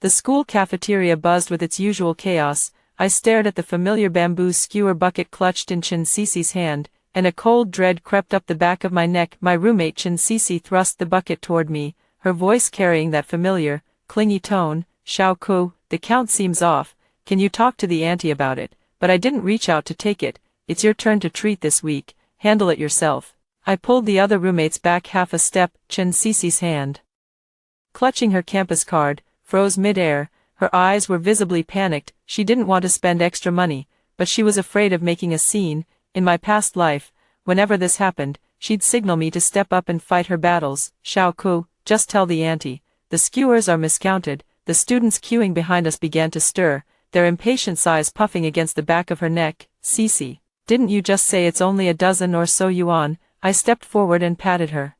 The school cafeteria buzzed with its usual chaos. I stared at the familiar bamboo skewer bucket clutched in Chin Cece's hand, and a cold dread crept up the back of my neck. My roommate Chin Cece thrust the bucket toward me, her voice carrying that familiar, clingy tone. "Xiao Ku, the count seems off. Can you talk to the auntie about it?" But I didn't reach out to take it. "It's your turn to treat this week. Handle it yourself." I pulled the other roommates back half a step. Chin Cece's hand, clutching her campus card, froze mid-air. Her eyes were visibly panicked. She didn't want to spend extra money, but she was afraid of making a scene. In my past life, whenever this happened, she'd signal me to step up and fight her battles. "Xiao Ku, just tell the auntie. The skewers are miscounted." The students queuing behind us began to stir, their impatient sighs puffing against the back of her neck. "Cece, didn't you just say it's only a dozen or so yuan?" I stepped forward and patted her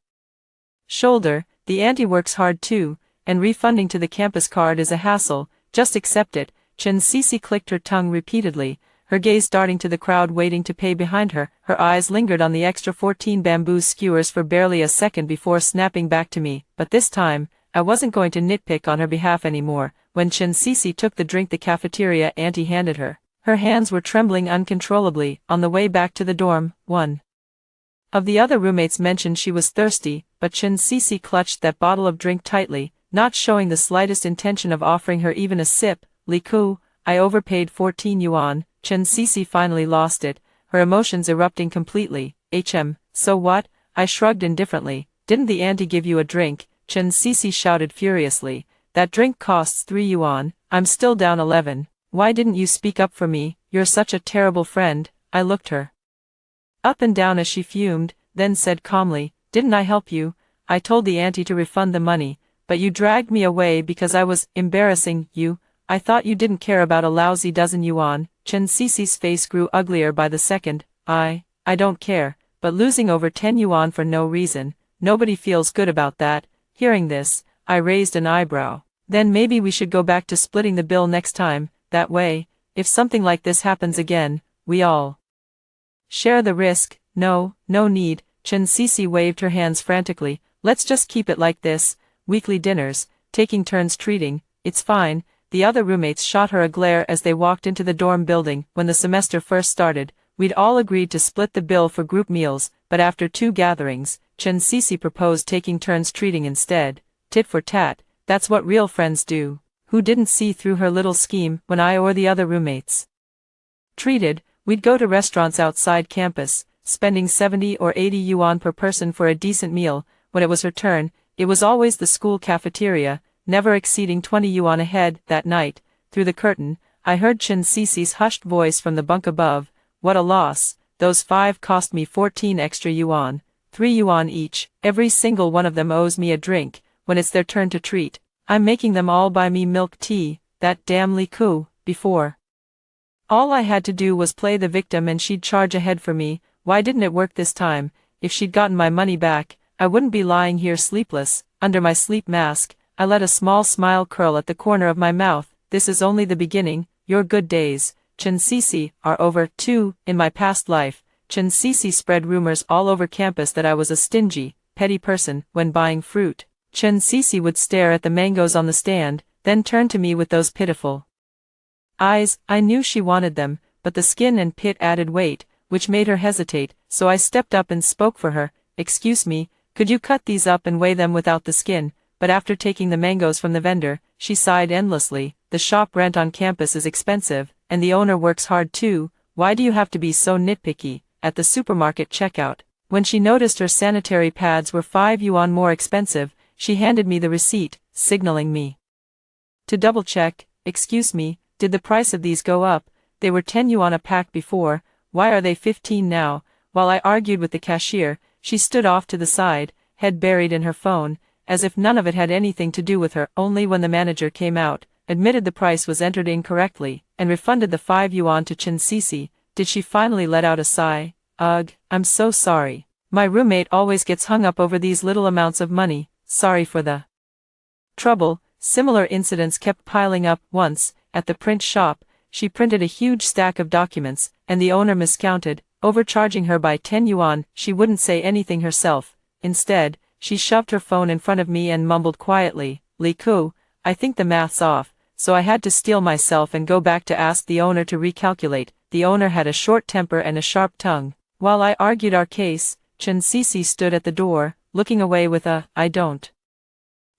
shoulder. "The auntie works hard too, and refunding to the campus card is a hassle. Just accept it." Chin Cece clicked her tongue repeatedly, her gaze darting to the crowd waiting to pay behind her. Her eyes lingered on the extra 14 bamboo skewers for barely a second before snapping back to me. But this time, I wasn't going to nitpick on her behalf anymore. When Chin Cece took the drink the cafeteria auntie handed her, her hands were trembling uncontrollably. On the way back to the dorm, one of the other roommates mentioned she was thirsty, but Chin Cece clutched that bottle of drink tightly, not showing the slightest intention of offering her even a sip. "Li Ku, I overpaid 14 yuan. Chin Cece finally lost it, her emotions erupting completely. So what?" I shrugged indifferently. "Didn't the auntie give you a drink?" Chin Cece shouted furiously. "That drink costs 3 yuan. I'm still down 11. Why didn't you speak up for me? You're such a terrible friend." I looked her up and down as she fumed, then said calmly, "Didn't I help you? I told the auntie to refund the money, but you dragged me away because I was embarrassing you. I thought you didn't care about a lousy dozen yuan." Chin Cece's face grew uglier by the second. I don't care, but losing over 10 yuan for no reason, nobody feels good about that." Hearing this, I raised an eyebrow. "Then maybe we should go back to splitting the bill next time. That way, if something like this happens again, we all share the risk." No need." Chin Cece waved her hands frantically. "Let's just keep it like this. Weekly dinners, taking turns treating. It's fine." The other roommates shot her a glare as they walked into the dorm building. When the semester first started, we'd all agreed to split the bill for group meals, but after 2 gatherings, Chin Cece proposed taking turns treating instead. Tit for tat, that's what real friends do. Who didn't see through her little scheme? When I or the other roommates treated, we'd go to restaurants outside campus, spending 70 or 80 yuan per person for a decent meal. When it was her turn, it was always the school cafeteria, never exceeding 20 yuan a head. That night, through the curtain, I heard Chin Cece's hushed voice from the bunk above. "What a loss. Those 5 cost me 14 extra yuan, 3 yuan each. Every single one of them owes me a drink. When it's their turn to treat, I'm making them all buy me milk tea. That damn Li Ku. Before, all I had to do was play the victim and she'd charge ahead for me. Why didn't it work this time? If she'd gotten my money back, I wouldn't be lying here sleepless." Under my sleep mask, I let a small smile curl at the corner of my mouth. "This is only the beginning. Your good days, Chin Cece, are over, too." In my past life, Chin Cece spread rumors all over campus that I was a stingy, petty person. When buying fruit, Chin Cece would stare at the mangoes on the stand, then turn to me with those pitiful eyes. I knew she wanted them, but the skin and pit added weight, which made her hesitate, so I stepped up and spoke for her. "Excuse me, could you cut these up and weigh them without the skin?" But after taking the mangoes from the vendor, she sighed endlessly. "The shop rent on campus is expensive, and the owner works hard too. Why do you have to be so nitpicky?" At the supermarket checkout, when she noticed her sanitary pads were 5 yuan more expensive, she handed me the receipt, signaling me to double-check. "Excuse me, did the price of these go up? They were 10 yuan a pack before, why are they 15 now?" While I argued with the cashier, she stood off to the side, head buried in her phone, as if none of it had anything to do with her. Only when the manager came out, admitted the price was entered incorrectly, and refunded the 5 yuan to Chin Cece, did she finally let out a sigh. "Ugh, I'm so sorry. My roommate always gets hung up over these little amounts of money. Sorry for the trouble." Similar incidents kept piling up. Once, at the print shop, she printed a huge stack of documents, and the owner miscounted, overcharging her by 10 yuan. She wouldn't say anything herself. Instead, she shoved her phone in front of me and mumbled quietly, "Li Ku, I think the math's off. so I had to steel myself and go back to ask the owner to recalculate. The owner had a short temper and a sharp tongue. While I argued our case, Chen Sisi stood at the door, looking away with a, "I don't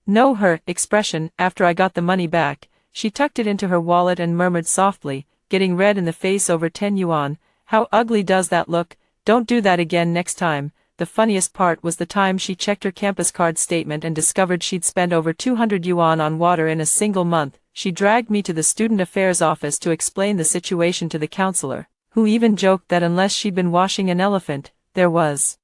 know her" expression. After I got the money back, she tucked it into her wallet and murmured softly, getting red in the face over 10 yuan, "How ugly does that look? Don't do that again next time." The funniest part was the time she checked her campus card statement and discovered she'd spent over 200 yuan on water in a single month. She dragged me to the student affairs office to explain the situation to the counselor, who even joked that unless she'd been washing an elephant, there was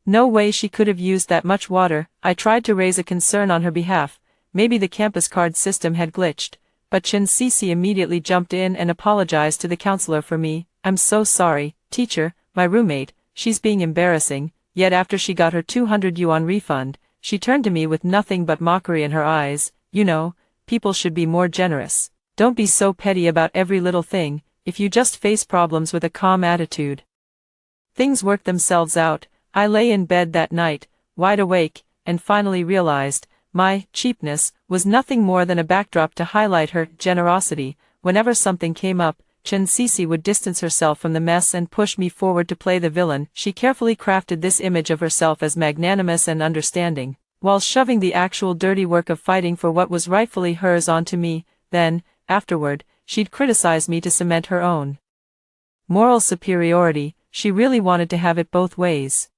no way she could have used that much water. I tried to raise a concern on her behalf. Maybe the campus card system had glitched, but Chen Sisi immediately jumped in and apologized to the counselor for me. "I'm so sorry, teacher, my roommate, she's being embarrassing." Yet after she got her 200 yuan refund, she turned to me with nothing but mockery in her eyes. "You know, people should be more generous. Don't be so petty about every little thing. If you just face problems with a calm attitude, things work themselves out." I lay in bed that night, wide awake, and finally realized my cheapness was nothing more than a backdrop to highlight her generosity. Whenever something came up, Chen Sisi would distance herself from the mess and push me forward to play the villain. She carefully crafted this image of herself as magnanimous and understanding, while shoving the actual dirty work of fighting for what was rightfully hers onto me. Then, afterward, she'd criticize me to cement her own moral superiority. She really wanted to have it both ways.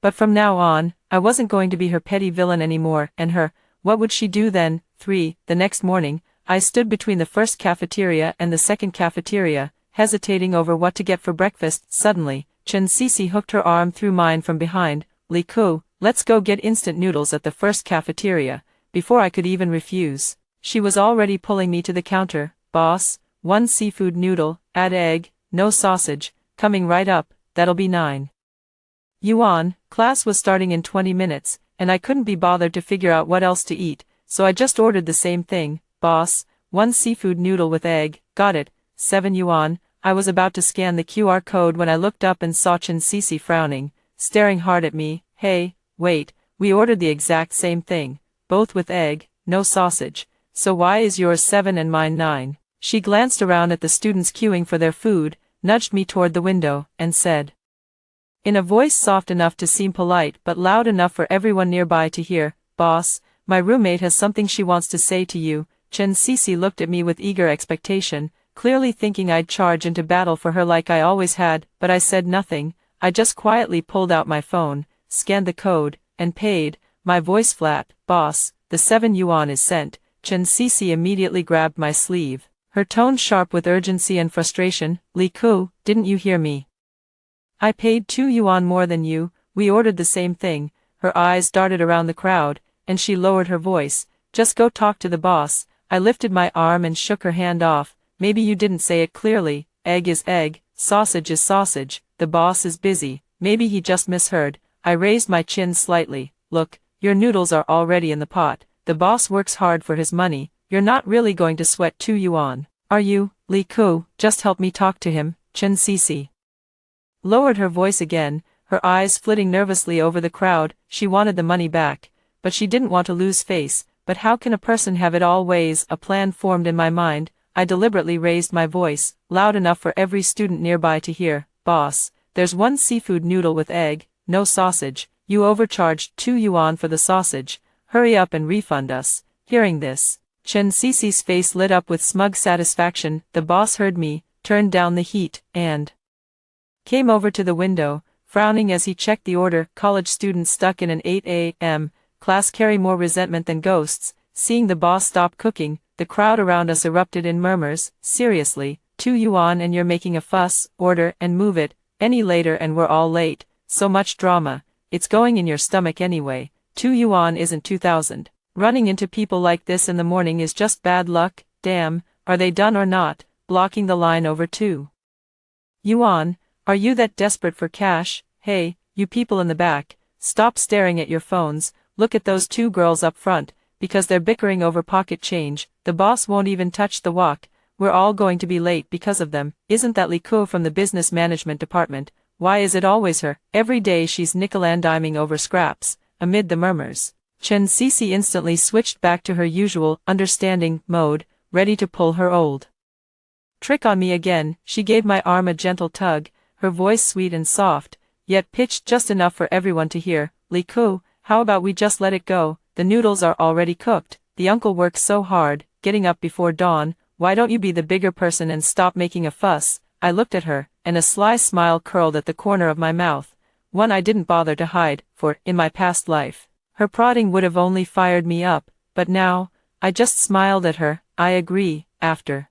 But from now on, I wasn't going to be her petty villain anymore, and what would she do then? 3. The next morning, I stood between the first cafeteria and the second cafeteria, hesitating over what to get for breakfast. Suddenly, Chen Sisi hooked her arm through mine from behind. "Li Ku, let's go get instant noodles at the first cafeteria." Before I could even refuse, she was already pulling me to the counter. "Boss, 1 seafood noodle, add egg, no sausage, coming right up, that'll be 9 yuan." Class was starting in 20 minutes, and I couldn't be bothered to figure out what else to eat, so I just ordered the same thing. "Boss, 1 seafood noodle with egg." "Got it, 7 yuan. I was about to scan the QR code when I looked up and saw Chen Sisi frowning, staring hard at me. "Hey, wait, we ordered the exact same thing, both with egg, no sausage, so why is yours 7 and mine 9? She glanced around at the students queuing for their food, nudged me toward the window, and said, in a voice soft enough to seem polite but loud enough for everyone nearby to hear, "Boss, my roommate has something she wants to say to you." Chen Sisi looked at me with eager expectation, clearly thinking I'd charge into battle for her like I always had, but I said nothing. I just quietly pulled out my phone, scanned the code, and paid, my voice flat. "Boss, the 7 yuan is sent." Chen Sisi immediately grabbed my sleeve, her tone sharp with urgency and frustration. "Li Ku, didn't you hear me? I paid 2 yuan more than you. We ordered the same thing." Her eyes darted around the crowd, and she lowered her voice. "Just go talk to the boss." I lifted my arm and shook her hand off. "Maybe you didn't say it clearly. Egg is egg, sausage is sausage. The boss is busy. Maybe he just misheard." I raised my chin slightly. "Look, your noodles are already in the pot. The boss works hard for his money. You're not really going to sweat 2 yuan, are you? Li Ku, just help me talk to him." Chen Sisi lowered her voice again, her eyes flitting nervously over the crowd. She wanted the money back, but she didn't want to lose face. But how can a person have it all ways? A plan formed in my mind. I deliberately raised my voice, loud enough for every student nearby to hear. "Boss, there's 1 seafood noodle with egg, no sausage. You overcharged 2 yuan for the sausage. Hurry up and refund us." Hearing this, Chen Sisi's face lit up with smug satisfaction. The boss heard me, turned down the heat, and came over to the window, frowning as he checked the order. College students stuck in an 8 a.m. class carry more resentment than ghosts. Seeing the boss stop cooking, the crowd around us erupted in murmurs. "Seriously, 2 yuan and you're making a fuss? Order and move it. Any later and we're all late. So much drama. It's going in your stomach anyway. 2 yuan isn't 2,000. Running into people like this in the morning is just bad luck. Damn, are they done or not? Blocking the line over 2 yuan. Are you that desperate for cash? Hey, you people in the back, stop staring at your phones. Look at those 2 girls up front, because they're bickering over pocket change. The boss won't even touch the wok. We're all going to be late because of them." "Isn't that Li Ku from the business management department? Why is it always her? Every day she's nickel-and-diming over scraps." Amid the murmurs, Chen Cece instantly switched back to her usual, understanding, mode, ready to pull her old trick on me again. She gave my arm a gentle tug, her voice sweet and soft, yet pitched just enough for everyone to hear. Li Ku, how about we just let it go? The noodles are already cooked. The uncle works so hard, getting up before dawn. Why don't you be the bigger person and stop making a fuss? I looked at her, and a sly smile curled at the corner of my mouth, one I didn't bother to hide, for, in my past life, her prodding would have only fired me up, but now, I just smiled at her. I agree. After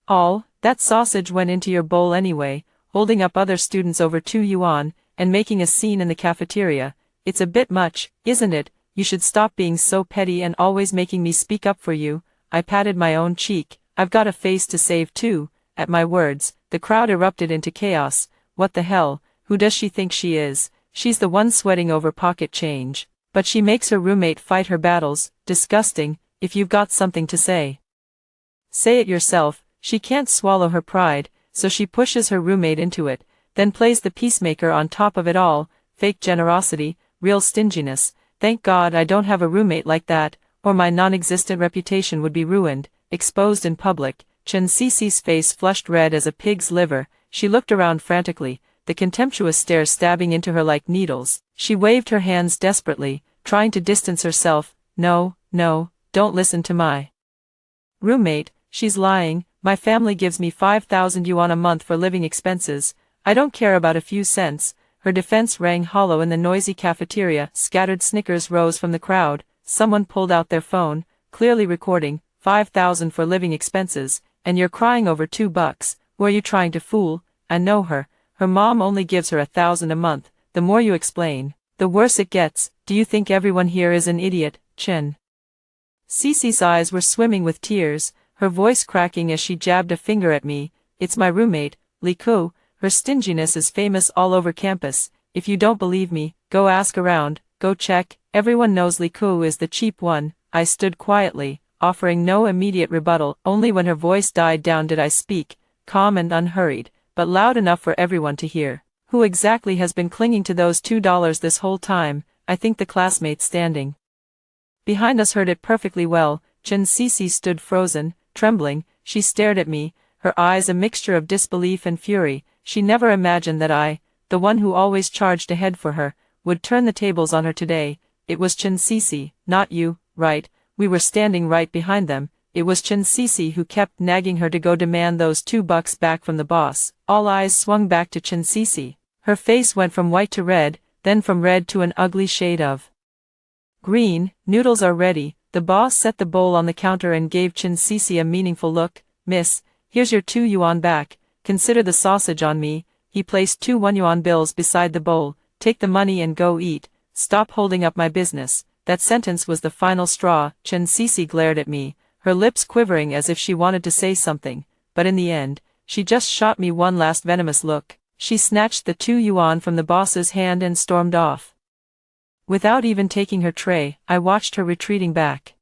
all, that sausage went into your bowl anyway, holding up other students over 2 yuan, and making a scene in the cafeteria. It's a bit much, isn't it? You should stop being so petty and always making me speak up for you. I patted my own cheek. I've got a face to save too. At my words, the crowd erupted into chaos. What the hell? Who does she think she is? She's the one sweating over pocket change. But she makes her roommate fight her battles. Disgusting. If you've got something to say, say it yourself. She can't swallow her pride, so she pushes her roommate into it, then plays the peacemaker on top of it all. Fake generosity, real stinginess. Thank God I don't have a roommate like that, or my non-existent reputation would be ruined, exposed in public. Chen Cece's face flushed red as a pig's liver. She looked around frantically, the contemptuous stare stabbing into her like needles. She waved her hands desperately, trying to distance herself. No, don't listen to my roommate, she's lying. My family gives me 5,000 yuan a month for living expenses. I don't care about a few cents. Her defense rang hollow in the noisy cafeteria. Scattered snickers rose from the crowd. Someone pulled out their phone, clearly recording. 5,000 for living expenses, and you're crying over $2. Were you trying to fool? I know her. Her mom only gives her 1,000 a month. The more you explain, the worse it gets. Do you think everyone here is an idiot? Chen Cece's eyes were swimming with tears, her voice cracking as she jabbed a finger at me. It's my roommate, Li Ku. Her stinginess is famous all over campus. If you don't believe me, go ask around, go check. Everyone knows Li Ku is the cheap one. I stood quietly, offering no immediate rebuttal. Only when her voice died down did I speak, calm and unhurried, but loud enough for everyone to hear. Who exactly has been clinging to those $2 this whole time? I think the classmates standing behind us heard it perfectly well. Chen Cece stood frozen, trembling. She stared at me, her eyes a mixture of disbelief and fury. She never imagined that I, the one who always charged ahead for her, would turn the tables on her today. It was Chen Cece, not you, right? We were standing right behind them. It was Chen Cece who kept nagging her to go demand those $2 back from the boss. All eyes swung back to Chen Cece. Her face went from white to red, then from red to an ugly shade of green. Noodles are ready. The boss set the bowl on the counter and gave Chen Cece a meaningful look. Miss, here's your 2 yuan back. Consider the sausage on me. He placed 2 1 yuan bills beside the bowl. Take the money and go eat. Stop holding up my business. That sentence was the final straw. Chen Cece glared at me, her lips quivering as if she wanted to say something, but in the end, she just shot me one last venomous look. She snatched the 2 yuan from the boss's hand and stormed off. Without even taking her tray, I watched her retreating back.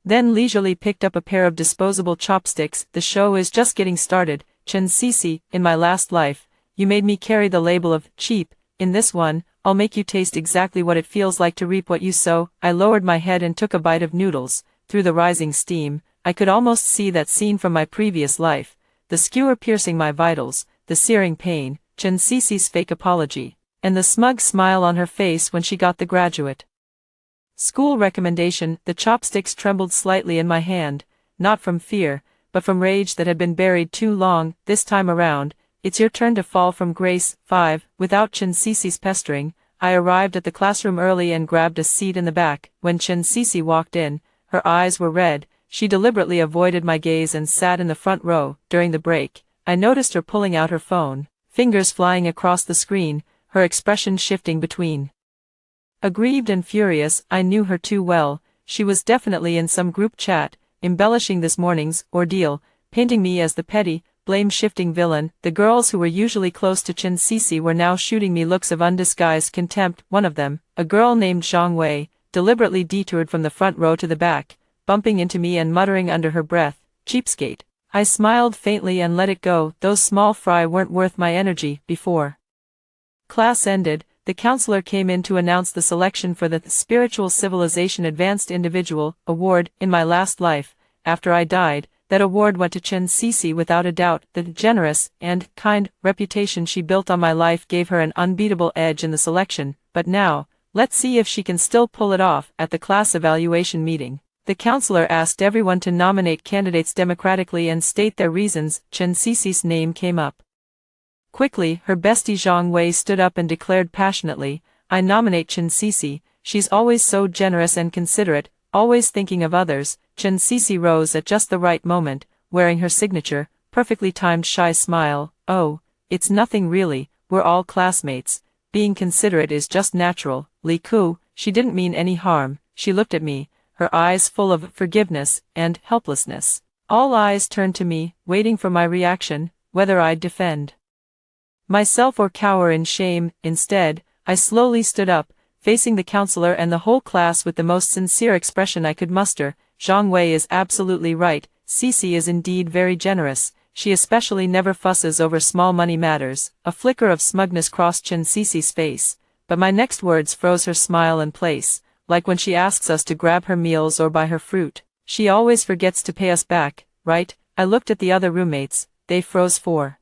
Then leisurely picked up a pair of disposable chopsticks. The show is just getting started. Chen Cece, in my last life, you made me carry the label of cheap. In this one, I'll make you taste exactly what it feels like to reap what you sow. I lowered my head and took a bite of noodles. Through the rising steam, I could almost see that scene from my previous life. The skewer piercing my vitals, the searing pain, Chen Cece's fake apology, and the smug smile on her face when she got the graduate school recommendation. The chopsticks trembled slightly in my hand, not from fear, but from rage that had been buried too long. This time around, it's your turn to fall from grace. 5. Without Chen Cece's pestering, I arrived at the classroom early and grabbed a seat in the back. When Chen Cece walked in, her eyes were red. She deliberately avoided my gaze and sat in the front row. During the break, I noticed her pulling out her phone, fingers flying across the screen, her expression shifting between aggrieved and furious. I knew her too well. She was definitely in some group chat, embellishing this morning's ordeal, painting me as the petty, blame-shifting villain. The girls who were usually close to Chen Cece were now shooting me looks of undisguised contempt. One of them, a girl named Zhang Wei, deliberately detoured from the front row to the back, bumping into me and muttering under her breath, "Cheapskate." I smiled faintly and let it go. Those small fry weren't worth my energy. Before class ended, the counselor came in to announce the selection for the Spiritual Civilization Advanced Individual Award. In my last life, after I died, that award went to Chen Cece without a doubt. The generous and kind reputation she built on my life gave her an unbeatable edge in the selection, but now, let's see if she can still pull it off. At the class evaluation meeting, the counselor asked everyone to nominate candidates democratically and state their reasons. Chen Cece's name came up. Quickly, her bestie Zhang Wei stood up and declared passionately, "I nominate Chen Cece. She's always so generous and considerate, always thinking of others." Chen Cece rose at just the right moment, wearing her signature, perfectly timed shy smile. "Oh, it's nothing really, we're all classmates. Being considerate is just natural." Li Ku, she didn't mean any harm. She looked at me, her eyes full of forgiveness and helplessness. All eyes turned to me, waiting for my reaction, whether I'd defend myself or cower in shame. Instead, I slowly stood up, facing the counselor and the whole class with the most sincere expression I could muster. "Zhang Wei is absolutely right. Cece is indeed very generous. She especially never fusses over small money matters." A flicker of smugness crossed Chen Cece's face, but my next words froze her smile in place, like when she asks us to grab her meals or buy her fruit. "She always forgets to pay us back, right?" I looked at the other roommates. They froze for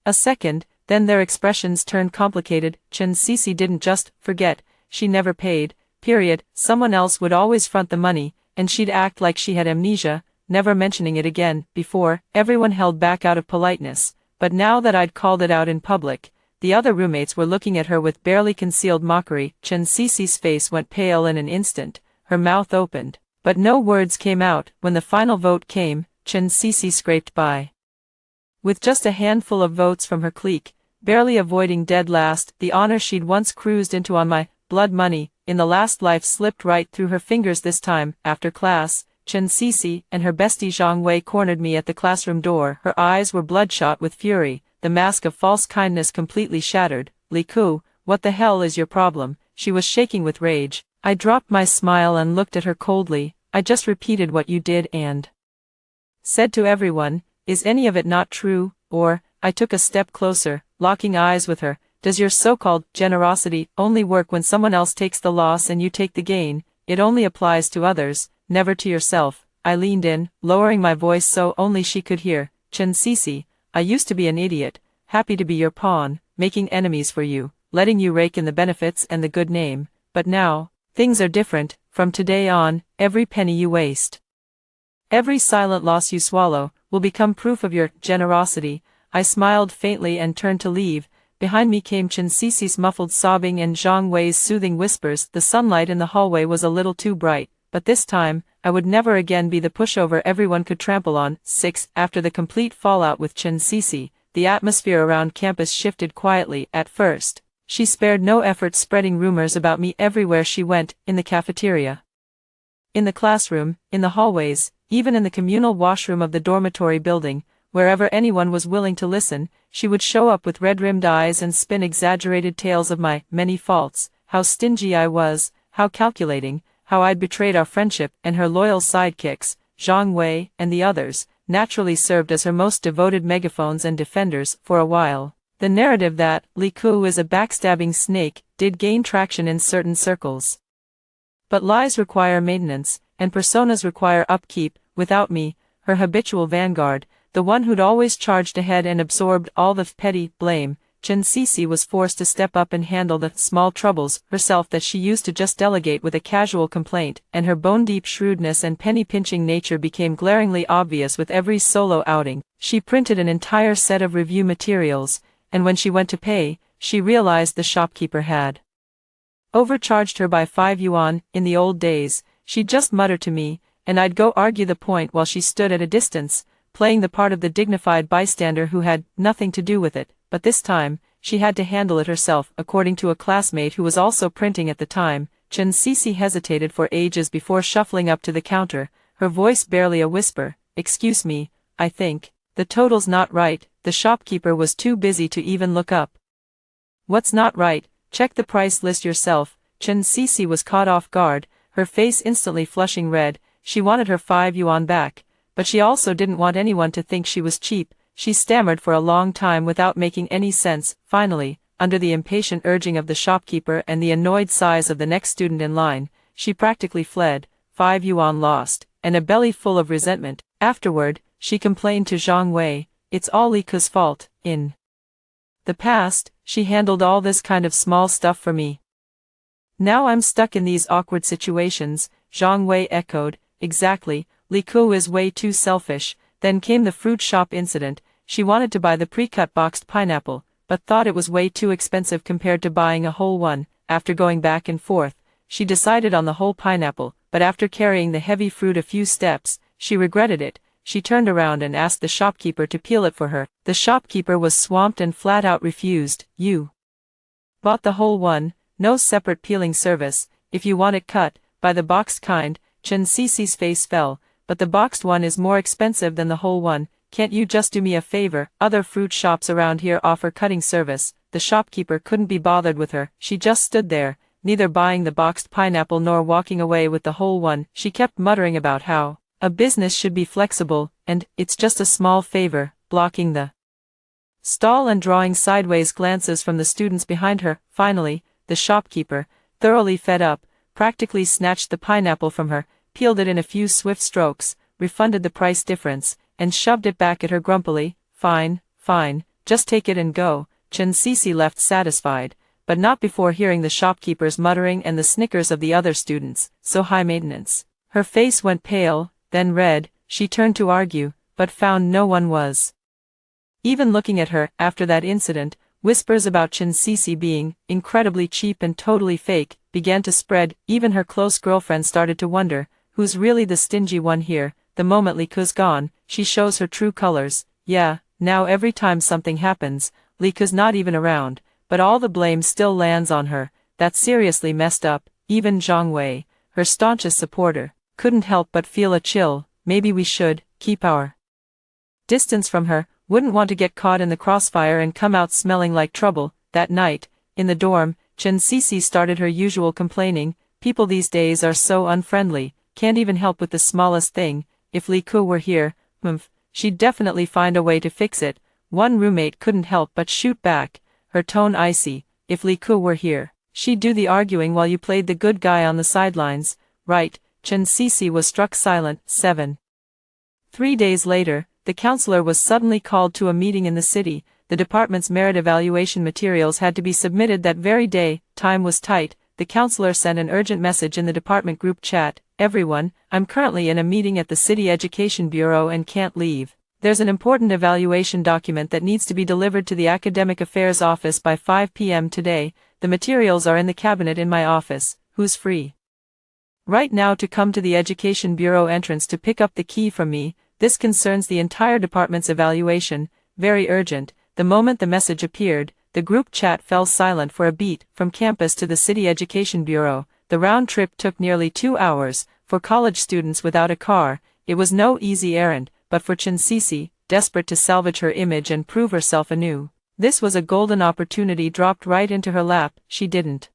a second, then their expressions turned complicated. Chen Cece didn't just forget, she never paid, period. Someone else would always front the money, and she'd act like she had amnesia, never mentioning it again. Before, everyone held back out of politeness, but now that I'd called it out in public, the other roommates were looking at her with barely concealed mockery. Chen Cece's face went pale in an instant, her mouth opened, but no words came out. When the final vote came, Chen Cece scraped by with just a handful of votes from her clique, barely avoiding dead last. The honor she'd once cruised into on my blood money in the last life slipped right through her fingers this time. After class, Chen Cece and her bestie Zhang Wei cornered me at the classroom door. Her eyes were bloodshot with fury, the mask of false kindness completely shattered. "Li Ku, what the hell is your problem?" She was shaking with rage. I dropped my smile and looked at her coldly. "I just repeated what you did and said to everyone. Is any of it not true?" Or, I took a step closer, locking eyes with her. "Does your so-called generosity only work when someone else takes the loss and you take the gain? It only applies to others, never to yourself." I leaned in, lowering my voice so only she could hear. "Chen Cece, I used to be an idiot, happy to be your pawn, making enemies for you, letting you rake in the benefits and the good name. But now, things are different. From today on, every penny you waste, every silent loss you swallow, will become proof of your generosity." I smiled faintly and turned to leave. Behind me came Chen Cece's muffled sobbing and Zhang Wei's soothing whispers. The sunlight in the hallway was a little too bright, but this time, I would never again be the pushover everyone could trample on. 6. After the complete fallout with Chen Cece, the atmosphere around campus shifted quietly. At first, she spared no effort spreading rumors about me everywhere she went, in the cafeteria, in the classroom, in the hallways, even in the communal washroom of the dormitory building. Wherever anyone was willing to listen, she would show up with red-rimmed eyes and spin exaggerated tales of my many faults, how stingy I was, how calculating, how I'd betrayed our friendship. And her loyal sidekicks, Zhang Wei and the others, naturally served as her most devoted megaphones and defenders. For a while, the narrative that Li Ku is a backstabbing snake did gain traction in certain circles. But lies require maintenance, and personas require upkeep. Without me, her habitual vanguard, the one who'd always charged ahead and absorbed all the petty blame, Chen Cece was forced to step up and handle the small troubles herself that she used to just delegate with a casual complaint, and her bone-deep shrewdness and penny-pinching nature became glaringly obvious with every solo outing. She printed an entire set of review materials, and when she went to pay, she realized the shopkeeper had overcharged her by 5 yuan. In the old days, she'd just mutter to me, and I'd go argue the point while she stood at a distance, playing the part of the dignified bystander who had nothing to do with it. But this time, she had to handle it herself. According to a classmate who was also printing at the time, Chen Cece hesitated for ages before shuffling up to the counter, her voice barely a whisper. "Excuse me, I think the total's not right." The shopkeeper was too busy to even look up. "What's not right? Check the price list yourself." Chen Cece was caught off guard, her face instantly flushing red. She wanted her 5 yuan back, but she also didn't want anyone to think she was cheap. She stammered for a long time without making any sense. Finally, under the impatient urging of the shopkeeper and the annoyed sighs of the next student in line, she practically fled, 5 yuan lost, and a belly full of resentment. Afterward, she complained to Zhang Wei, "It's all Li Ke's fault. In the past, she handled all this kind of small stuff for me. Now I'm stuck in these awkward situations." Zhang Wei echoed, "Exactly, Li Ke is way too selfish." Then came the fruit shop incident. She wanted to buy the pre-cut boxed pineapple, but thought it was way too expensive compared to buying a whole one. After going back and forth, she decided on the whole pineapple, but after carrying the heavy fruit a few steps, she regretted it. She turned around and asked the shopkeeper to peel it for her. The shopkeeper was swamped and flat out refused. "You bought the whole one, no separate peeling service. If you want it cut, buy the boxed kind." Chen Cici's face fell. "But the boxed one is more expensive than the whole one. Can't you just do me a favor? Other fruit shops around here offer cutting service." The shopkeeper couldn't be bothered with her. She just stood there, neither buying the boxed pineapple nor walking away with the whole one. She kept muttering about how a business should be flexible, and "it's just a small favor," blocking the stall and drawing sideways glances from the students behind her. Finally, the shopkeeper, thoroughly fed up, practically snatched the pineapple from her, peeled it in a few swift strokes, refunded the price difference, and shoved it back at her grumpily. "Fine, fine, just take it and go." Chen Cici left satisfied, but not before hearing the shopkeeper's muttering and the snickers of the other students. So high maintenance. Her face went pale, then red. She turned to argue, but found no one was even looking at her. After that incident, whispers about Chen Cici being incredibly cheap and totally fake began to spread. Even her close girlfriend started to wonder, who's really the stingy one here? The moment Li Ke's gone, she shows her true colors. Yeah, now every time something happens, Li Ke's not even around, but all the blame still lands on her. That's seriously messed up. Even Zhang Wei, her staunchest supporter, couldn't help but feel a chill. Maybe we should keep our distance from her. Wouldn't want to get caught in the crossfire and come out smelling like trouble. That night, in the dorm, Chen Cici started her usual complaining. People these days are so unfriendly, can't even help with the smallest thing. If Li Ke were here, she'd definitely find a way to fix it. One roommate couldn't help but shoot back, her tone icy. "If Li Ke were here, she'd do the arguing while you played the good guy on the sidelines, right?" Chen Cici was struck silent. 7. 3 days later, the counselor was suddenly called to a meeting in the city. The department's merit evaluation materials had to be submitted that very day. Time was tight. The counselor sent an urgent message in the department group chat. "Everyone, I'm currently in a meeting at the City Education Bureau and can't leave. There's an important evaluation document that needs to be delivered to the Academic Affairs office by 5 p.m. today. The materials are in the cabinet in my office. Who's free right now to come to the Education Bureau entrance to pick up the key from me? This concerns the entire department's evaluation. Very urgent." The moment the message appeared, the group chat fell silent for a beat. From campus to the City Education Bureau, the round trip took nearly 2 hours. For college students without a car, it was no easy errand, but for Chen Cici, desperate to salvage her image and prove herself anew, this was a golden opportunity dropped right into her lap. She didn't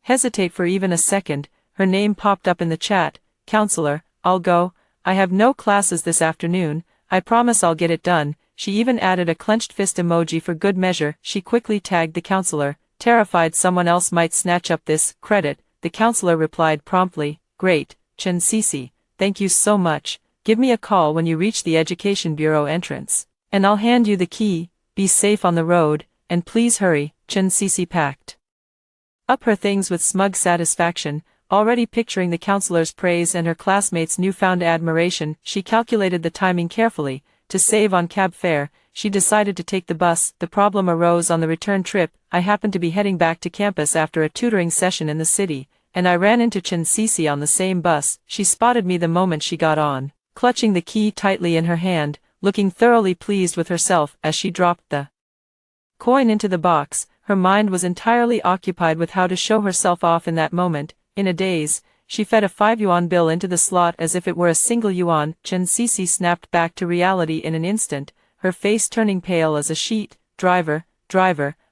hesitate for even a second. Her name popped up in the chat. "Counselor, I'll go. I have no classes this afternoon. I promise I'll get it done." She even added a clenched fist emoji for good measure. She quickly tagged the counselor, terrified someone else might snatch up this credit. The counselor replied promptly, "Great, Chen Cici, thank you so much. Give me a call when you reach the Education Bureau entrance, and I'll hand you the key. Be safe on the road, and please hurry." Chen Cici packed up her things with smug satisfaction, already picturing the counselor's praise and her classmates' newfound admiration. She calculated the timing carefully. To save on cab fare, she decided to take the bus. The problem arose on the return trip. "I happened to be heading back to campus after a tutoring session in the city, and I ran into Chen Cici on the same bus. She spotted me the moment she got on, clutching the key tightly in her hand, looking thoroughly pleased with herself. As she dropped the coin into the box, her mind was entirely occupied with how to show herself off in that moment. In a daze, she fed a 5 yuan bill into the slot as if it were a single yuan. Chen Cici snapped back to reality in an instant, her face turning pale as a sheet. Driver,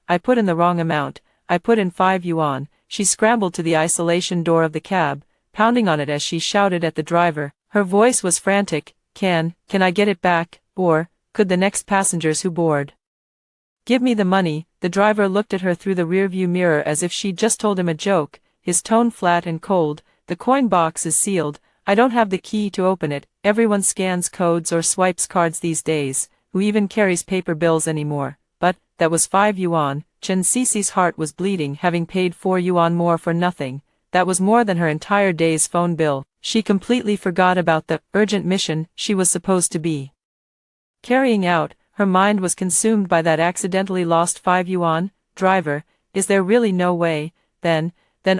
I put in the wrong amount. I put in 5 yuan. She scrambled to the isolation door of the cab, pounding on it as she shouted at the driver. Her voice was frantic. Can I get it back? Or, could the next passengers who board Give me the money. The driver looked at her through the rearview mirror as if she'd just told him a joke, his tone flat and cold. The coin box is sealed. I don't have the key to open it. Everyone scans codes or swipes cards these days. Who even carries paper bills anymore? But, that was 5 yuan. Chen Cici's heart was bleeding, having paid 4 yuan more for nothing. That was more than her entire day's phone bill. She completely forgot about the urgent mission she was supposed to be carrying out. Her mind was consumed by that accidentally lost 5 yuan. Driver, is there really no way? Then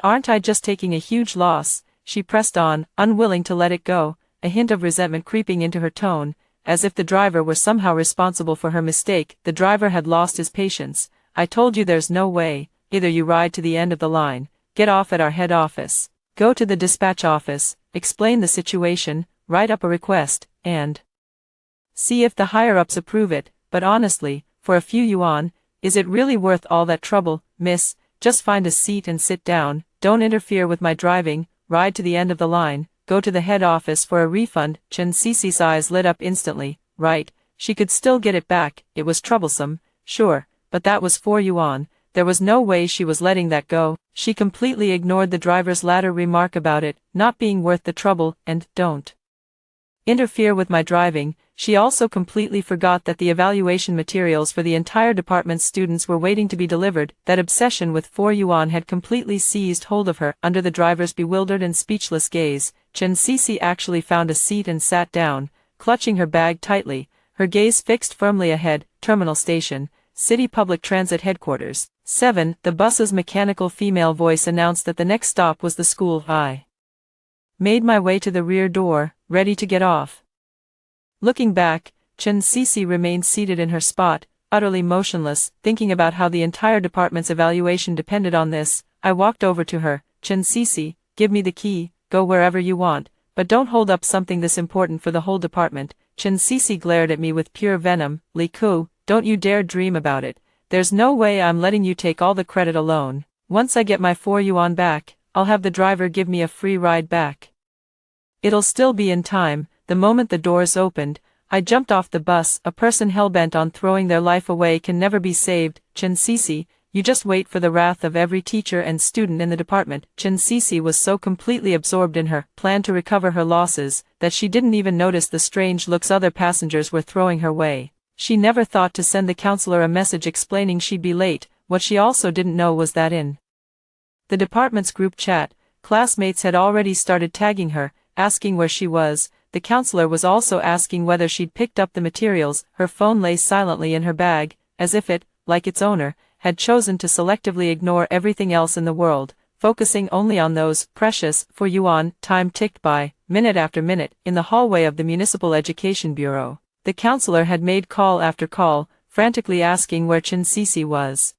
aren't I just taking a huge loss? She pressed on, unwilling to let it go, a hint of resentment creeping into her tone, as if the driver were somehow responsible for her mistake. The driver had lost his patience. I told you there's no way. Either you ride to the end of the line, get off at our head office, go to the dispatch office, explain the situation, write up a request, and see if the higher-ups approve it. But honestly, for a few yuan, is it really worth all that trouble, miss? Just find a seat and sit down, don't interfere with my driving, ride to the end of the line, go to the head office for a refund. Chen Cici's eyes lit up instantly. Right, she could still get it back. It was troublesome, sure, but that was 4 yuan. There was no way she was letting that go. She completely ignored the driver's latter remark about it not being worth the trouble, and don't interfere with my driving. She also completely forgot that the evaluation materials for the entire department's students were waiting to be delivered. That obsession with 4 yuan had completely seized hold of her. Under the driver's bewildered and speechless gaze, Chen Cici actually found a seat and sat down, clutching her bag tightly, her gaze fixed firmly ahead. Terminal station, City Public Transit Headquarters. 7. The bus's mechanical female voice announced that the next stop was the school. I made my way to the rear door, ready to get off. Looking back, Chen Cici remained seated in her spot, utterly motionless, thinking about how the entire department's evaluation depended on this. I walked over to her. Chen Cici, give me the key, go wherever you want, but don't hold up something this important for the whole department. Chen Cici glared at me with pure venom. Li Ku, don't you dare dream about it. There's no way I'm letting you take all the credit alone. Once I get my 4 yuan back, I'll have the driver give me a free ride back. It'll still be in time. The moment the doors opened, I jumped off the bus. A person hell-bent on throwing their life away can never be saved. Chen Cici, you just wait for the wrath of every teacher and student in the department. Chen Cici was so completely absorbed in her plan to recover her losses, that she didn't even notice the strange looks other passengers were throwing her way. She never thought to send the counselor a message explaining she'd be late. What she also didn't know was that in the department's group chat, classmates had already started tagging her, asking where she was. The counselor was also asking whether she'd picked up the materials. Her phone lay silently in her bag, as if it, like its owner, had chosen to selectively ignore everything else in the world, focusing only on those precious 4 yuan. Time ticked by, minute after minute. In the hallway of the Municipal Education Bureau, the counselor had made call after call, frantically asking where Chen Cici was.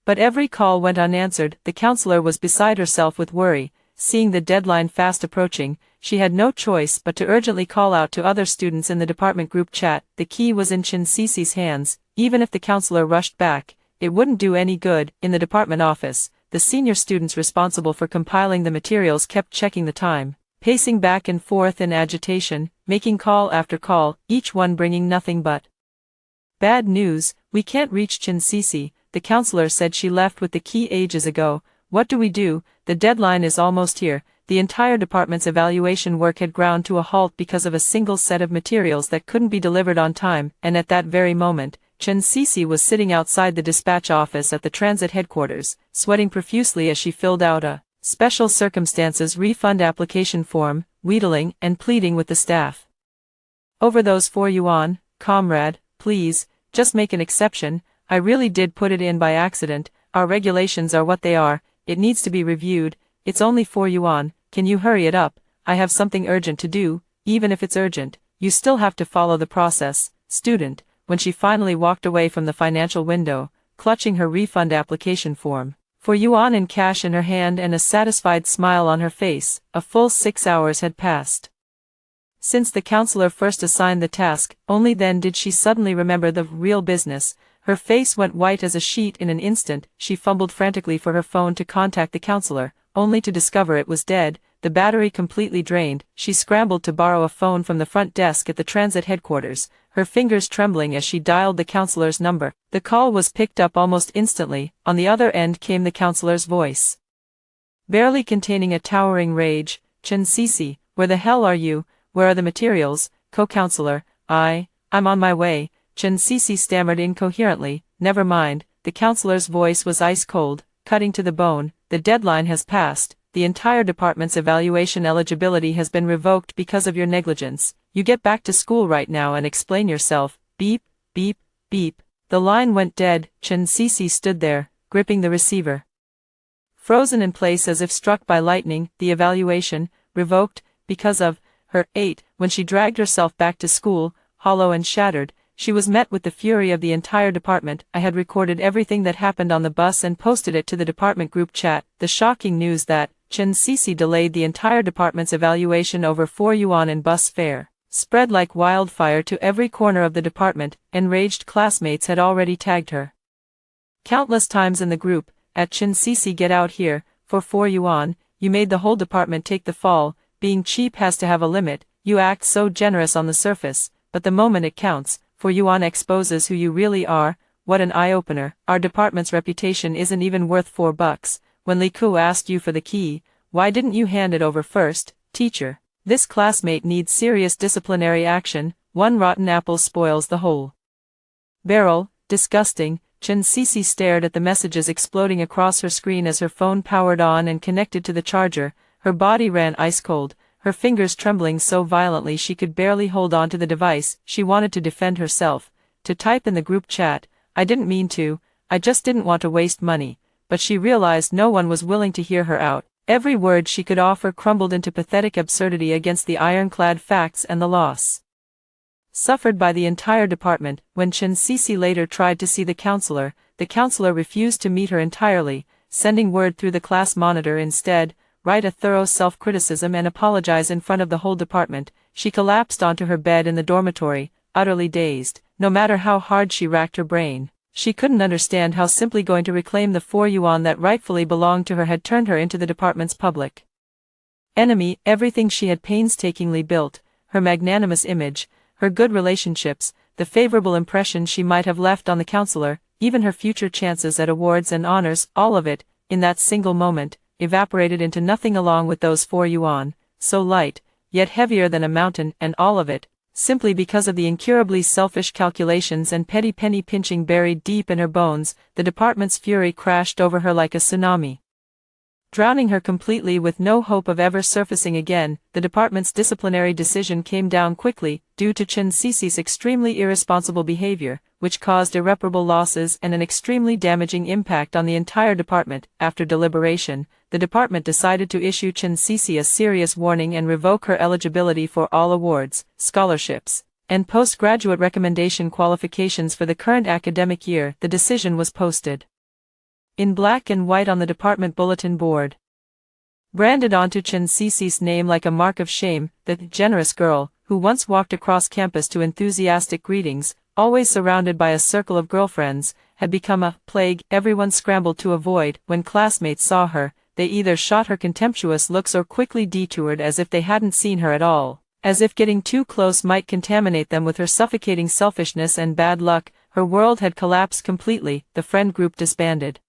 But every call went unanswered. The counselor was beside herself with worry. Seeing the deadline fast approaching, she had no choice but to urgently call out to other students in the department group chat. The key was in Chen Cici's hands. Even if the counselor rushed back, it wouldn't do any good. In the department office, the senior students responsible for compiling the materials kept checking the time, pacing back and forth in agitation, making call after call, each one bringing nothing but bad news. We can't reach Chen Cici. The counselor said she left with the key ages ago. What do we do? The deadline is almost here. The entire department's evaluation work had ground to a halt because of a single set of materials that couldn't be delivered on time, and at that very moment, Chen Cici was sitting outside the dispatch office at the transit headquarters, sweating profusely as she filled out a special circumstances refund application form, wheedling and pleading with the staff. Over those 4 yuan, comrade, please, just make an exception. I really did put it in by accident. Our regulations are what they are. It needs to be reviewed. It's only 4 yuan, can you hurry it up? I have something urgent to do. Even if it's urgent, you still have to follow the process. Student, when she finally walked away from the financial window, clutching her refund application form, 4 yuan in cash in her hand and a satisfied smile on her face, a full 6 hours had passed since the counselor first assigned the task. Only then did she suddenly remember the real business. Her face went white as a sheet in an instant. She fumbled frantically for her phone to contact the counselor. only to discover it was dead, the battery completely drained. She scrambled to borrow a phone from the front desk at the transit headquarters, her fingers trembling as she dialed the counselor's number. The call was picked up almost instantly. On the other end came the counselor's voice, barely containing a towering rage. "Chen Cece, where the hell are you? Where are the materials?" "Co-counselor, I'm on my way," Chen Cece stammered incoherently. "Never mind." The counselor's voice was ice cold, cutting to the bone. "The deadline has passed. The entire department's evaluation eligibility has been revoked because of your negligence. You get back to school right now and explain yourself." Beep, beep, beep. The line went dead. Chen Cece stood there, gripping the receiver, frozen in place as if struck by lightning. The evaluation, revoked, because of her. When she dragged herself back to school, hollow and shattered, she was met with the fury of the entire department. I had recorded everything that happened on the bus and posted it to the department group chat. The shocking news that Chen Cece delayed the entire department's evaluation over 4 yuan in bus fare spread like wildfire to every corner of the department. Enraged classmates had already tagged her countless times in the group, at "Chen Cece, get out here, for 4 yuan, you made the whole department take the fall. Being cheap has to have a limit. You act so generous on the surface, but the moment it counts, 4 yuan exposes who you really are." What an eye-opener. Our department's reputation isn't even worth $4. When Li Ku asked you for the key, why didn't you hand it over first? Teacher, this classmate needs serious disciplinary action. One rotten apple spoils the whole barrel. Disgusting. Chen Cece stared at the messages exploding across her screen as her phone powered on and connected to the charger. Her body ran ice-cold, her fingers trembling so violently she could barely hold on to the device. She wanted to defend herself, to type in the group chat, "I didn't mean to, I just didn't want to waste money," but she realized no one was willing to hear her out. Every word she could offer crumbled into pathetic absurdity against the ironclad facts and the loss suffered by the entire department. When Chen Cece later tried to see the counselor refused to meet her entirely, sending word through the class monitor instead, "Write a thorough self-criticism and apologize in front of the whole department." She collapsed onto her bed in the dormitory, utterly dazed. No matter how hard she racked her brain, she couldn't understand how simply going to reclaim the 4 yuan that rightfully belonged to her had turned her into the department's public enemy. Everything she had painstakingly built, her magnanimous image, her good relationships, the favorable impression she might have left on the counselor, even her future chances at awards and honors, all of it, in that single moment, evaporated into nothing along with those 4 yuan, so light, yet heavier than a mountain. And all of it, simply because of the incurably selfish calculations and petty penny pinching buried deep in her bones. The department's fury crashed over her like a tsunami, drowning her completely with no hope of ever surfacing again. The department's disciplinary decision came down quickly, due to Chen Cece's extremely irresponsible behavior, which caused irreparable losses and an extremely damaging impact on the entire department. After deliberation, the department decided to issue Chen Cece a serious warning and revoke her eligibility for all awards, scholarships, and postgraduate recommendation qualifications for the current academic year. The decision was posted in black and white on the department bulletin board, branded onto Chen Cece's name like a mark of shame. The generous girl, who once walked across campus to enthusiastic greetings, always surrounded by a circle of girlfriends, had become a plague everyone scrambled to avoid. When classmates saw her, they either shot her contemptuous looks or quickly detoured as if they hadn't seen her at all, as if getting too close might contaminate them with her suffocating selfishness and bad luck. Her world had collapsed completely. The friend group disbanded.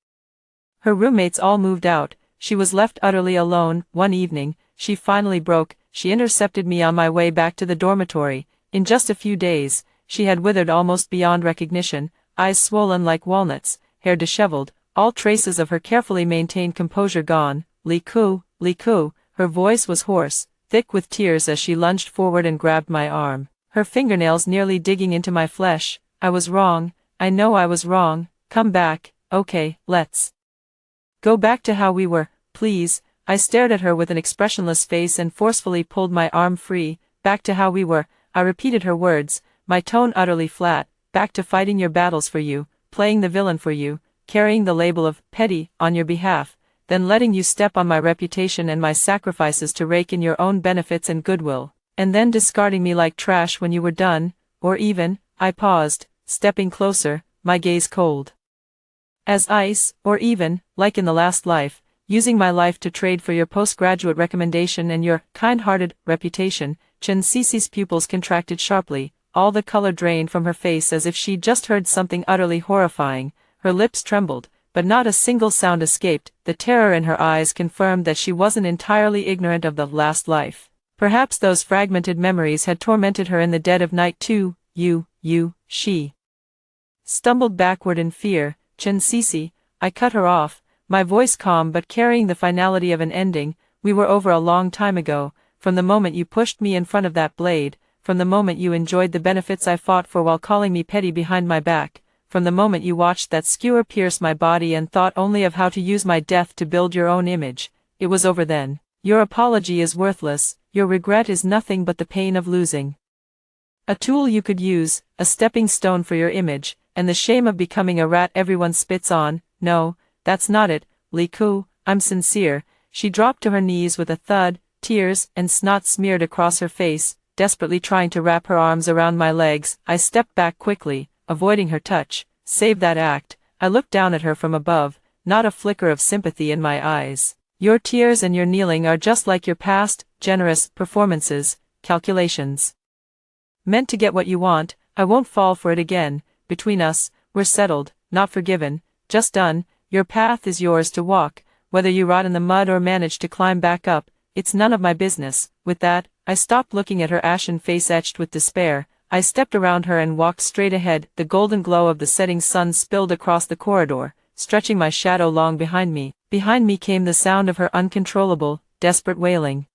Her roommates all moved out. She was left utterly alone. One evening, she finally broke. She intercepted me on my way back to the dormitory. In just a few days, she had withered almost beyond recognition, eyes swollen like walnuts, hair disheveled, all traces of her carefully maintained composure gone. Li Ku, her voice was hoarse, thick with tears as she lunged forward and grabbed my arm, her fingernails nearly digging into my flesh. "I was wrong, I know I was wrong, come back, okay, let's go back to how we were, please." I stared at her with an expressionless face and forcefully pulled my arm free. "Back to how we were," I repeated her words, my tone utterly flat. "Back to fighting your battles for you, playing the villain for you, carrying the label of petty on your behalf, then letting you step on my reputation and my sacrifices to rake in your own benefits and goodwill, and then discarding me like trash when you were done, or even," I paused, stepping closer, my gaze cold as ice, "or even, like in the last life, using my life to trade for your postgraduate recommendation and your kind-hearted reputation. Chen Cece's pupils contracted sharply, all the color drained from her face as if she'd just heard something utterly horrifying. Her lips trembled, but not a single sound escaped. The terror in her eyes confirmed that she wasn't entirely ignorant of the last life. Perhaps those fragmented memories had tormented her in the dead of night too. She stumbled backward in fear. Chen Cece, I cut her off, my voice calm but carrying the finality of an ending. We were over a long time ago, from the moment you pushed me in front of that blade, from the moment you enjoyed the benefits I fought for while calling me petty behind my back, from the moment you watched that skewer pierce my body and thought only of how to use my death to build your own image. It was over then. Your apology is worthless, your regret is nothing but the pain of losing. A tool you could use, a stepping stone for your image, and the shame of becoming a rat everyone spits on. No, that's not it, Li Ku, I'm sincere. She dropped to her knees with a thud, tears and snot smeared across her face, desperately trying to wrap her arms around my legs. I stepped back quickly, avoiding her touch. Save that act. I looked down at her from above, not a flicker of sympathy in my eyes. Your tears and your kneeling are just like your past, generous performances, calculations. Meant to get what you want, I won't fall for it again. Between us, we're settled, not forgiven, just done. Your path is yours to walk, whether you rot in the mud or manage to climb back up, it's none of my business. With that, I stopped looking at her ashen face etched with despair. I stepped around her and walked straight ahead. The golden glow of the setting sun spilled across the corridor, stretching my shadow long behind me. Behind me came the sound of her uncontrollable, desperate wailing.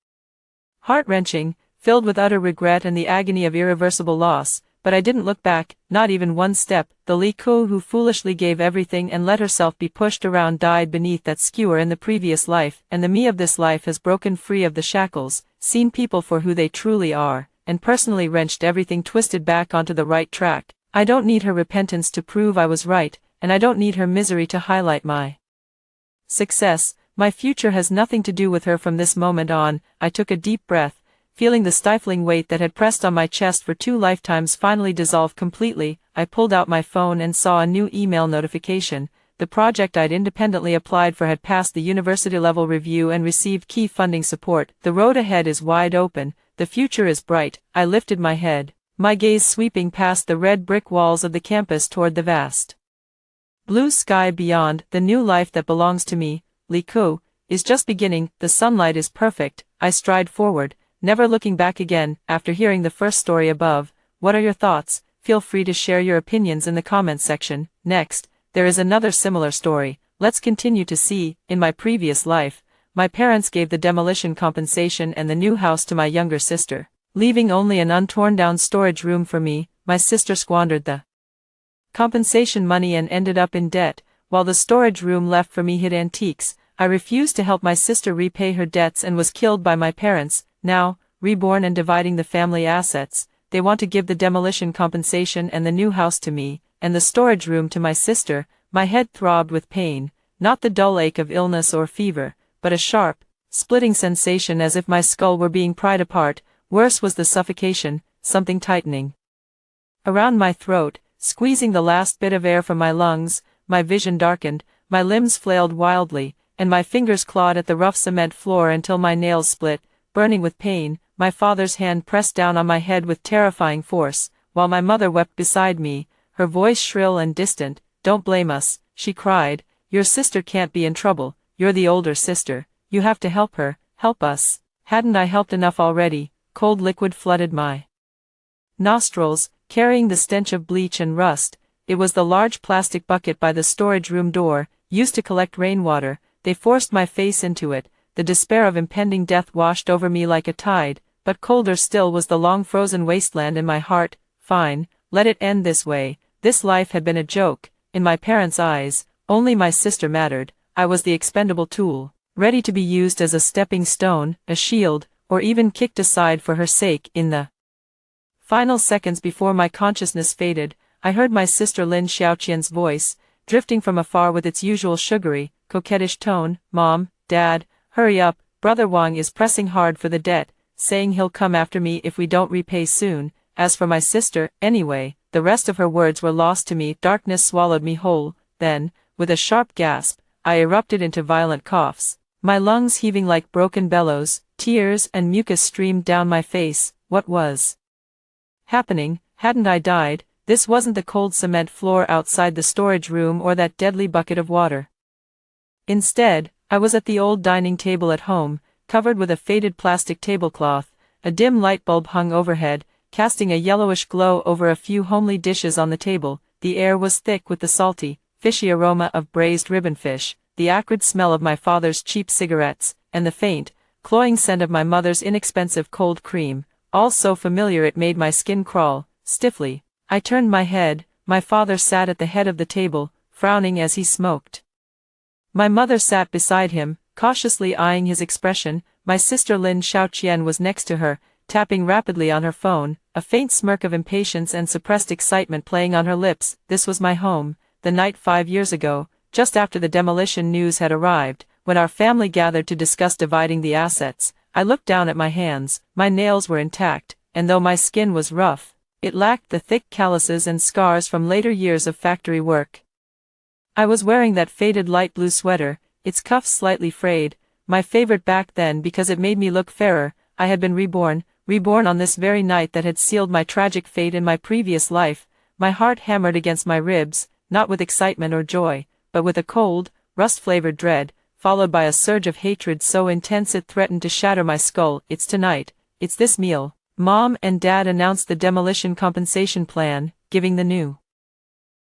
Heart-wrenching, filled with utter regret and the agony of irreversible loss, but I didn't look back, not even one step. The Li Ku who foolishly gave everything and let herself be pushed around died beneath that skewer in the previous life, and the me of this life has broken free of the shackles, seen people for who they truly are, and personally wrenched everything twisted back onto the right track. I don't need her repentance to prove I was right, and I don't need her misery to highlight my success. My future has nothing to do with her from this moment on. I took a deep breath, feeling the stifling weight that had pressed on my chest for 2 lifetimes finally dissolve completely. I pulled out my phone and saw a new email notification. The project I'd independently applied for had passed the university-level review and received key funding support. The road ahead is wide open, the future is bright. I lifted my head, my gaze sweeping past the red brick walls of the campus toward the vast blue sky beyond. The new life that belongs to me, Li Ku, is just beginning. The sunlight is perfect. I stride forward, never looking back again. After hearing the first story above, what are your thoughts? Feel free to share your opinions in the comments section. Next, there is another similar story. Let's continue to see. In my previous life, my parents gave the demolition compensation and the new house to my younger sister, leaving only an untorn down storage room for me. My sister squandered the compensation money and ended up in debt, while the storage room left for me hid antiques. I refused to help my sister repay her debts and was killed by my parents. Now, reborn and dividing the family assets, they want to give the demolition compensation and the new house to me, and the storage room to my sister. My head throbbed with pain, not the dull ache of illness or fever, but a sharp, splitting sensation as if my skull were being pried apart. Worse was the suffocation, something tightening around my throat, squeezing the last bit of air from my lungs. My vision darkened, my limbs flailed wildly, and my fingers clawed at the rough cement floor until my nails split. Burning with pain, my father's hand pressed down on my head with terrifying force, while my mother wept beside me, her voice shrill and distant. Don't blame us, she cried. Your sister can't be in trouble. You're the older sister. You have to help her. Help us. Hadn't I helped enough already? Cold liquid flooded my nostrils, carrying the stench of bleach and rust. It was the large plastic bucket by the storage room door, used to collect rainwater. They forced my face into it. The despair of impending death washed over me like a tide, but colder still was the long frozen wasteland in my heart. Fine, let it end this way. This life had been a joke. In my parents' eyes, only my sister mattered. I was the expendable tool, ready to be used as a stepping stone, a shield, or even kicked aside for her sake. In the final seconds before my consciousness faded, I heard my sister Lin Xiaoqian's voice, drifting from afar with its usual sugary, coquettish tone. Mom, Dad, hurry up, Brother Wang is pressing hard for the debt, saying he'll come after me if we don't repay soon. As for my sister, anyway, the rest of her words were lost to me. Darkness swallowed me whole. Then, with a sharp gasp, I erupted into violent coughs. My lungs heaving like broken bellows, tears and mucus streamed down my face. What was happening? Hadn't I died? This wasn't the cold cement floor outside the storage room or that deadly bucket of water. Instead, I was at the old dining table at home, covered with a faded plastic tablecloth. A dim light bulb hung overhead, casting a yellowish glow over a few homely dishes on the table. The air was thick with the salty, fishy aroma of braised ribbon fish, the acrid smell of my father's cheap cigarettes, and the faint, cloying scent of my mother's inexpensive cold cream, all so familiar it made my skin crawl. Stiffly, I turned my head. My father sat at the head of the table, frowning as he smoked. My mother sat beside him, cautiously eyeing his expression. My sister Lin Xiaoqian was next to her, tapping rapidly on her phone, a faint smirk of impatience and suppressed excitement playing on her lips. This was my home, the night 5 years ago, just after the demolition news had arrived, when our family gathered to discuss dividing the assets. I looked down at my hands. My nails were intact, and though my skin was rough, it lacked the thick calluses and scars from later years of factory work. I was wearing that faded light blue sweater, its cuffs slightly frayed, my favorite back then because it made me look fairer. I had been reborn on this very night that had sealed my tragic fate in my previous life. My heart hammered against my ribs, not with excitement or joy, but with a cold, rust-flavored dread, followed by a surge of hatred so intense it threatened to shatter my skull. It's tonight, it's this meal. Mom and Dad announced the demolition compensation plan, giving the new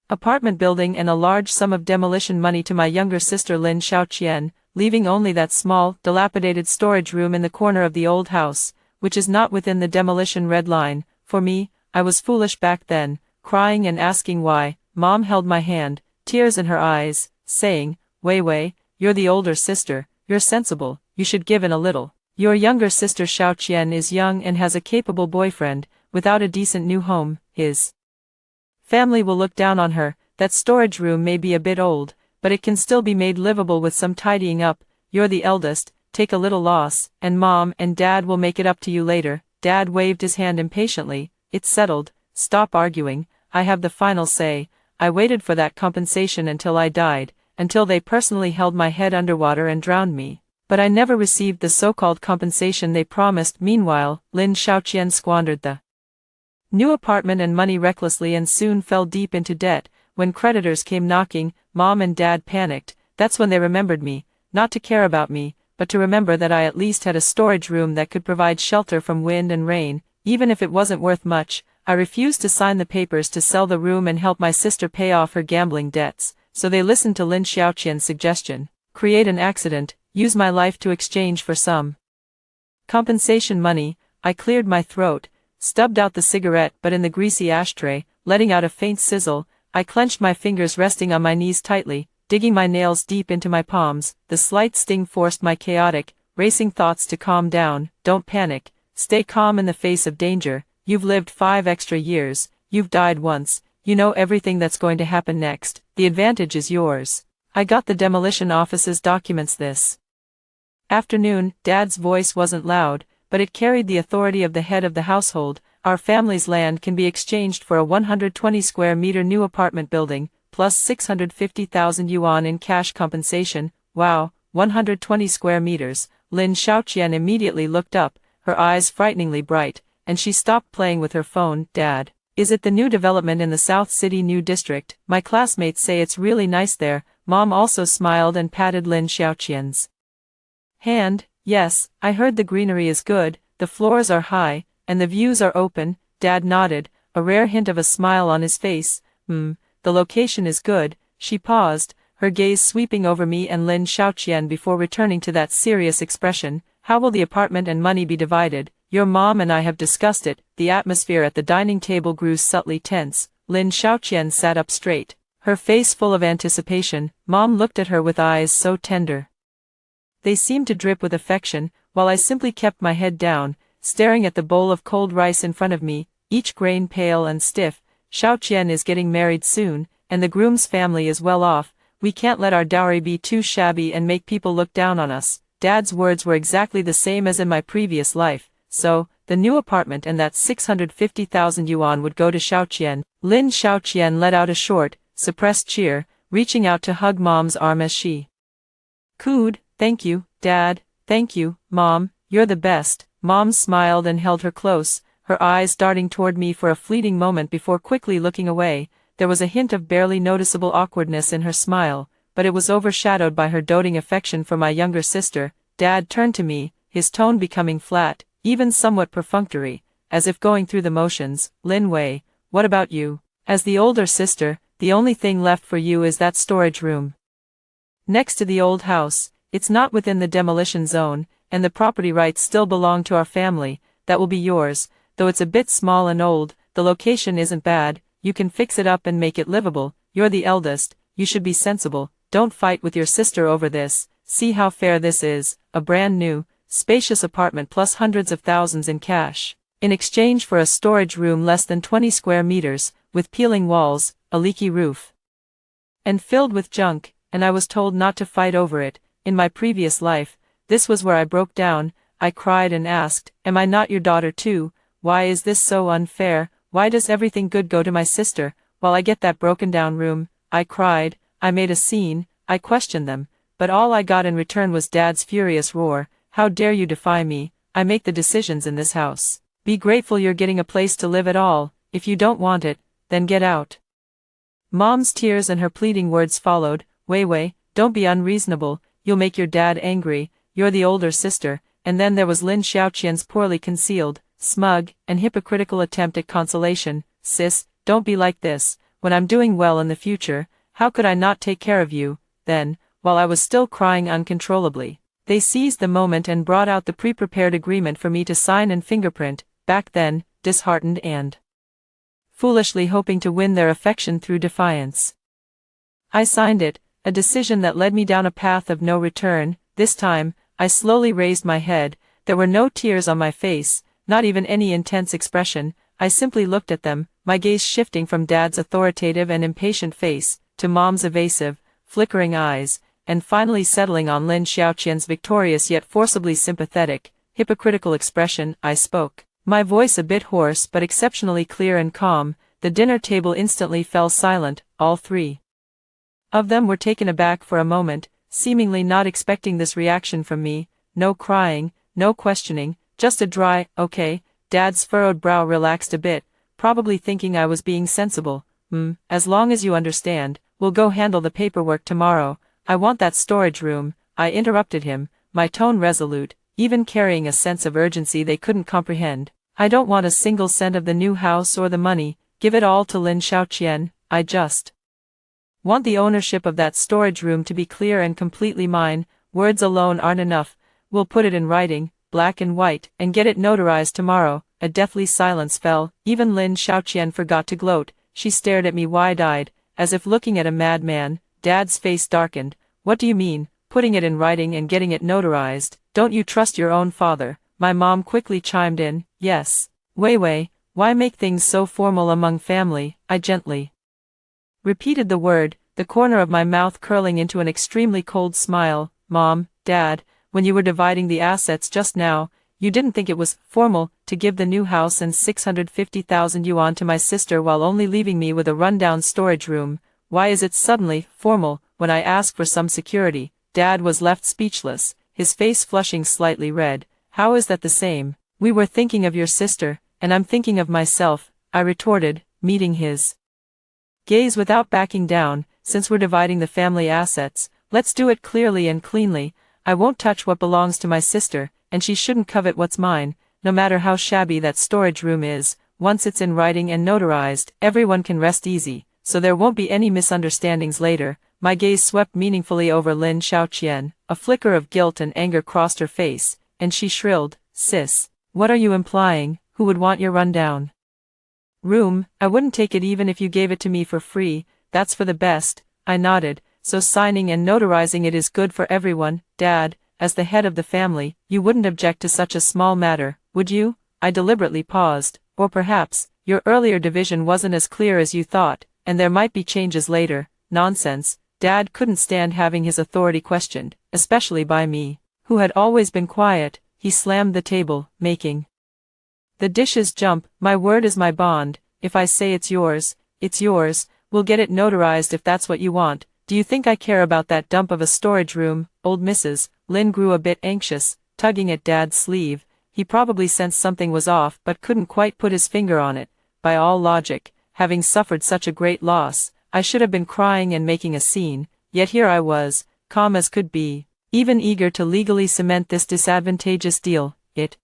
apartment building and a large sum of demolition money to my younger sister Lin Xiaoqian, leaving only that small, dilapidated storage room in the corner of the old house, which is not within the demolition red line. For me, I was foolish back then, crying and asking why. Mom held my hand, tears in her eyes, saying, Wei Wei, you're the older sister, you're sensible, you should give in a little. Your younger sister Xiaoqian is young and has a capable boyfriend. Without a decent new home, his family will look down on her. That storage room may be a bit old, but it can still be made livable with some tidying up. You're the eldest, take a little loss, and Mom and Dad will make it up to you later. Dad waved his hand impatiently. It's settled, stop arguing, I have the final say. I waited for that compensation until I died, until they personally held my head underwater and drowned me. But I never received the so-called compensation they promised. Meanwhile, Lin Xiaoqian squandered the new apartment and money recklessly and soon fell deep into debt. When creditors came knocking, Mom and Dad panicked. That's when they remembered me, not to care about me, but to remember that I at least had a storage room that could provide shelter from wind and rain, even if it wasn't worth much. I refused to sign the papers to sell the room and help my sister pay off her gambling debts, so they listened to Lin Xiaoqian's suggestion. Create an accident, use my life to exchange for some compensation money. I cleared my throat, stubbed out the cigarette but in the greasy ashtray, letting out a faint sizzle. I clenched my fingers resting on my knees tightly, digging my nails deep into my palms. The slight sting forced my chaotic, racing thoughts to calm down. Don't panic, stay calm in the face of danger. You've lived 5 extra years, you've died once, you know everything that's going to happen next. The advantage is yours. I got the demolition office's documents this afternoon. Dad's voice wasn't loud, but it carried the authority of the head of the household. Our family's land can be exchanged for a 120 square meter new apartment building, plus 650,000 yuan in cash compensation. Wow, 120 square meters. Lin Xiaoqian immediately looked up, her eyes frighteningly bright, and she stopped playing with her phone. Dad, is it the new development in the South City New District? My classmates say it's really nice there. Mom also smiled and patted Lin Xiaoqian's hand. Yes, I heard the greenery is good, the floors are high, and the views are open. Dad nodded, a rare hint of a smile on his face. The location is good. She paused, her gaze sweeping over me and Lin Xiaoqian before returning to that serious expression. How will the apartment and money be divided? Your mom and I have discussed it. The atmosphere at the dining table grew subtly tense. Lin Xiaoqian sat up straight, her face full of anticipation. Mom looked at her with eyes so tender they seemed to drip with affection, while I simply kept my head down, staring at the bowl of cold rice in front of me, each grain pale and stiff. Xiaoqian is getting married soon, and the groom's family is well off. We can't let our dowry be too shabby and make people look down on us. Dad's words were exactly the same as in my previous life, so, the new apartment and that 650,000 yuan would go to Xiaoqian. Lin Xiaoqian let out a short, suppressed cheer, reaching out to hug Mom's arm as she cooed. Thank you, Dad. Thank you, Mom. You're the best. Mom smiled and held her close, her eyes darting toward me for a fleeting moment before quickly looking away. There was a hint of barely noticeable awkwardness in her smile, but it was overshadowed by her doting affection for my younger sister. Dad turned to me, his tone becoming flat, even somewhat perfunctory, as if going through the motions. Lin Wei, what about you? As the older sister, the only thing left for you is that storage room next to the old house. It's not within the demolition zone, and the property rights still belong to our family. That will be yours, though it's a bit small and old. The location isn't bad, you can fix it up and make it livable. You're the eldest, you should be sensible, don't fight with your sister over this. See how fair this is, a brand new, spacious apartment plus hundreds of thousands in cash, in exchange for a storage room less than 20 square meters, with peeling walls, a leaky roof, and filled with junk, and I was told not to fight over it. In my previous life, this was where I broke down. I cried and asked, am I not your daughter too? Why is this so unfair? Why does everything good go to my sister, while I get that broken down room? I cried, I made a scene, I questioned them, but all I got in return was Dad's furious roar. How dare you defy me? I make the decisions in this house. Be grateful you're getting a place to live at all. If you don't want it, then get out. Mom's tears and her pleading words followed. Wei Wei, don't be unreasonable, you'll make your dad angry, you're the older sister. And then there was Lin Xiaoqian's poorly concealed, smug, and hypocritical attempt at consolation. Sis, don't be like this. When I'm doing well in the future, how could I not take care of you? Then, while I was still crying uncontrollably, they seized the moment and brought out the pre-prepared agreement for me to sign and fingerprint. Back then, disheartened and foolishly hoping to win their affection through defiance, I signed it, a decision that led me down a path of no return. This time, I slowly raised my head. There were no tears on my face, not even any intense expression. I simply looked at them, my gaze shifting from Dad's authoritative and impatient face, to Mom's evasive, flickering eyes, and finally settling on Lin Xiaoqian's victorious yet forcibly sympathetic, hypocritical expression. I spoke, my voice a bit hoarse but exceptionally clear and calm. The dinner table instantly fell silent. All three of them were taken aback for a moment, seemingly not expecting this reaction from me. No crying, no questioning, just a dry, okay. Dad's furrowed brow relaxed a bit, probably thinking I was being sensible. As long as you understand, we'll go handle the paperwork tomorrow. I want that storage room. I interrupted him, my tone resolute, even carrying a sense of urgency they couldn't comprehend. I don't want a single cent of the new house or the money. Give it all to Lin Xiaoqian. I just want the ownership of that storage room to be clear and completely mine. Words alone aren't enough. We'll put it in writing, black and white, and get it notarized tomorrow. A deathly silence fell. Even Lin Xiaoqian forgot to gloat. She stared at me wide-eyed, as if looking at a madman. Dad's face darkened. What do you mean, putting it in writing and getting it notarized? Don't you trust your own father? My mom quickly chimed in. Yes. Wei Wei, why make things so formal among family? I gently repeated the word, the corner of my mouth curling into an extremely cold smile. Mom, Dad, when you were dividing the assets just now, you didn't think it was formal to give the new house and 650,000 yuan to my sister while only leaving me with a rundown storage room. Why is it suddenly formal when I ask for some security? Dad was left speechless, his face flushing slightly red. How is that the same? We were thinking of your sister, and I'm thinking of myself, I retorted, meeting his gaze without backing down. Since we're dividing the family assets, let's do it clearly and cleanly. I won't touch what belongs to my sister, and she shouldn't covet what's mine, no matter how shabby that storage room is. Once it's in writing and notarized, everyone can rest easy, so there won't be any misunderstandings later. My gaze swept meaningfully over Lin Xiaoqian. A flicker of guilt and anger crossed her face, and she shrilled, Sis, what are you implying? Who would want your rundown room? I wouldn't take it even if you gave it to me for free. That's for the best. I nodded. So signing and notarizing it is good for everyone. Dad, as the head of the family, you wouldn't object to such a small matter, would you? I deliberately paused. Or perhaps, your earlier division wasn't as clear as you thought, and there might be changes later. Nonsense. Dad couldn't stand having his authority questioned, especially by me, who had always been quiet. He slammed the table, making the dishes jump. My word is my bond. If I say it's yours, we'll get it notarized if that's what you want. Do you think I care about that dump of a storage room, old Mrs. Lynn grew a bit anxious, tugging at Dad's sleeve. He probably sensed something was off but couldn't quite put his finger on it. By all logic, having suffered such a great loss, I should have been crying and making a scene, yet here I was, calm as could be, even eager to legally cement this disadvantageous deal. It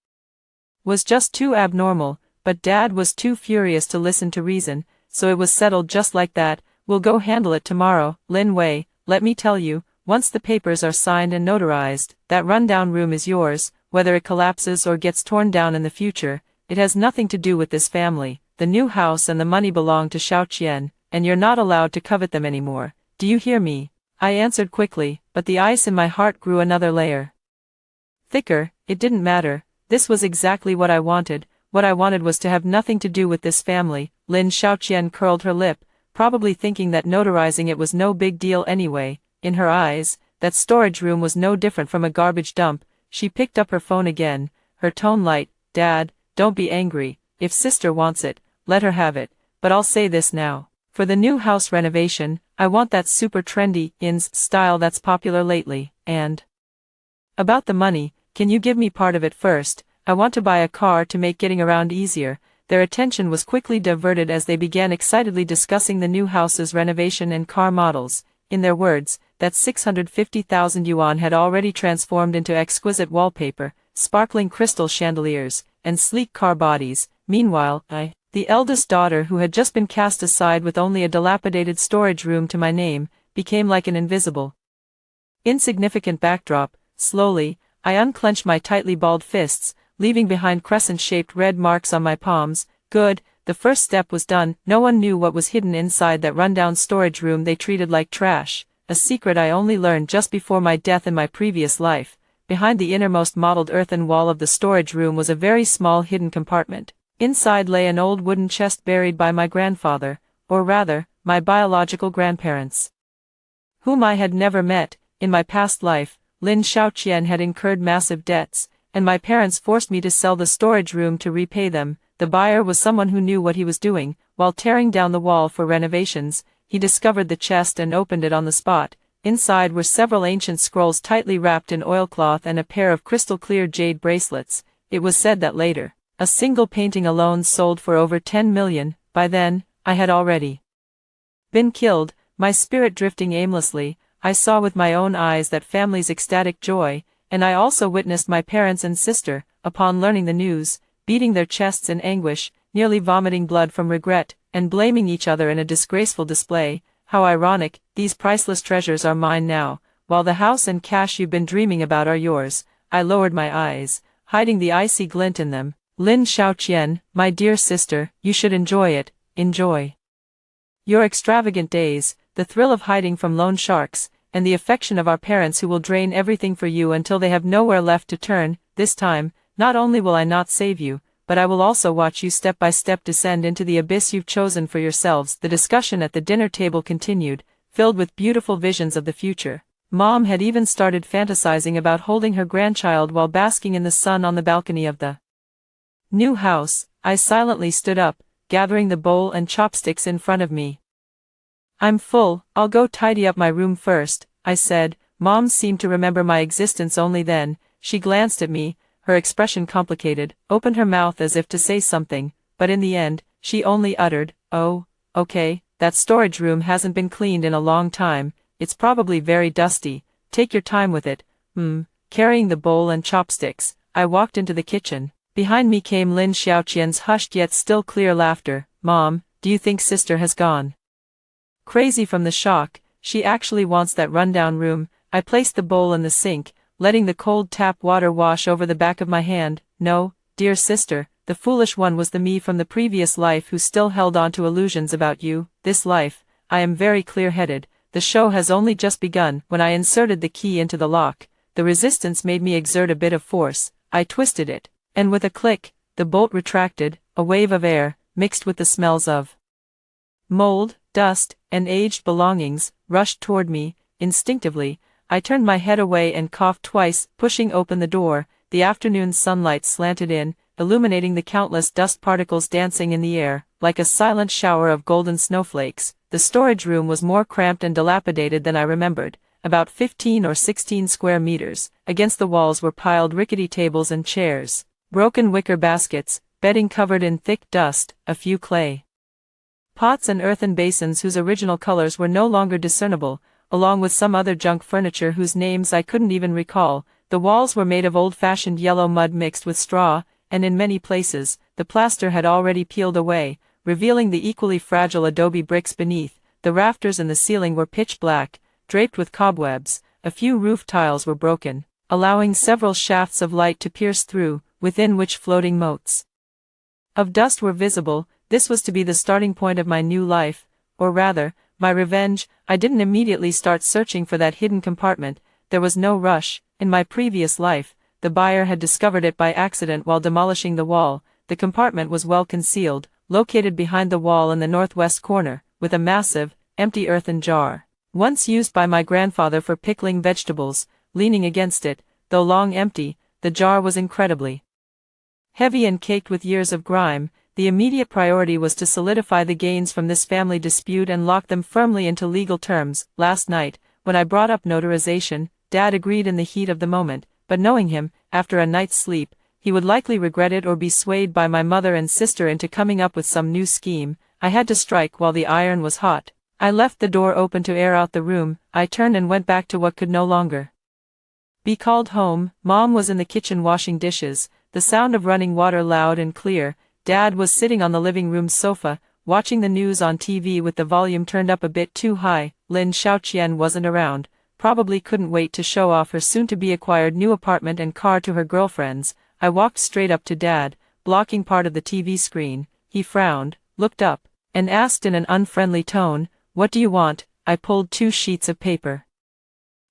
was just too abnormal, but Dad was too furious to listen to reason, so it was settled just like that. We'll go handle it tomorrow, Lin Wei. Let me tell you, once the papers are signed and notarized, that rundown room is yours, whether it collapses or gets torn down in the future. It has nothing to do with this family. The new house and the money belong to Xiao Qian, and you're not allowed to covet them anymore. Do you hear me? I answered quickly, but the ice in my heart grew another layer thicker. It didn't matter. This was exactly what I wanted. What I wanted was to have nothing to do with this family. Lin Xiaoqian curled her lip, probably thinking that notarizing it was no big deal anyway. In her eyes, that storage room was no different from a garbage dump. She picked up her phone again, her tone light. Dad, don't be angry. If sister wants it, let her have it. But I'll say this now. For the new house renovation, I want that super trendy, ins style that's popular lately. And about the money, can you give me part of it first? I want to buy a car to make getting around easier. Their attention was quickly diverted as they began excitedly discussing the new house's renovation and car models. In their words, that 650,000 yuan had already transformed into exquisite wallpaper, sparkling crystal chandeliers, and sleek car bodies. Meanwhile, the eldest daughter, who had just been cast aside with only a dilapidated storage room to my name, became like an invisible, insignificant backdrop. Slowly, I unclenched my tightly balled fists, leaving behind crescent-shaped red marks on my palms. Good, the first step was done. No one knew what was hidden inside that rundown storage room they treated like trash, a secret I only learned just before my death in my previous life. Behind the innermost mottled earthen wall of the storage room was a very small hidden compartment. Inside lay an old wooden chest buried by my grandfather, or rather, my biological grandparents, whom I had never met. In my past life, Lin Xiaoqian had incurred massive debts, and my parents forced me to sell the storage room to repay them. The buyer was someone who knew what he was doing. While tearing down the wall for renovations, he discovered the chest and opened it on the spot. Inside were several ancient scrolls tightly wrapped in oilcloth and a pair of crystal-clear jade bracelets. It was said that later, a single painting alone sold for over 10 million. By then, I had already been killed. My spirit drifting aimlessly, I saw with my own eyes that family's ecstatic joy, and I also witnessed my parents and sister, upon learning the news, beating their chests in anguish, nearly vomiting blood from regret, and blaming each other in a disgraceful display. How ironic, these priceless treasures are mine now, while the house and cash you've been dreaming about are yours. I lowered my eyes, hiding the icy glint in them. Lin Xiaoqian, my dear sister, you should enjoy it. Enjoy your extravagant days, the thrill of hiding from loan sharks, and the affection of our parents who will drain everything for you until they have nowhere left to turn. This time, not only will I not save you, but I will also watch you step by step descend into the abyss you've chosen for yourselves. The discussion at the dinner table continued, filled with beautiful visions of the future. Mom had even started fantasizing about holding her grandchild while basking in the sun on the balcony of the new house. I silently stood up, gathering the bowl and chopsticks in front of me. I'm full, I'll go tidy up my room first, I said. Mom seemed to remember my existence only then. She glanced at me, her expression complicated, opened her mouth as if to say something, but in the end, she only uttered, "Oh, okay, that storage room hasn't been cleaned in a long time, it's probably very dusty, take your time with it." Carrying the bowl and chopsticks, I walked into the kitchen. Behind me came Lin Xiaoqian's hushed yet still clear laughter. "Mom, do you think sister has gone crazy from the shock? She actually wants that rundown room." I placed the bowl in the sink, letting the cold tap water wash over the back of my hand. "No, dear sister, the foolish one was the me from the previous life who still held on to illusions about you. This life, I am very clear-headed. The show has only just begun." When I inserted the key into the lock, the resistance made me exert a bit of force. I twisted it, and with a click, the bolt retracted. A wave of air, mixed with the smells of mold, dust, and aged belongings, rushed toward me. Instinctively, I turned my head away and coughed twice, pushing open the door. The afternoon sunlight slanted in, illuminating the countless dust particles dancing in the air, like a silent shower of golden snowflakes. the storage room was more cramped and dilapidated than I remembered. About 15 or 16 square meters. Against the walls were piled rickety tables and chairs, broken wicker baskets, bedding covered in thick dust, a few clay pots and earthen basins whose original colors were no longer discernible, along with some other junk furniture whose names I couldn't even recall. The walls were made of old-fashioned yellow mud mixed with straw, and in many places, the plaster had already peeled away, revealing the equally fragile adobe bricks beneath. The rafters and the ceiling were pitch black, draped with cobwebs. A few roof tiles were broken, allowing several shafts of light to pierce through, within which floating motes of dust were visible. This was to be the starting point of my new life, or rather, my revenge. I didn't immediately start searching for that hidden compartment. There was no rush. In my previous life, the buyer had discovered it by accident while demolishing the wall. The compartment was well concealed, located behind the wall in the northwest corner, with a massive, empty earthen jar, once used by my grandfather for pickling vegetables, leaning against it. Though long empty, the jar was incredibly heavy and caked with years of grime. The immediate priority was to solidify the gains from this family dispute and lock them firmly into legal terms. Last night, when I brought up notarization, Dad agreed in the heat of the moment, but knowing him, after a night's sleep, he would likely regret it or be swayed by my mother and sister into coming up with some new scheme. I had to strike while the iron was hot. I left the door open to air out the room. I turned and went back to what could no longer be called home. Mom was in the kitchen washing dishes, the sound of running water loud and clear. Dad was sitting on the living room sofa, watching the news on TV with the volume turned up a bit too high. Lin Xiaoqian wasn't around, probably couldn't wait to show off her soon-to-be-acquired new apartment and car to her girlfriends. I walked straight up to Dad, blocking part of the TV screen. He frowned, looked up, and asked in an unfriendly tone, "What do you want?" I pulled 2 sheets of paper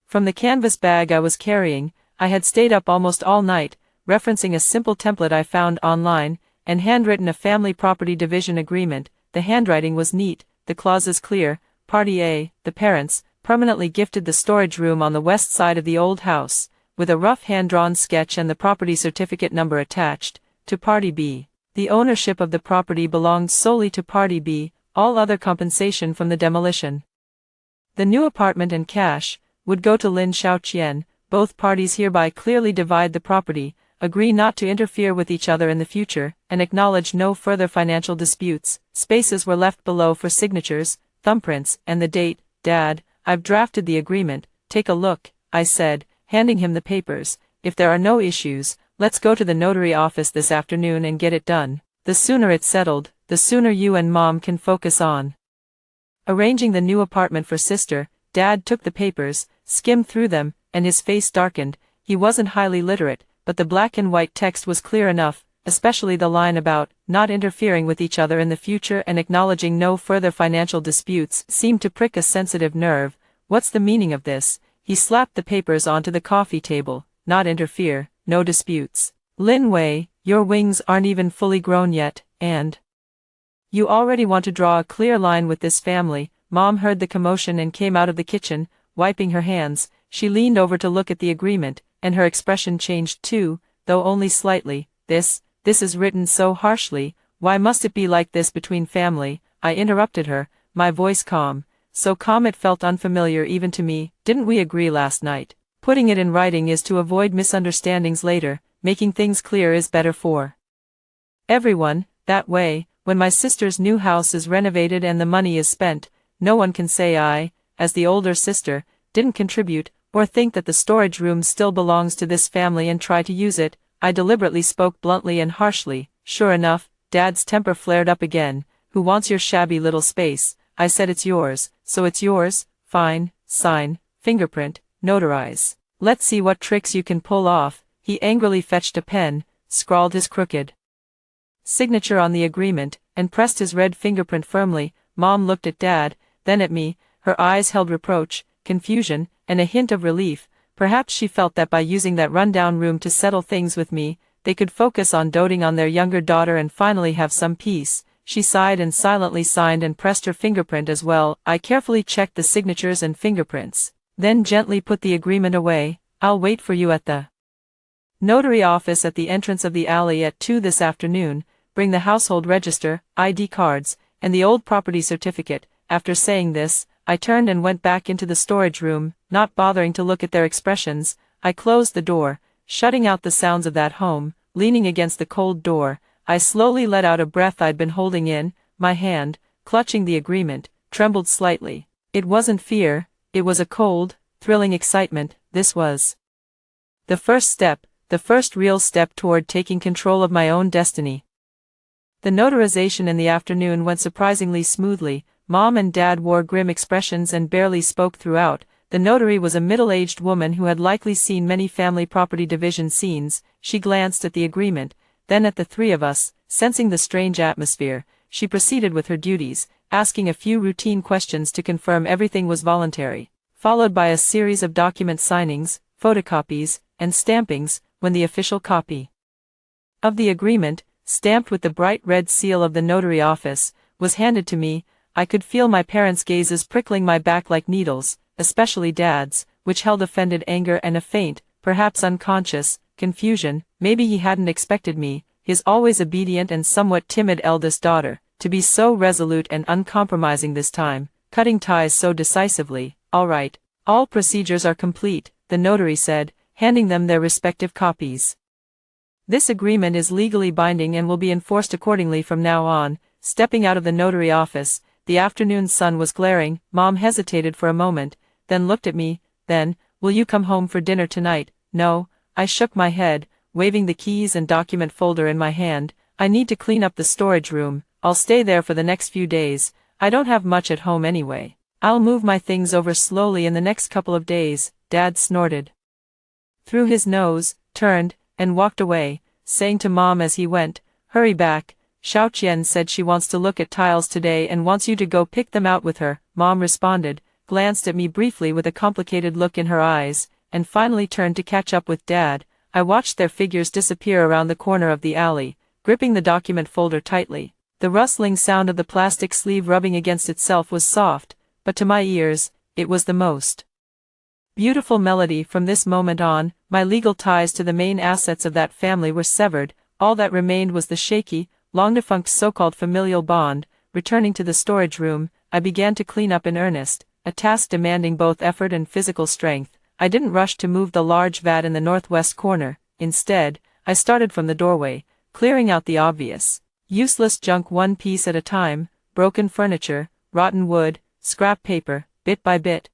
from the canvas bag I was carrying. I had stayed up almost all night, referencing a simple template I found online, and handwritten a family property division agreement. The handwriting was neat, the clauses clear. Party A, the parents, permanently gifted the storage room on the west side of the old house, with a rough hand-drawn sketch and the property certificate number attached. To Party B, the ownership of the property belonged solely to Party B, all other compensation from the demolition, the new apartment and cash, would go to Lin Xiaoqian. Both parties hereby clearly divide the property, agree not to interfere with each other in the future, and acknowledge no further financial disputes. Spaces were left below for signatures, thumbprints, and the date. "Dad, I've drafted the agreement, take a look," I said, handing him the papers. "If there are no issues, let's go to the notary office this afternoon and get it done. The sooner it's settled, the sooner you and Mom can focus on arranging the new apartment for Sister." Dad took the papers, skimmed through them, and his face darkened. He wasn't highly literate, but the black and white text was clear enough, especially the line about not interfering with each other in the future and acknowledging no further financial disputes seemed to prick a sensitive nerve. What's the meaning of this? He slapped the papers onto the coffee table. Not interfere, no disputes. Lin Wei, your wings aren't even fully grown yet, and you already want to draw a clear line with this family. Mom heard the commotion and came out of the kitchen, wiping her hands. She leaned over to look at the agreement, and her expression changed too, though only slightly. This is written so harshly. Why must it be like this between family?" I interrupted her, my voice calm, so calm it felt unfamiliar even to me. "Didn't we agree last night? Putting it in writing is to avoid misunderstandings later. Making things clear is better for everyone. That way, when my sister's new house is renovated and the money is spent, no one can say I, as the older sister, didn't contribute, or think that the storage room still belongs to this family and try to use it." I deliberately spoke bluntly and harshly. Sure enough, Dad's temper flared up again. "Who wants your shabby little space?" I said. "It's yours, so it's yours. Fine, sign, fingerprint, notarize. Let's see what tricks you can pull off." He angrily fetched a pen, scrawled his crooked signature on the agreement, and pressed his red fingerprint firmly. Mom looked at Dad, then at me. Her eyes held reproach, confusion, and a hint of relief. Perhaps she felt that by using that rundown room to settle things with me, they could focus on doting on their younger daughter and finally have some peace. She sighed and silently signed and pressed her fingerprint as well. I carefully checked the signatures and fingerprints, then gently put the agreement away. "I'll wait for you at the notary office at the entrance of the alley at 2 this afternoon. Bring the household register, ID cards, and the old property certificate." After saying this, I turned and went back into the storage room, not bothering to look at their expressions. I closed the door, shutting out the sounds of that home. Leaning against the cold door, I slowly let out a breath I'd been holding in. My hand, clutching the agreement, trembled slightly. It wasn't fear, it was a cold, thrilling excitement. This was the first step, the first real step toward taking control of my own destiny. The notarization in the afternoon went surprisingly smoothly. Mom and Dad wore grim expressions and barely spoke throughout. The notary was a middle-aged woman who had likely seen many family property division scenes. She glanced at the agreement, then at the three of us. Sensing the strange atmosphere, she proceeded with her duties, asking a few routine questions to confirm everything was voluntary, followed by a series of document signings, photocopies, and stampings. When the official copy of the agreement, stamped with the bright red seal of the notary office, was handed to me, I could feel my parents' gazes prickling my back like needles, especially Dad's, which held offended anger and a faint, perhaps unconscious, confusion. Maybe he hadn't expected me, his always obedient and somewhat timid eldest daughter, to be so resolute and uncompromising this time, cutting ties so decisively. All right, all procedures are complete, the notary said, handing them their respective copies. This agreement is legally binding and will be enforced accordingly from now on. Stepping out of the notary office, the afternoon sun was glaring. Mom hesitated for a moment, then looked at me. Then, will you come home for dinner tonight? No, I shook my head, waving the keys and document folder in my hand. I need to clean up the storage room. I'll stay there for the next few days. I don't have much at home anyway. I'll move my things over slowly in the next couple of days. Dad snorted through his nose, turned, and walked away, saying to Mom as he went, "Hurry back. Xiaoqian said she wants to look at tiles today and wants you to go pick them out with her." Mom responded, glanced at me briefly with a complicated look in her eyes, and finally turned to catch up with Dad. I watched their figures disappear around the corner of the alley, gripping the document folder tightly. The rustling sound of the plastic sleeve rubbing against itself was soft, but to my ears, it was the most beautiful melody. From this moment on, my legal ties to the main assets of that family were severed. All that remained was the shaky, long-defunct so-called familial bond. Returning to the storage room, I began to clean up in earnest, a task demanding both effort and physical strength. I didn't rush to move the large vat in the northwest corner. Instead, I started from the doorway, clearing out the obvious, useless junk one piece at a time: broken furniture, rotten wood, scrap paper. Bit by bit,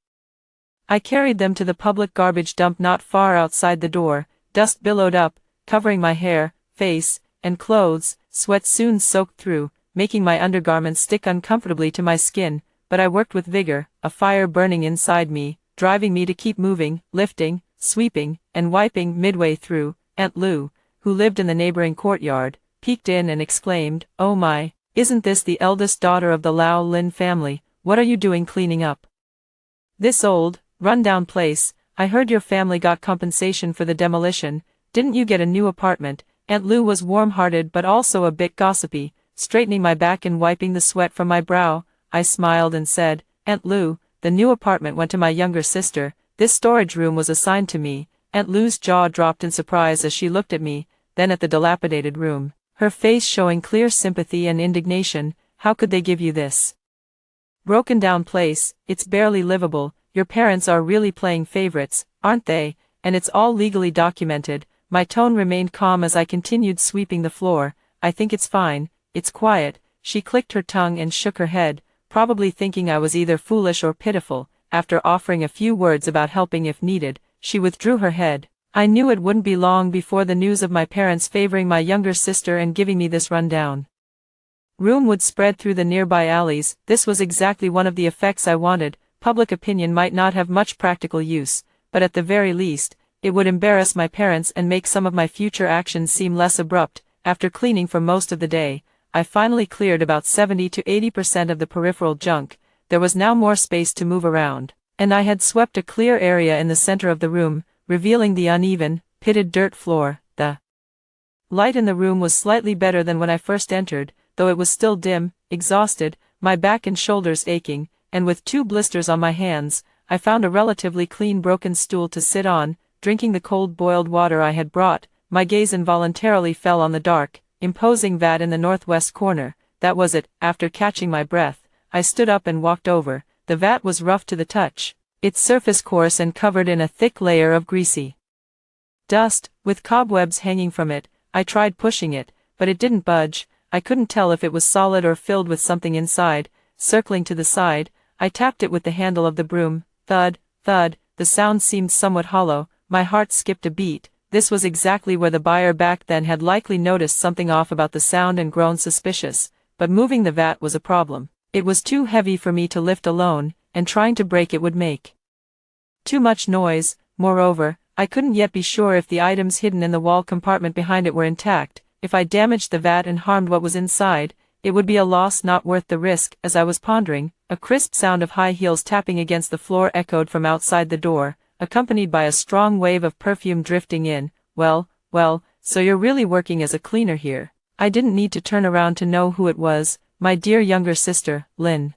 I carried them to the public garbage dump not far outside the door. Dust billowed up, covering my hair, face, and clothes. Sweat soon soaked through, making my undergarments stick uncomfortably to my skin, but I worked with vigor, a fire burning inside me, driving me to keep moving, lifting, sweeping, and wiping. Midway through, Aunt Lou, who lived in the neighboring courtyard, peeked in and exclaimed, "Oh my, isn't this the eldest daughter of the Lao Lin family? What are you doing cleaning up this old, run-down place? I heard your family got compensation for the demolition. Didn't you get a new apartment?" Aunt Lou was warm-hearted but also a bit gossipy, straightening my back and wiping the sweat from my brow. I smiled and said, "Aunt Lou, the new apartment went to my younger sister. This storage room was assigned to me." Aunt Lou's jaw dropped in surprise as she looked at me, then at the dilapidated room, her face showing clear sympathy and indignation. "How could they give you this broken-down place? It's barely livable. Your parents are really playing favorites, aren't they? And it's all legally documented." My tone remained calm as I continued sweeping the floor. "I think it's fine, it's quiet." She clicked her tongue and shook her head, probably thinking I was either foolish or pitiful. After offering a few words about helping if needed, she withdrew her head. I knew it wouldn't be long before the news of my parents favoring my younger sister and giving me this rundown room would spread through the nearby alleys. This was exactly one of the effects I wanted. Public opinion might not have much practical use, but at the very least, it would embarrass my parents and make some of my future actions seem less abrupt. After cleaning for most of the day, I finally cleared about 70 to 80% of the peripheral junk. There was now more space to move around, and I had swept a clear area in the center of the room, revealing the uneven, pitted dirt floor. The light in the room was slightly better than when I first entered, though it was still dim. Exhausted, my back and shoulders aching, and with 2 blisters on my hands, I found a relatively clean broken stool to sit on. Drinking the cold boiled water I had brought, my gaze involuntarily fell on the dark, imposing vat in the northwest corner. That was it. After catching my breath, I stood up and walked over. The vat was rough to the touch, its surface coarse and covered in a thick layer of greasy dust, with cobwebs hanging from it. I tried pushing it, but it didn't budge. I couldn't tell if it was solid or filled with something inside. Circling to the side, I tapped it with the handle of the broom. Thud, thud, the sound seemed somewhat hollow. My heart skipped a beat. This was exactly where the buyer back then had likely noticed something off about the sound and grown suspicious. But moving the vat was a problem. It was too heavy for me to lift alone, and trying to break it would make too much noise. Moreover, I couldn't yet be sure if the items hidden in the wall compartment behind it were intact. If I damaged the vat and harmed what was inside, it would be a loss not worth the risk. As I was pondering, a crisp sound of high heels tapping against the floor echoed from outside the door, accompanied by a strong wave of perfume drifting in. Well, so you're really working as a cleaner here. I didn't need to turn around to know who it was. My dear younger sister, Lin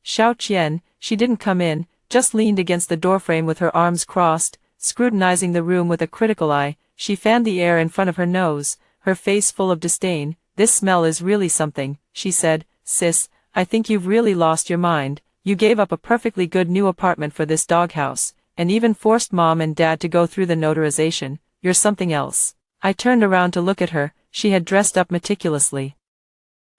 Xiaoqian. She didn't come in, just leaned against the doorframe with her arms crossed, scrutinizing the room with a critical eye. She fanned the air in front of her nose, her face full of disdain. This smell is really something, she said. Sis, I think you've really lost your mind. You gave up a perfectly good new apartment for this doghouse, and even forced Mom and Dad to go through the notarization. You're something else. I turned around to look at her. She had dressed up meticulously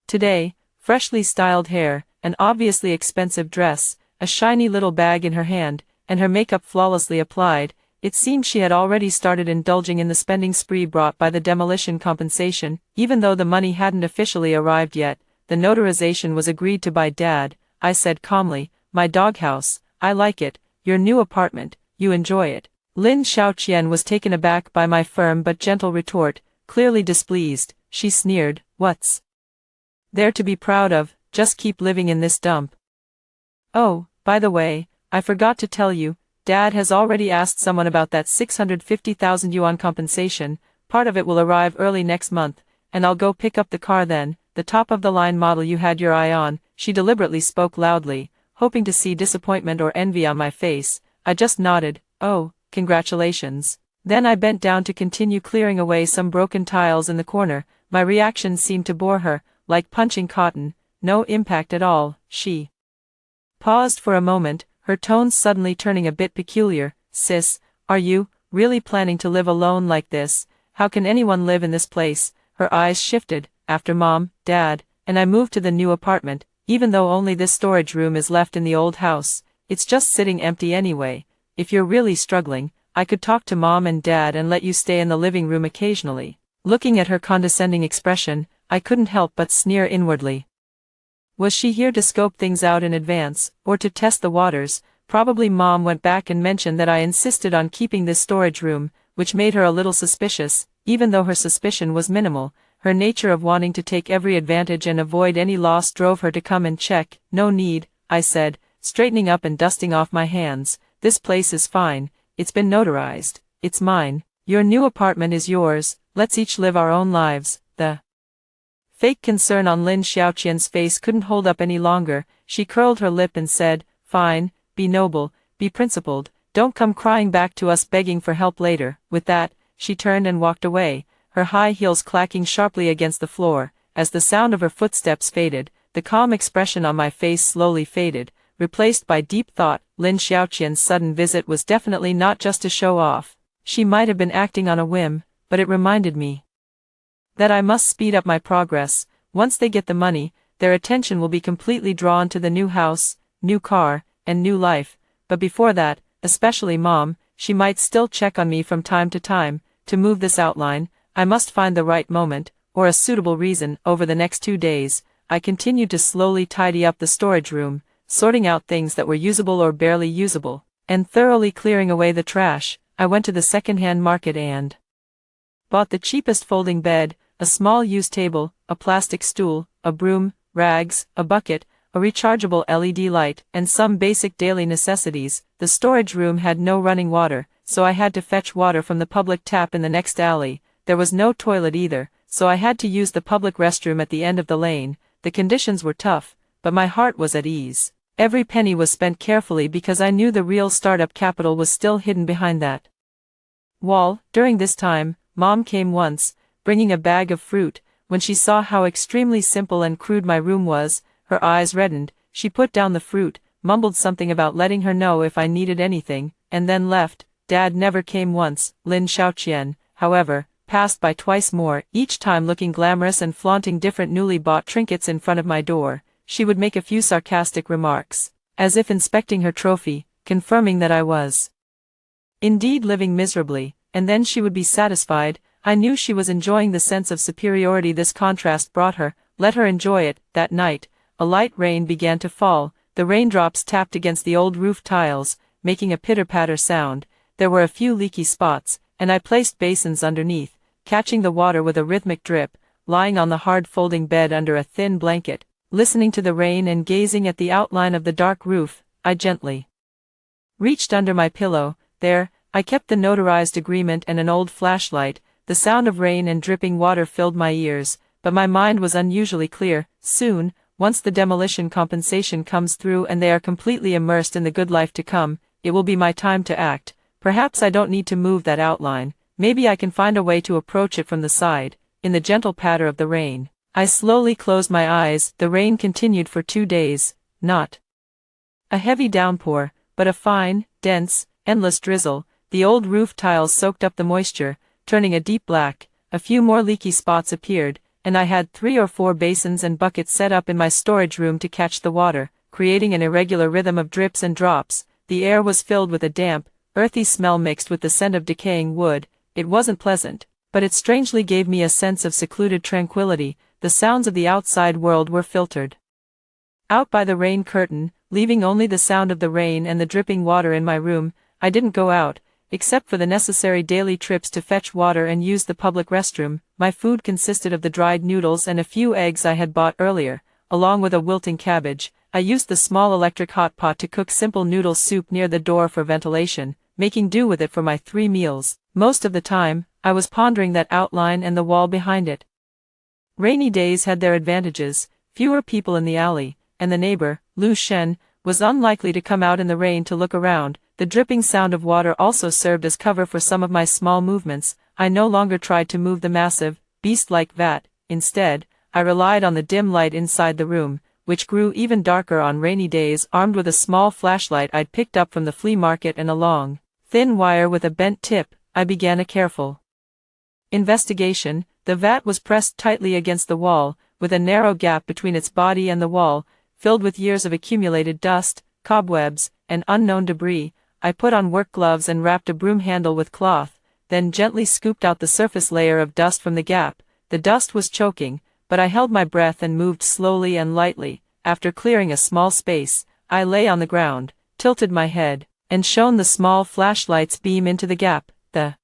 today, freshly styled hair, an obviously expensive dress, a shiny little bag in her hand, and her makeup flawlessly applied. It seemed she had already started indulging in the spending spree brought by the demolition compensation. Even though the money hadn't officially arrived yet, the notarization was agreed to by Dad. I said calmly, my doghouse, I like it. Your new apartment, you enjoy it. Lin Xiaoqian was taken aback by my firm but gentle retort. Clearly displeased, she sneered, what's there to be proud of? Just keep living in this dump. Oh, by the way, I forgot to tell you, Dad has already asked someone about that 650,000 yuan compensation. Part of it will arrive early next month, and I'll go pick up the car then, the top-of-the-line model you had your eye on. She deliberately spoke loudly, hoping to see disappointment or envy on my face. I just nodded. Oh, congratulations. Then I bent down to continue clearing away some broken tiles in the corner. My reaction seemed to bore her, like punching cotton. No impact at all. She paused for a moment, her tones suddenly turning a bit peculiar. Sis, are you really planning to live alone like this? How can anyone live in this place? Her eyes shifted. After Mom, Dad, and I moved to the new apartment, even though only this storage room is left in the old house, it's just sitting empty anyway. If you're really struggling, I could talk to Mom and Dad and let you stay in the living room occasionally. Looking at her condescending expression, I couldn't help but sneer inwardly. Was she here to scope things out in advance, or to test the waters? Probably Mom went back and mentioned that I insisted on keeping this storage room, which made her a little suspicious. Even though her suspicion was minimal, her nature of wanting to take every advantage and avoid any loss drove her to come and check. No need, I said, straightening up and dusting off my hands. This place is fine. It's been notarized. It's mine. Your new apartment is yours. Let's each live our own lives. The fake concern on Lin Xiaoqian's face couldn't hold up any longer. She curled her lip and said, fine, be noble, be principled, don't come crying back to us begging for help later. With that, she turned and walked away, her high heels clacking sharply against the floor. As the sound of her footsteps faded, the calm expression on my face slowly faded, replaced by deep thought. Lin Xiaoqian's sudden visit was definitely not just to show off. She might have been acting on a whim, but it reminded me that I must speed up my progress. Once they get the money, their attention will be completely drawn to the new house, new car, and new life. But before that, especially Mom, she might still check on me from time to time. To move this outline, I must find the right moment, or a suitable reason. Over the next 2 days, I continued to slowly tidy up the storage room, sorting out things that were usable or barely usable, and thoroughly clearing away the trash. I went to the second-hand market and bought the cheapest folding bed, a small used table, a plastic stool, a broom, rags, a bucket, a rechargeable LED light, and some basic daily necessities. The storage room had no running water, so I had to fetch water from the public tap in the next alley. There was no toilet either, so I had to use the public restroom at the end of the lane. The conditions were tough, but my heart was at ease. Every penny was spent carefully because I knew the real startup capital was still hidden behind that wall. During this time, Mom came once, bringing a bag of fruit. When she saw how extremely simple and crude my room was, Her eyes reddened, she put down the fruit, mumbled something about letting her know if I needed anything, and then left. Dad never came once. Lin Xiaoqian, however, passed by twice more, each time looking glamorous and flaunting different newly bought trinkets in front of my door. She would make a few sarcastic remarks, as if inspecting her trophy, confirming that I was indeed living miserably, and then she would be satisfied. I knew she was enjoying the sense of superiority this contrast brought her. Let her enjoy it. That night, a light rain began to fall. The raindrops tapped against the old roof tiles, making a pitter-patter sound. There were a few leaky spots, and I placed basins underneath, catching the water with a rhythmic drip. Lying on the hard folding bed under a thin blanket, listening to the rain and gazing at the outline of the dark roof, I gently reached under my pillow. There, I kept the notarized agreement and an old flashlight. The sound of rain and dripping water filled my ears, but my mind was unusually clear. Soon, once the demolition compensation comes through and they are completely immersed in the good life to come, it will be my time to act. Perhaps I don't need to move that outline. Maybe I can find a way to approach it from the side. In the gentle patter of the rain, I slowly closed my eyes. The rain continued for 2 days, not a heavy downpour, but a fine, dense, endless drizzle. The old roof tiles soaked up the moisture, turning a deep black. A few more leaky spots appeared, and I had 3 or 4 basins and buckets set up in my storage room to catch the water, creating an irregular rhythm of drips and drops. The air was filled with a damp, earthy smell mixed with the scent of decaying wood. It wasn't pleasant, but it strangely gave me a sense of secluded tranquility. The sounds of the outside world were filtered out by the rain curtain, leaving only the sound of the rain and the dripping water in my room. I didn't go out, except for the necessary daily trips to fetch water and use the public restroom. My food consisted of the dried noodles and a few eggs I had bought earlier, along with a wilting cabbage. I used the small electric hot pot to cook simple noodle soup near the door for ventilation, making do with it for my 3 meals. Most of the time, I was pondering that outline and the wall behind it. Rainy days had their advantages: fewer people in the alley, and the neighbor, Lu Shen, was unlikely to come out in the rain to look around. The dripping sound of water also served as cover for some of my small movements. I no longer tried to move the massive, beast-like vat. Instead, I relied on the dim light inside the room, which grew even darker on rainy days. Armed with a small flashlight I'd picked up from the flea market and a long, thin wire with a bent tip, I began a careful investigation. The vat was pressed tightly against the wall, with a narrow gap between its body and the wall, filled with years of accumulated dust, cobwebs, and unknown debris. I put on work gloves and wrapped a broom handle with cloth, then gently scooped out the surface layer of dust from the gap. The dust was choking, but I held my breath and moved slowly and lightly. After clearing a small space, I lay on the ground, tilted my head, and shone the small flashlight's beam into the gap. The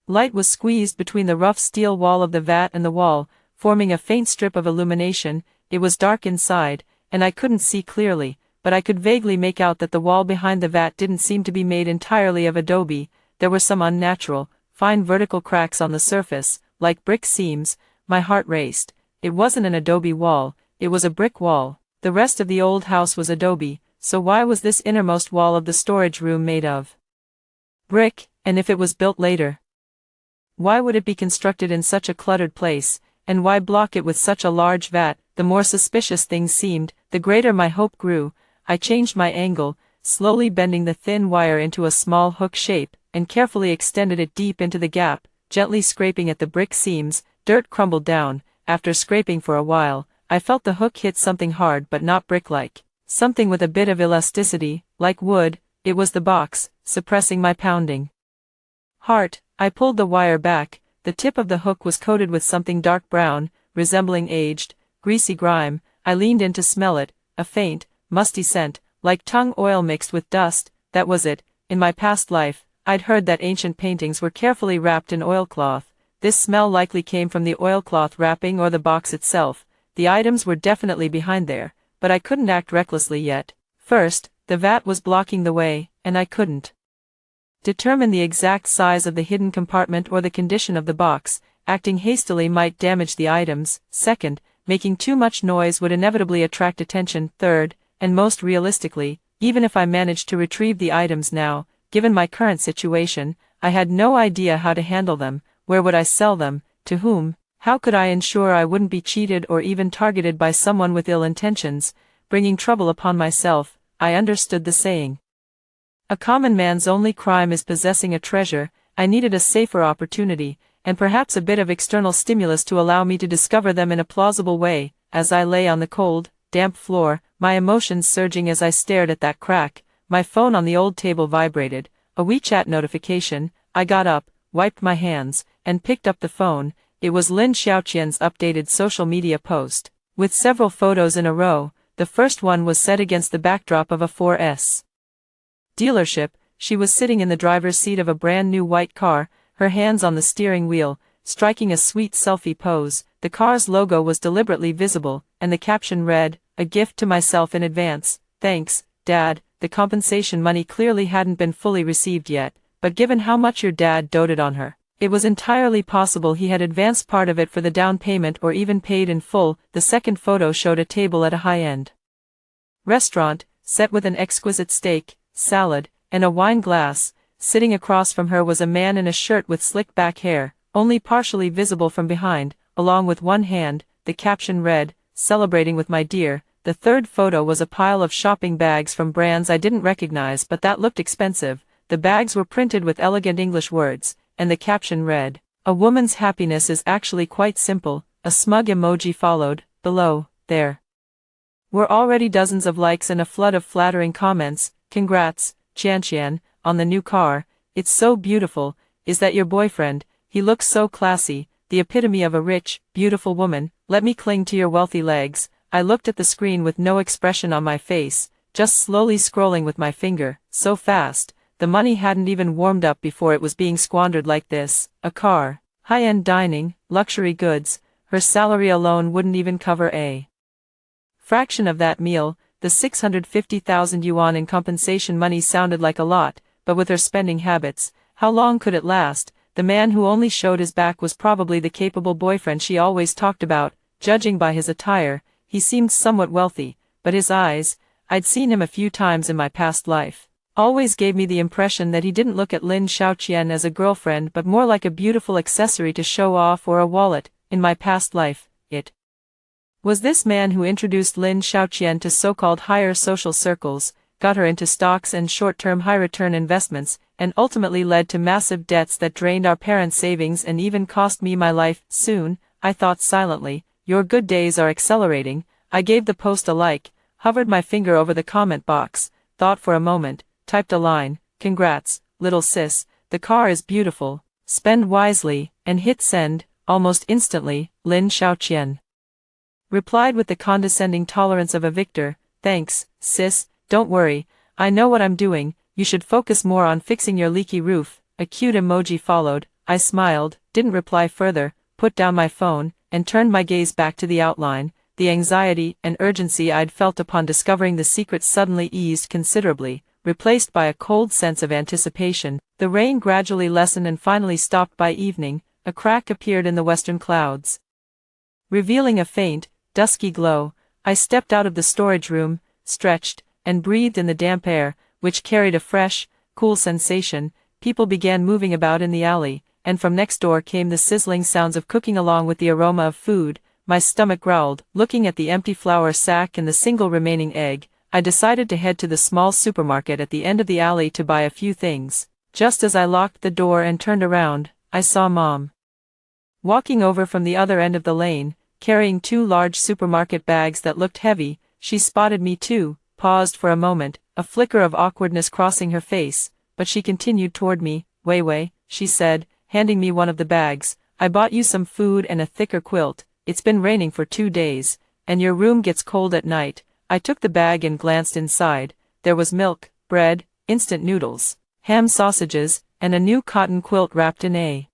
light was squeezed between the rough steel wall of the vat and the wall, forming a faint strip of illumination. It was dark inside, and I couldn't see clearly, but I could vaguely make out that the wall behind the vat didn't seem to be made entirely of adobe. There were some unnatural, fine vertical cracks on the surface, like brick seams. My heart raced. It wasn't an adobe wall, it was a brick wall. The rest of the old house was adobe, so why was this innermost wall of the storage room made of brick? And if it was built later, why would it be constructed in such a cluttered place, and why block it with such a large vat? The more suspicious things seemed, the greater my hope grew. I changed my angle, slowly bending the thin wire into a small hook shape, and carefully extended it deep into the gap, gently scraping at the brick seams. Dirt crumbled down. After scraping for a while, I felt the hook hit something hard but not brick-like, something with a bit of elasticity, like wood. It was the box, suppressing my pounding heart. I pulled the wire back. The tip of the hook was coated with something dark brown, resembling aged, greasy grime. I leaned in to smell it, a faint, musty scent, like tung oil mixed with dust. That was it. In my past life, I'd heard that ancient paintings were carefully wrapped in oilcloth. This smell likely came from the oilcloth wrapping or the box itself. The items were definitely behind there, but I couldn't act recklessly yet. First, the vat was blocking the way, and I couldn't determine the exact size of the hidden compartment or the condition of the box. Acting hastily might damage the items. Second, making too much noise would inevitably attract attention. Third, and most realistically, even if I managed to retrieve the items now, given my current situation, I had no idea how to handle them. Where would I sell them? To whom? How could I ensure I wouldn't be cheated or even targeted by someone with ill intentions, bringing trouble upon myself? I understood the saying. A common man's only crime is possessing a treasure. I needed a safer opportunity, and perhaps a bit of external stimulus to allow me to discover them in a plausible way. As I lay on the cold, damp floor, my emotions surging as I stared at that crack, my phone on the old table vibrated, a WeChat notification. I got up, wiped my hands, and picked up the phone. It was Lin Xiaoqian's updated social media post, with several photos in a row. The first one was set against the backdrop of a 4S dealership. She was sitting in the driver's seat of a brand new white car, her hands on the steering wheel, striking a sweet selfie pose. The car's logo was deliberately visible, and the caption read, "A gift to myself in advance. Thanks, Dad." The compensation money clearly hadn't been fully received yet, but given how much your dad doted on her, it was entirely possible he had advanced part of it for the down payment or even paid in full. The second photo showed a table at a high-end restaurant, set with an exquisite steak, salad, and a wine glass. Sitting across from her was a man in a shirt with slick back hair, only partially visible from behind. Along with one hand, the caption read, "Celebrating with my dear." The third photo was a pile of shopping bags from brands I didn't recognize but that looked expensive. The bags were printed with elegant English words, and the caption read, "A woman's happiness is actually quite simple." A smug emoji followed. Below, there were already dozens of likes and a flood of flattering comments. "Congrats, Qianqian, on the new car. It's so beautiful. Is that your boyfriend? He looks so classy, the epitome of a rich, beautiful woman. Let me cling to your wealthy legs." I looked at the screen with no expression on my face, just slowly scrolling with my finger. So fast, the money hadn't even warmed up before it was being squandered like this. A car, high-end dining, luxury goods. Her salary alone wouldn't even cover a fraction of that meal. The 650,000 yuan in compensation money sounded like a lot, but with her spending habits, how long could it last? The man who only showed his back was probably the capable boyfriend she always talked about. Judging by his attire, he seemed somewhat wealthy, but his eyes, I'd seen him a few times in my past life, always gave me the impression that he didn't look at Lin Xiaoqian as a girlfriend but more like a beautiful accessory to show off or a wallet. In my past life, it was this man who introduced Lin Xiaoqian to so-called higher social circles, got her into stocks and short-term high-return investments, and ultimately led to massive debts that drained our parents' savings and even cost me my life. Soon, I thought silently, your good days are accelerating. I gave the post a like, hovered my finger over the comment box, thought for a moment, typed a line, "Congrats, little sis, the car is beautiful, spend wisely," and hit send. Almost instantly, Lin Xiaoqian replied with the condescending tolerance of a victor, "Thanks, sis, don't worry, I know what I'm doing. You should focus more on fixing your leaky roof." A cute emoji followed. I smiled, didn't reply further, put down my phone, and turned my gaze back to the outline. The anxiety and urgency I'd felt upon discovering the secret suddenly eased considerably, replaced by a cold sense of anticipation. The rain gradually lessened and finally stopped by evening. A crack appeared in the western clouds, revealing a faint, dusky glow. I stepped out of the storage room, stretched, and breathed in the damp air, which carried a fresh, cool sensation. People began moving about in the alley, and from next door came the sizzling sounds of cooking along with the aroma of food. My stomach growled. Looking at the empty flour sack and the single remaining egg, I decided to head to the small supermarket at the end of the alley to buy a few things. Just as I locked the door and turned around, I saw Mom walking over from the other end of the lane, carrying two large supermarket bags that looked heavy. She spotted me too, paused for a moment, a flicker of awkwardness crossing her face, but she continued toward me. "Wei," she said, handing me one of the bags, "I bought you some food and a thicker quilt. It's been raining for 2 days, and your room gets cold at night." I took the bag and glanced inside. There was milk, bread, instant noodles, ham sausages, and a new cotton quilt wrapped in a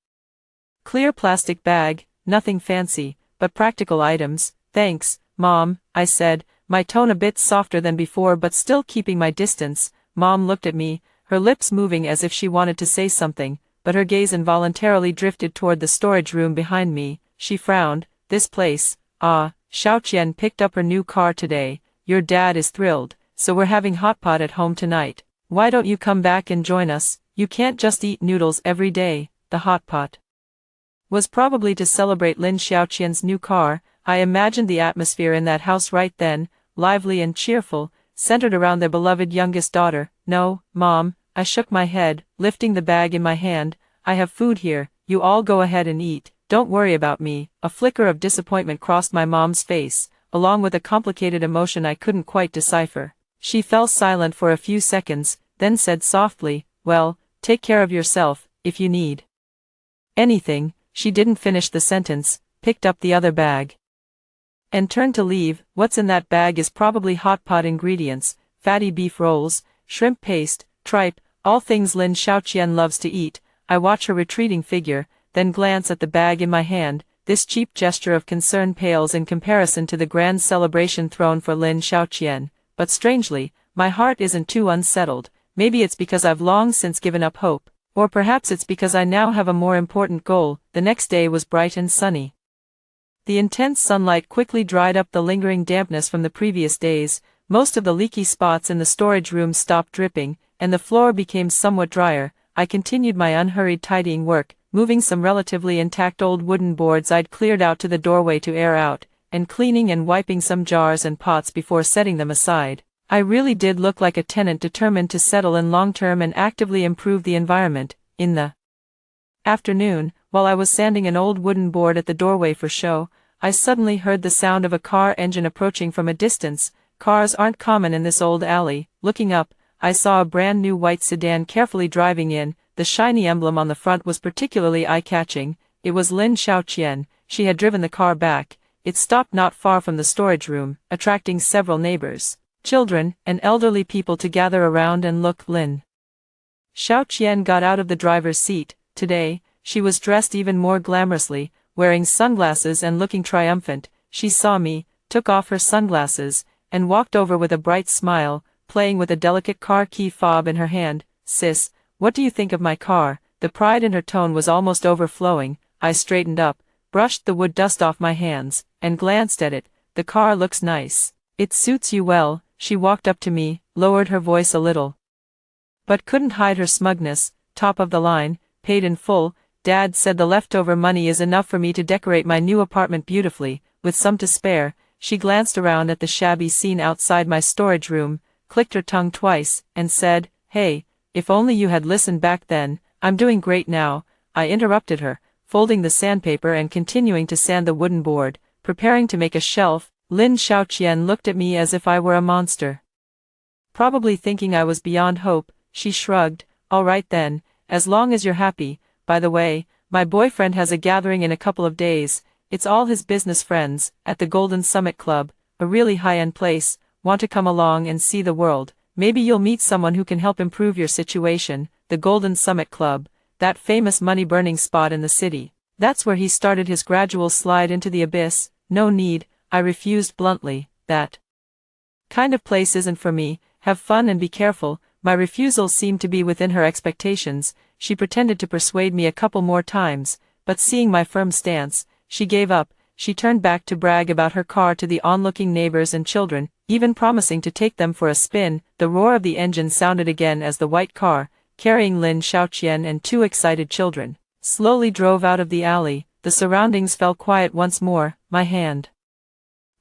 clear plastic bag. Nothing fancy, but practical items. "Thanks, Mom," I said, my tone a bit softer than before but still keeping my distance. Mom looked at me, her lips moving as if she wanted to say something, but her gaze involuntarily drifted toward the storage room behind me. She frowned. "This place, Xiaoqian picked up her new car today. Your dad is thrilled, so we're having hot pot at home tonight. Why don't you come back and join us? You can't just eat noodles every day." The hot pot was probably to celebrate Lin Xiaoqian's new car. I imagined the atmosphere in that house right then, lively and cheerful, centered around their beloved youngest daughter. "No, Mom," I shook my head, lifting the bag in my hand. "I have food here, you all go ahead and eat. Don't worry about me." A flicker of disappointment crossed my mom's face, along with a complicated emotion I couldn't quite decipher. She fell silent for a few seconds, then said softly, "Well, take care of yourself, if you need anything." She didn't finish the sentence, picked up the other bag, and turned to leave. What's in that bag is probably hot pot ingredients, fatty beef rolls, shrimp paste, tripe, all things Lin Xiaoqian loves to eat. I watch her retreating figure, then glance at the bag in my hand. This cheap gesture of concern pales in comparison to the grand celebration thrown for Lin Xiaoqian. But strangely, my heart isn't too unsettled. Maybe it's because I've long since given up hope. Or perhaps it's because I now have a more important goal. The next day was bright and sunny. The intense sunlight quickly dried up the lingering dampness from the previous days. Most of the leaky spots in the storage room stopped dripping, and the floor became somewhat drier. I continued my unhurried tidying work, moving some relatively intact old wooden boards I'd cleared out to the doorway to air out, and cleaning and wiping some jars and pots before setting them aside. I really did look like a tenant determined to settle in long-term and actively improve the environment. In the afternoon, while I was sanding an old wooden board at the doorway for show, I suddenly heard the sound of a car engine approaching from a distance. Cars aren't common in this old alley. Looking up, I saw a brand new white sedan carefully driving in. The shiny emblem on the front was particularly eye-catching. It was Lin Xiaoqian. She had driven the car back. It stopped not far from the storage room, attracting several neighbors, children, and elderly people to gather around and look. Lin Xiaoqian got out of the driver's seat. Today, she was dressed even more glamorously, wearing sunglasses and looking triumphant. She saw me, took off her sunglasses, and walked over with a bright smile, playing with a delicate car key fob in her hand. "Sis, what do you think of my car?" The pride in her tone was almost overflowing. I straightened up, brushed the wood dust off my hands, and glanced at it. "The car looks nice. It suits you well." She walked up to me, lowered her voice a little, but couldn't hide her smugness. "Top of the line, paid in full. Dad said the leftover money is enough for me to decorate my new apartment beautifully, with some to spare." She glanced around at the shabby scene outside my storage room, clicked her tongue twice, and said, "Hey, if only you had listened back then." "I'm doing great now," I interrupted her, folding the sandpaper and continuing to sand the wooden board, preparing to make a shelf. Lin Xiaoqian looked at me as if I were a monster. Probably thinking I was beyond hope, she shrugged. "All right then, as long as you're happy. By the way, my boyfriend has a gathering in a couple of days. It's all his business friends, at the Golden Summit Club, a really high-end place. Want to come along and see the world? Maybe you'll meet someone who can help improve your situation." The Golden Summit Club, that famous money-burning spot in the city. That's where he started his gradual slide into the abyss. "No need," I refused bluntly. "That kind of place isn't for me. Have fun and be careful." My refusal seemed to be within her expectations. She pretended to persuade me a couple more times, but seeing my firm stance, she gave up. She turned back to brag about her car to the onlooking neighbors and children, even promising to take them for a spin. The roar of the engine sounded again as the white car, carrying Lin Xiaoqian and two excited children, slowly drove out of the alley. The surroundings fell quiet once more. My hand,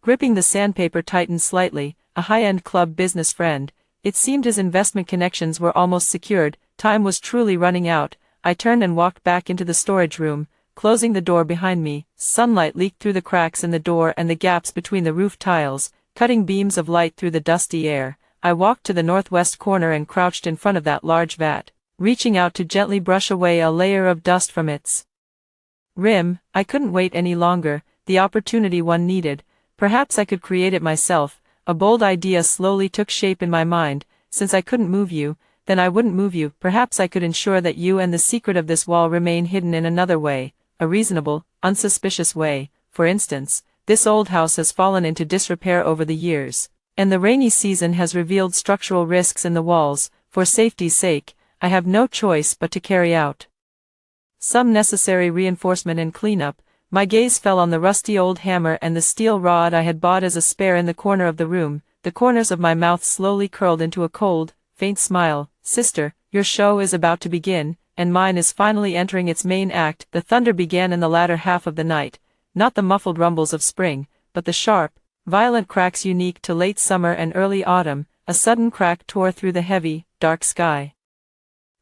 gripping the sandpaper, tightened slightly. A high-end club business friend. It seemed his investment connections were almost secured. Time was truly running out. I turned and walked back into the storage room, closing the door behind me. Sunlight leaked through the cracks in the door and the gaps between the roof tiles, cutting beams of light through the dusty air. I walked to the northwest corner and crouched in front of that large vat, reaching out to gently brush away a layer of dust from its rim. I couldn't wait any longer. The opportunity one needed. Perhaps I could create it myself. A bold idea slowly took shape in my mind. Since I couldn't move you, then I wouldn't move you. Perhaps I could ensure that you and the secret of this wall remain hidden in another way, a reasonable, unsuspicious way. For instance, this old house has fallen into disrepair over the years, and the rainy season has revealed structural risks in the walls. For safety's sake, I have no choice but to carry out some necessary reinforcement and cleanup. My gaze fell on the rusty old hammer and the steel rod I had bought as a spare in the corner of the room. The corners of my mouth slowly curled into a cold, faint smile. "Sister, your show is about to begin." and mine is finally entering its main act. The thunder began in the latter half of the night, not the muffled rumbles of spring, but the sharp, violent cracks unique to late summer and early autumn. A sudden crack tore through the heavy, dark sky.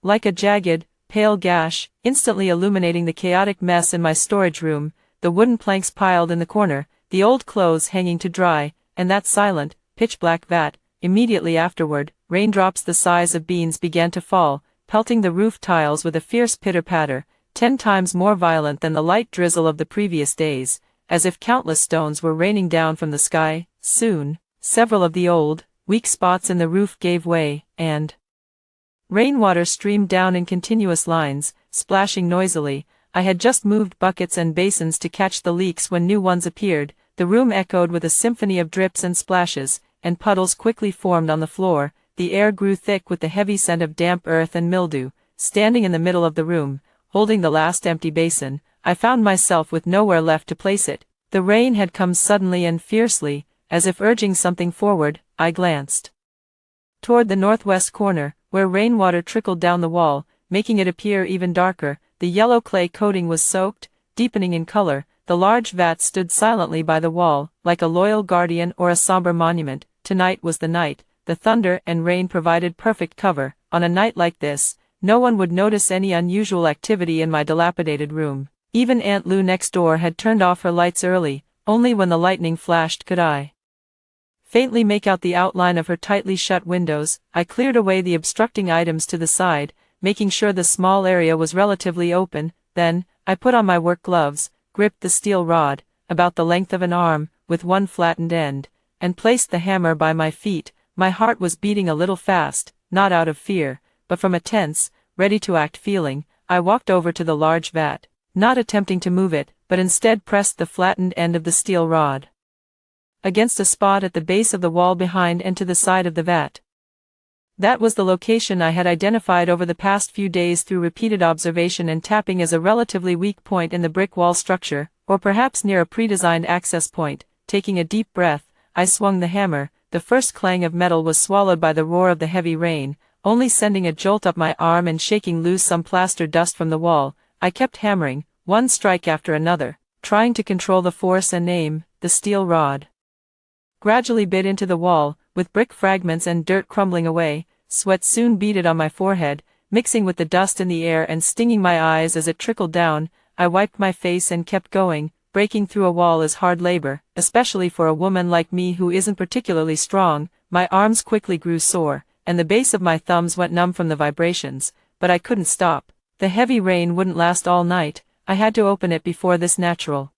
Like a jagged, pale gash, instantly illuminating the chaotic mess in my storage room, the wooden planks piled in the corner, the old clothes hanging to dry, and that silent, pitch-black vat. Immediately afterward, raindrops the size of beans began to fall, pelting the roof tiles with a fierce pitter-patter, 10 times more violent than the light drizzle of the previous days, as if countless stones were raining down from the sky. Soon, several of the old, weak spots in the roof gave way, and rainwater streamed down in continuous lines, splashing noisily. I had just moved buckets and basins to catch the leaks when new ones appeared. The room echoed with a symphony of drips and splashes, and puddles quickly formed on the floor. The air grew thick with the heavy scent of damp earth and mildew. Standing in the middle of the room, holding the last empty basin, I found myself with nowhere left to place it. The rain had come suddenly and fiercely, as if urging something forward. I glanced toward the northwest corner, where rainwater trickled down the wall, making it appear even darker. The yellow clay coating was soaked, deepening in color. The large vat stood silently by the wall, like a loyal guardian or a somber monument. Tonight was the night. The thunder and rain provided perfect cover. On a night like this, no one would notice any unusual activity in my dilapidated room. Even Aunt Lou next door had turned off her lights early. Only when the lightning flashed could I faintly make out the outline of her tightly shut windows. I cleared away the obstructing items to the side, making sure the small area was relatively open. Then, I put on my work gloves, gripped the steel rod, about the length of an arm, with one flattened end, and placed the hammer by my feet. My heart was beating a little fast, not out of fear, but from a tense, ready-to-act feeling. I walked over to the large vat, not attempting to move it, but instead pressed the flattened end of the steel rod against a spot at the base of the wall behind and to the side of the vat. That was the location I had identified over the past few days through repeated observation and tapping as a relatively weak point in the brick wall structure, or perhaps near a pre-designed access point. Taking a deep breath, I swung the hammer. The first clang of metal was swallowed by the roar of the heavy rain, only sending a jolt up my arm and shaking loose some plaster dust from the wall. I kept hammering, one strike after another, trying to control the force and aim. The steel rod gradually bit into the wall, with brick fragments and dirt crumbling away. Sweat soon beaded on my forehead, mixing with the dust in the air and stinging my eyes as it trickled down. I wiped my face and kept going. Breaking through a wall is hard labor, especially for a woman like me who isn't particularly strong. My arms quickly grew sore, and the base of my thumbs went numb from the vibrations, but I couldn't stop. The heavy rain wouldn't last all night. I had to open it before this natural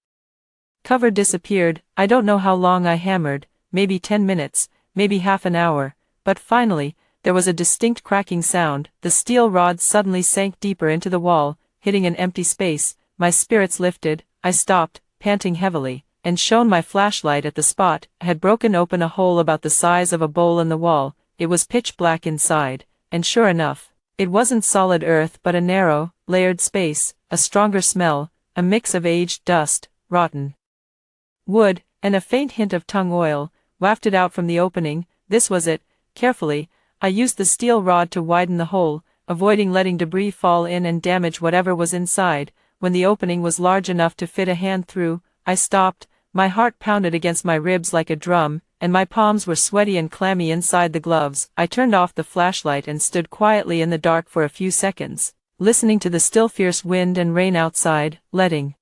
cover disappeared. I don't know how long I hammered, maybe 10 minutes, maybe half an hour, but finally, there was a distinct cracking sound. The steel rod suddenly sank deeper into the wall, hitting an empty space. My spirits lifted. I stopped, panting heavily, and shone my flashlight at the spot. I had broken open a hole about the size of a bowl in the wall. It was pitch black inside, and sure enough, it wasn't solid earth but a narrow, layered space. A stronger smell, a mix of aged dust, rotten wood, and a faint hint of tung oil, wafted out from the opening. This was it. Carefully, I used the steel rod to widen the hole, avoiding letting debris fall in and damage whatever was inside. When the opening was large enough to fit a hand through, I stopped. My heart pounded against my ribs like a drum, and my palms were sweaty and clammy inside the gloves. I turned off the flashlight and stood quietly in the dark for a few seconds, listening to the still fierce wind and rain outside, letting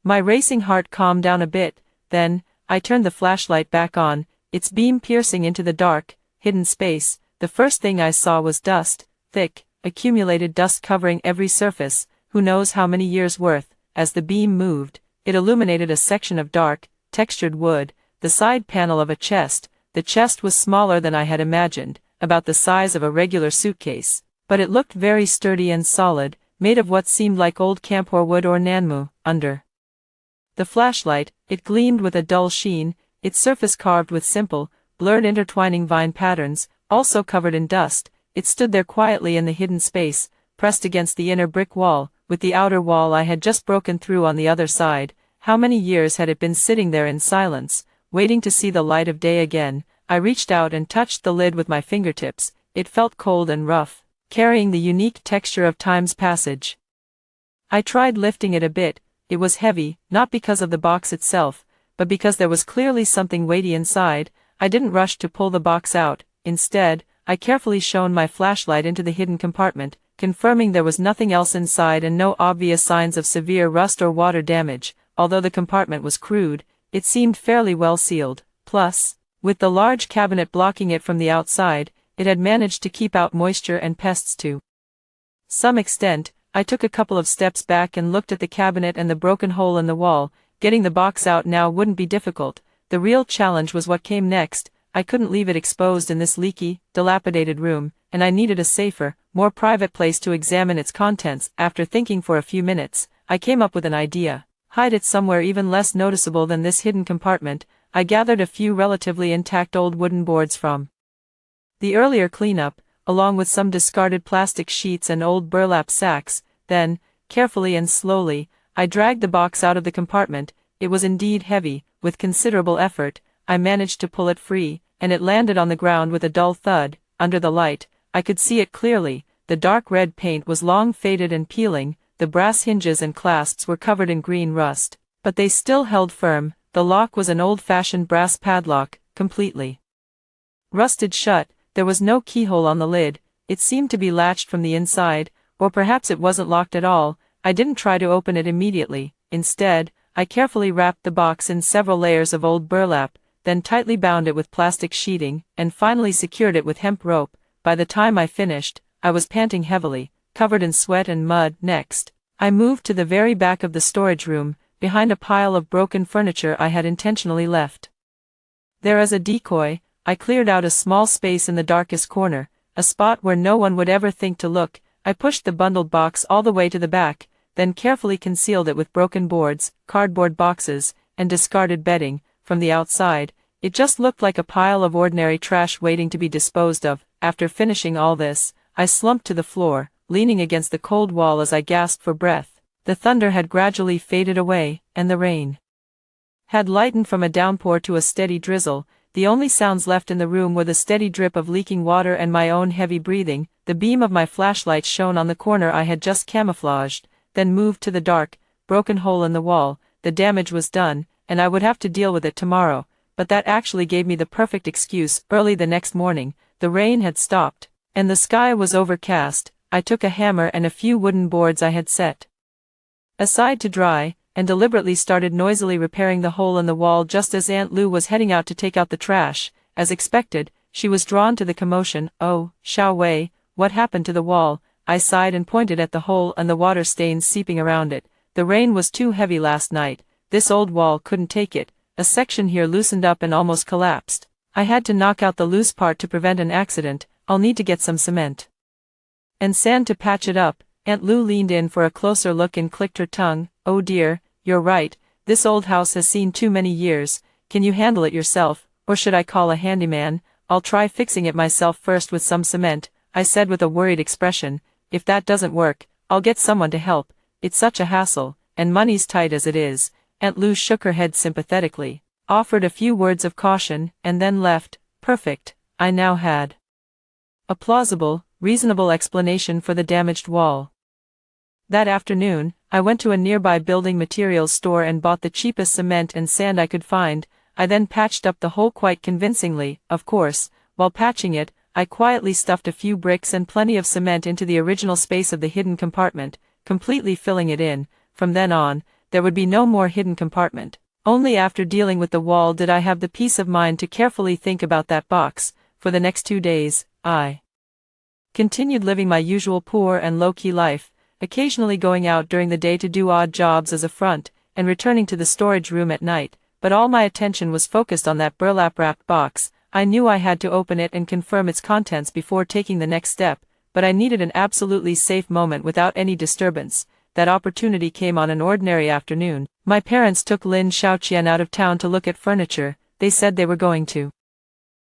my racing heart calm down a bit. Then, I turned the flashlight back on, its beam piercing into the dark, hidden space. The first thing I saw was dust, thick, accumulated dust covering every surface, who knows how many years' worth. As the beam moved, it illuminated a section of dark, textured wood, the side panel of a chest. The chest was smaller than I had imagined, about the size of a regular suitcase, but it looked very sturdy and solid, made of what seemed like old camphor wood or nanmu. Under the flashlight, it gleamed with a dull sheen, its surface carved with simple, blurred intertwining vine patterns, also covered in dust. It stood there quietly in the hidden space, pressed against the inner brick wall, with the outer wall I had just broken through on the other side. How many years had it been sitting there in silence, waiting to see the light of day again? I reached out and touched the lid with my fingertips. It felt cold and rough, carrying the unique texture of time's passage. I tried lifting it a bit. It was heavy, not because of the box itself, but because there was clearly something weighty inside. I didn't rush to pull the box out. Instead, I carefully shone my flashlight into the hidden compartment, confirming there was nothing else inside and no obvious signs of severe rust or water damage. Although the compartment was crude, it seemed fairly well sealed. Plus, with the large cabinet blocking it from the outside, it had managed to keep out moisture and pests to some extent. I took a couple of steps back and looked at the cabinet and the broken hole in the wall. Getting the box out now wouldn't be difficult. The real challenge was what came next. I couldn't leave it exposed in this leaky, dilapidated room, and I needed a safer, more private place to examine its contents. After thinking for a few minutes, I came up with an idea. Hide it somewhere even less noticeable than this hidden compartment. I gathered a few relatively intact old wooden boards from the earlier cleanup, along with some discarded plastic sheets and old burlap sacks. Then, carefully and slowly, I dragged the box out of the compartment. It was indeed heavy. With considerable effort, I managed to pull it free, and it landed on the ground with a dull thud. Under the light, I could see it clearly. The dark red paint was long faded and peeling, the brass hinges and clasps were covered in green rust, but they still held firm. The lock was an old-fashioned brass padlock, completely rusted shut. There was no keyhole on the lid. It seemed to be latched from the inside, or perhaps it wasn't locked at all. I didn't try to open it immediately. Instead, I carefully wrapped the box in several layers of old burlap, then tightly bound it with plastic sheeting, and finally secured it with hemp rope. By the time I finished, I was panting heavily, covered in sweat and mud. Next, I moved to the very back of the storage room, behind a pile of broken furniture I had intentionally left there as a decoy. I cleared out a small space in the darkest corner, a spot where no one would ever think to look. I pushed the bundled box all the way to the back, then carefully concealed it with broken boards, cardboard boxes, and discarded bedding. From the outside, it just looked like a pile of ordinary trash waiting to be disposed of. After finishing all this, I slumped to the floor, leaning against the cold wall as I gasped for breath. The thunder had gradually faded away, and the rain had lightened from a downpour to a steady drizzle. The only sounds left in the room were the steady drip of leaking water and my own heavy breathing. The beam of my flashlight shone on the corner I had just camouflaged, then moved to the dark, broken hole in the wall. The damage was done, and I would have to deal with it tomorrow, but that actually gave me the perfect excuse. Early the next morning, the rain had stopped, and the sky was overcast. I took a hammer and a few wooden boards I had set aside to dry, and deliberately started noisily repairing the hole in the wall just as Aunt Lou was heading out to take out the trash. As expected, she was drawn to the commotion. "Oh, Xiao Wei, what happened to the wall?" I sighed and pointed at the hole and the water stains seeping around it. "The rain was too heavy last night. This old wall couldn't take it. A section here loosened up and almost collapsed. I had to knock out the loose part to prevent an accident. I'll need to get some cement and sand to patch it up." Aunt Lou leaned in for a closer look and clicked her tongue. "Oh dear, you're right. This old house has seen too many years. Can you handle it yourself, or should I call a handyman?" "I'll try fixing it myself first with some cement," I said with a worried expression. "If that doesn't work, I'll get someone to help. It's such a hassle, and money's tight as it is." Aunt Lou shook her head sympathetically, offered a few words of caution, and then left. Perfect. I now had a plausible, reasonable explanation for the damaged wall. That afternoon, I went to a nearby building materials store and bought the cheapest cement and sand I could find. I then patched up the hole quite convincingly. Of course, while patching it, I quietly stuffed a few bricks and plenty of cement into the original space of the hidden compartment, completely filling it in. From then on, there would be no more hidden compartment. Only after dealing with the wall did I have the peace of mind to carefully think about that box. For the next 2 days, I continued living my usual poor and low-key life, occasionally going out during the day to do odd jobs as a front, and returning to the storage room at night, but all my attention was focused on that burlap-wrapped box. I knew I had to open it and confirm its contents before taking the next step, but I needed an absolutely safe moment without any disturbance. That opportunity came on an ordinary afternoon. My parents took Lin Xiaoqian out of town to look at furniture. They said they were going to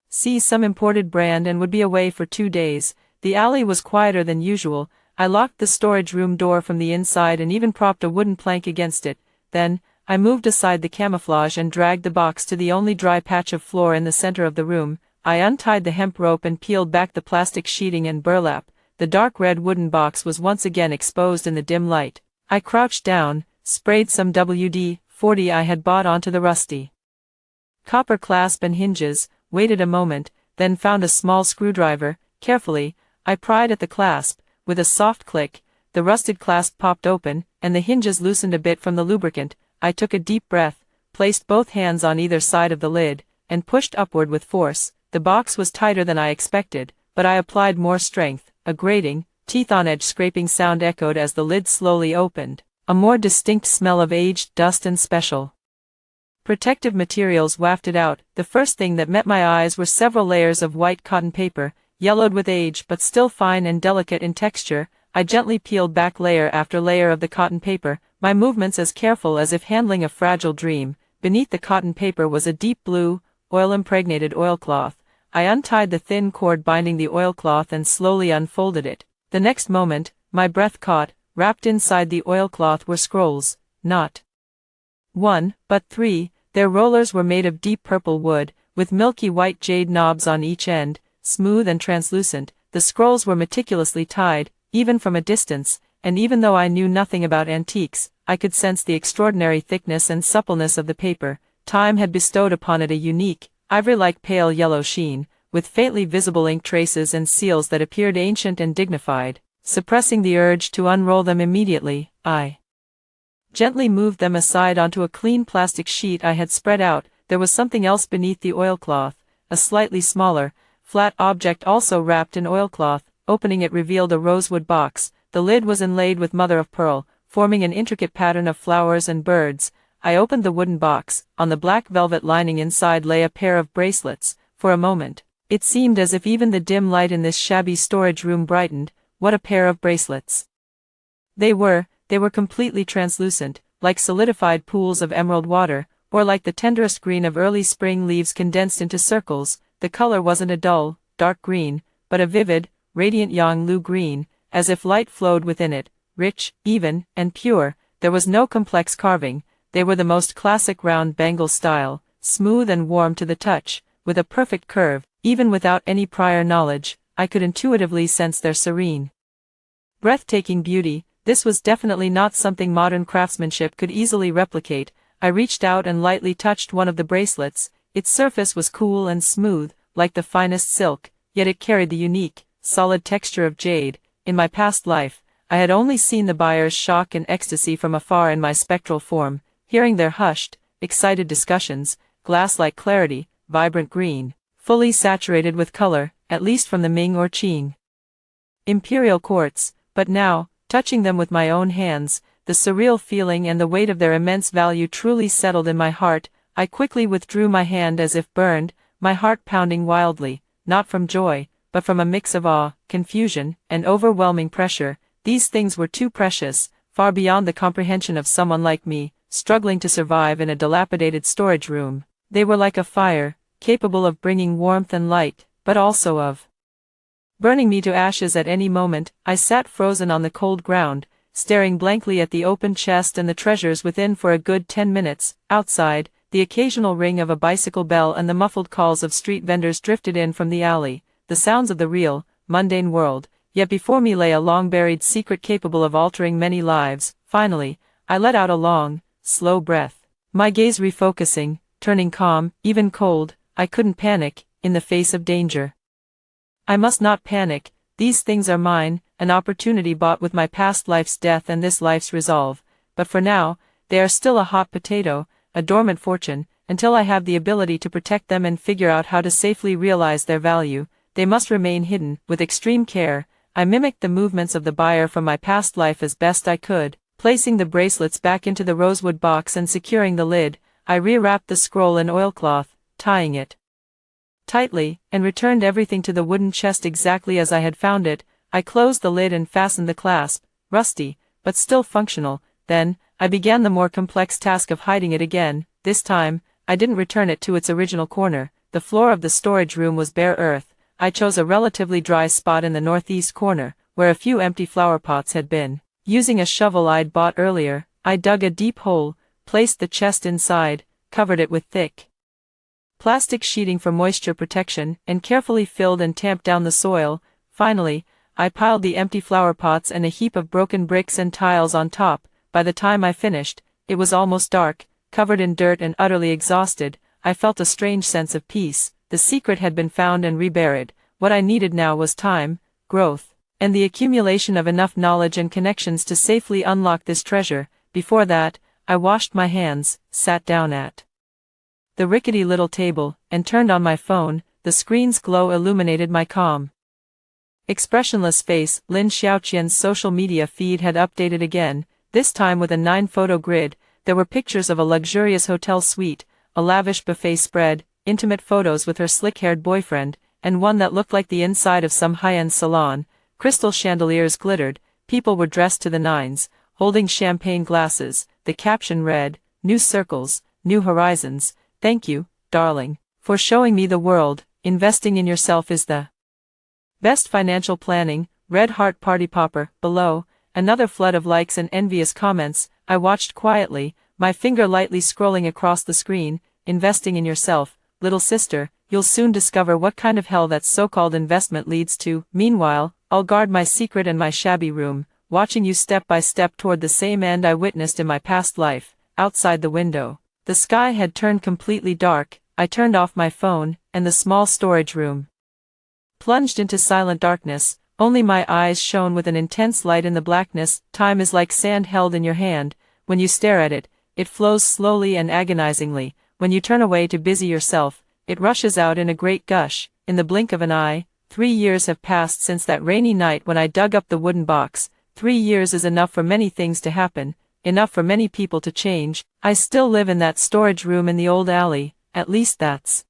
see some imported brand and would be away for 2 days. The alley was quieter than usual. I locked the storage room door from the inside and even propped a wooden plank against it. Then, I moved aside the camouflage and dragged the box to the only dry patch of floor in the center of the room. I untied the hemp rope and peeled back the plastic sheeting and burlap, the dark red wooden box was once again exposed in the dim light. I crouched down, sprayed some WD-40 I had bought onto the rusty copper clasp and hinges, waited a moment, then found a small screwdriver. Carefully, I pried at the clasp. With a soft click, the rusted clasp popped open, and the hinges loosened a bit from the lubricant. I took a deep breath, placed both hands on either side of the lid, and pushed upward with force. The box was tighter than I expected, but I applied more strength. A grating, teeth-on-edge scraping sound echoed as the lid slowly opened. A more distinct smell of aged dust and special protective materials wafted out. The first thing that met my eyes were several layers of white cotton paper, yellowed with age but still fine and delicate in texture. I gently peeled back layer after layer of the cotton paper, my movements as careful as if handling a fragile dream. Beneath the cotton paper was a deep blue, oil-impregnated oilcloth. I untied the thin cord binding the oilcloth and slowly unfolded it. The next moment, my breath caught. Wrapped inside the oilcloth were scrolls, not one, but three. Their rollers were made of deep purple wood, with milky white jade knobs on each end, smooth and translucent. The scrolls were meticulously tied, even from a distance, and even though I knew nothing about antiques, I could sense the extraordinary thickness and suppleness of the paper. Time had bestowed upon it a unique, ivory-like pale yellow sheen, with faintly visible ink traces and seals that appeared ancient and dignified. Suppressing the urge to unroll them immediately, I gently moved them aside onto a clean plastic sheet I had spread out. There was something else beneath the oilcloth, a slightly smaller, flat object also wrapped in oilcloth. Opening it revealed a rosewood box. The lid was inlaid with mother-of-pearl, forming an intricate pattern of flowers and birds. I opened the wooden box. On the black velvet lining inside lay a pair of bracelets. For a moment, it seemed as if even the dim light in this shabby storage room brightened. What a pair of bracelets! They were completely translucent, like solidified pools of emerald water, or like the tenderest green of early spring leaves condensed into circles. The color wasn't a dull, dark green, but a vivid, radiant Yanglu green, as if light flowed within it, rich, even, and pure. There was no complex carving. They were the most classic round bangle style, smooth and warm to the touch, with a perfect curve. Even without any prior knowledge, I could intuitively sense their serene, breathtaking beauty. This was definitely not something modern craftsmanship could easily replicate. I reached out and lightly touched one of the bracelets. Its surface was cool and smooth, like the finest silk, yet it carried the unique, solid texture of jade. In my past life, I had only seen the buyer's shock and ecstasy from afar in my spectral form, hearing their hushed, excited discussions. Glass-like clarity, vibrant green, fully saturated with color, at least from the Ming or Qing imperial courts. But now, touching them with my own hands, the surreal feeling and the weight of their immense value truly settled in my heart. I quickly withdrew my hand as if burned, my heart pounding wildly, not from joy, but from a mix of awe, confusion, and overwhelming pressure. These things were too precious, far beyond the comprehension of someone like me, struggling to survive in a dilapidated storage room. They were like a fire, capable of bringing warmth and light, but also of burning me to ashes at any moment. I sat frozen on the cold ground, staring blankly at the open chest and the treasures within for a good 10 minutes. Outside, the occasional ring of a bicycle bell and the muffled calls of street vendors drifted in from the alley, the sounds of the real, mundane world. Yet before me lay a long-buried secret capable of altering many lives. Finally, I let out a long, slow breath, my gaze refocusing, turning calm, even cold. I couldn't panic, in the face of danger. I must not panic. These things are mine, an opportunity bought with my past life's death and this life's resolve. But for now, they are still a hot potato, a dormant fortune. Until I have the ability to protect them and figure out how to safely realize their value, they must remain hidden. With extreme care, I mimicked the movements of the buyer from my past life as best I could. Placing the bracelets back into the rosewood box and securing the lid, I rewrapped the scroll in oilcloth, tying it tightly, and returned everything to the wooden chest exactly as I had found it. I closed the lid and fastened the clasp, rusty, but still functional. Then, I began the more complex task of hiding it again. This time, I didn't return it to its original corner. The floor of the storage room was bare earth. I chose a relatively dry spot in the northeast corner, where a few empty flower pots had been. Using a shovel I'd bought earlier, I dug a deep hole, placed the chest inside, covered it with thick plastic sheeting for moisture protection, and carefully filled and tamped down the soil. Finally, I piled the empty flower pots and a heap of broken bricks and tiles on top. By the time I finished, it was almost dark. Covered in dirt and utterly exhausted, I felt a strange sense of peace. The secret had been found and reburied. What I needed now was time, growth, and the accumulation of enough knowledge and connections to safely unlock this treasure. Before that, I washed my hands, sat down at the rickety little table, and turned on my phone. The screen's glow illuminated my calm, expressionless face. Lin Xiaoqian's social media feed had updated again, this time with a 9-photo grid. There were pictures of a luxurious hotel suite, a lavish buffet spread, intimate photos with her slick-haired boyfriend, and one that looked like the inside of some high-end salon. Crystal chandeliers glittered, people were dressed to the nines, holding champagne glasses. The caption read, "New circles, new horizons. Thank you, darling, for showing me the world. Investing in yourself is the best financial planning." Red heart party popper. Below, another flood of likes and envious comments. I watched quietly, my finger lightly scrolling across the screen. Investing in yourself, little sister, you'll soon discover what kind of hell that so-called investment leads to. Meanwhile, I'll guard my secret and my shabby room, watching you step by step toward the same end I witnessed in my past life. Outside the window, the sky had turned completely dark. I turned off my phone, and the small storage room plunged into silent darkness. Only my eyes shone with an intense light in the blackness. Time is like sand held in your hand. When you stare at it, it flows slowly and agonizingly. When you turn away to busy yourself, it rushes out in a great gush. In the blink of an eye, 3 years have passed since that rainy night when I dug up the wooden box. 3 years is enough for many things to happen, enough for many people to change. I still live in that storage room in the old alley, at least that's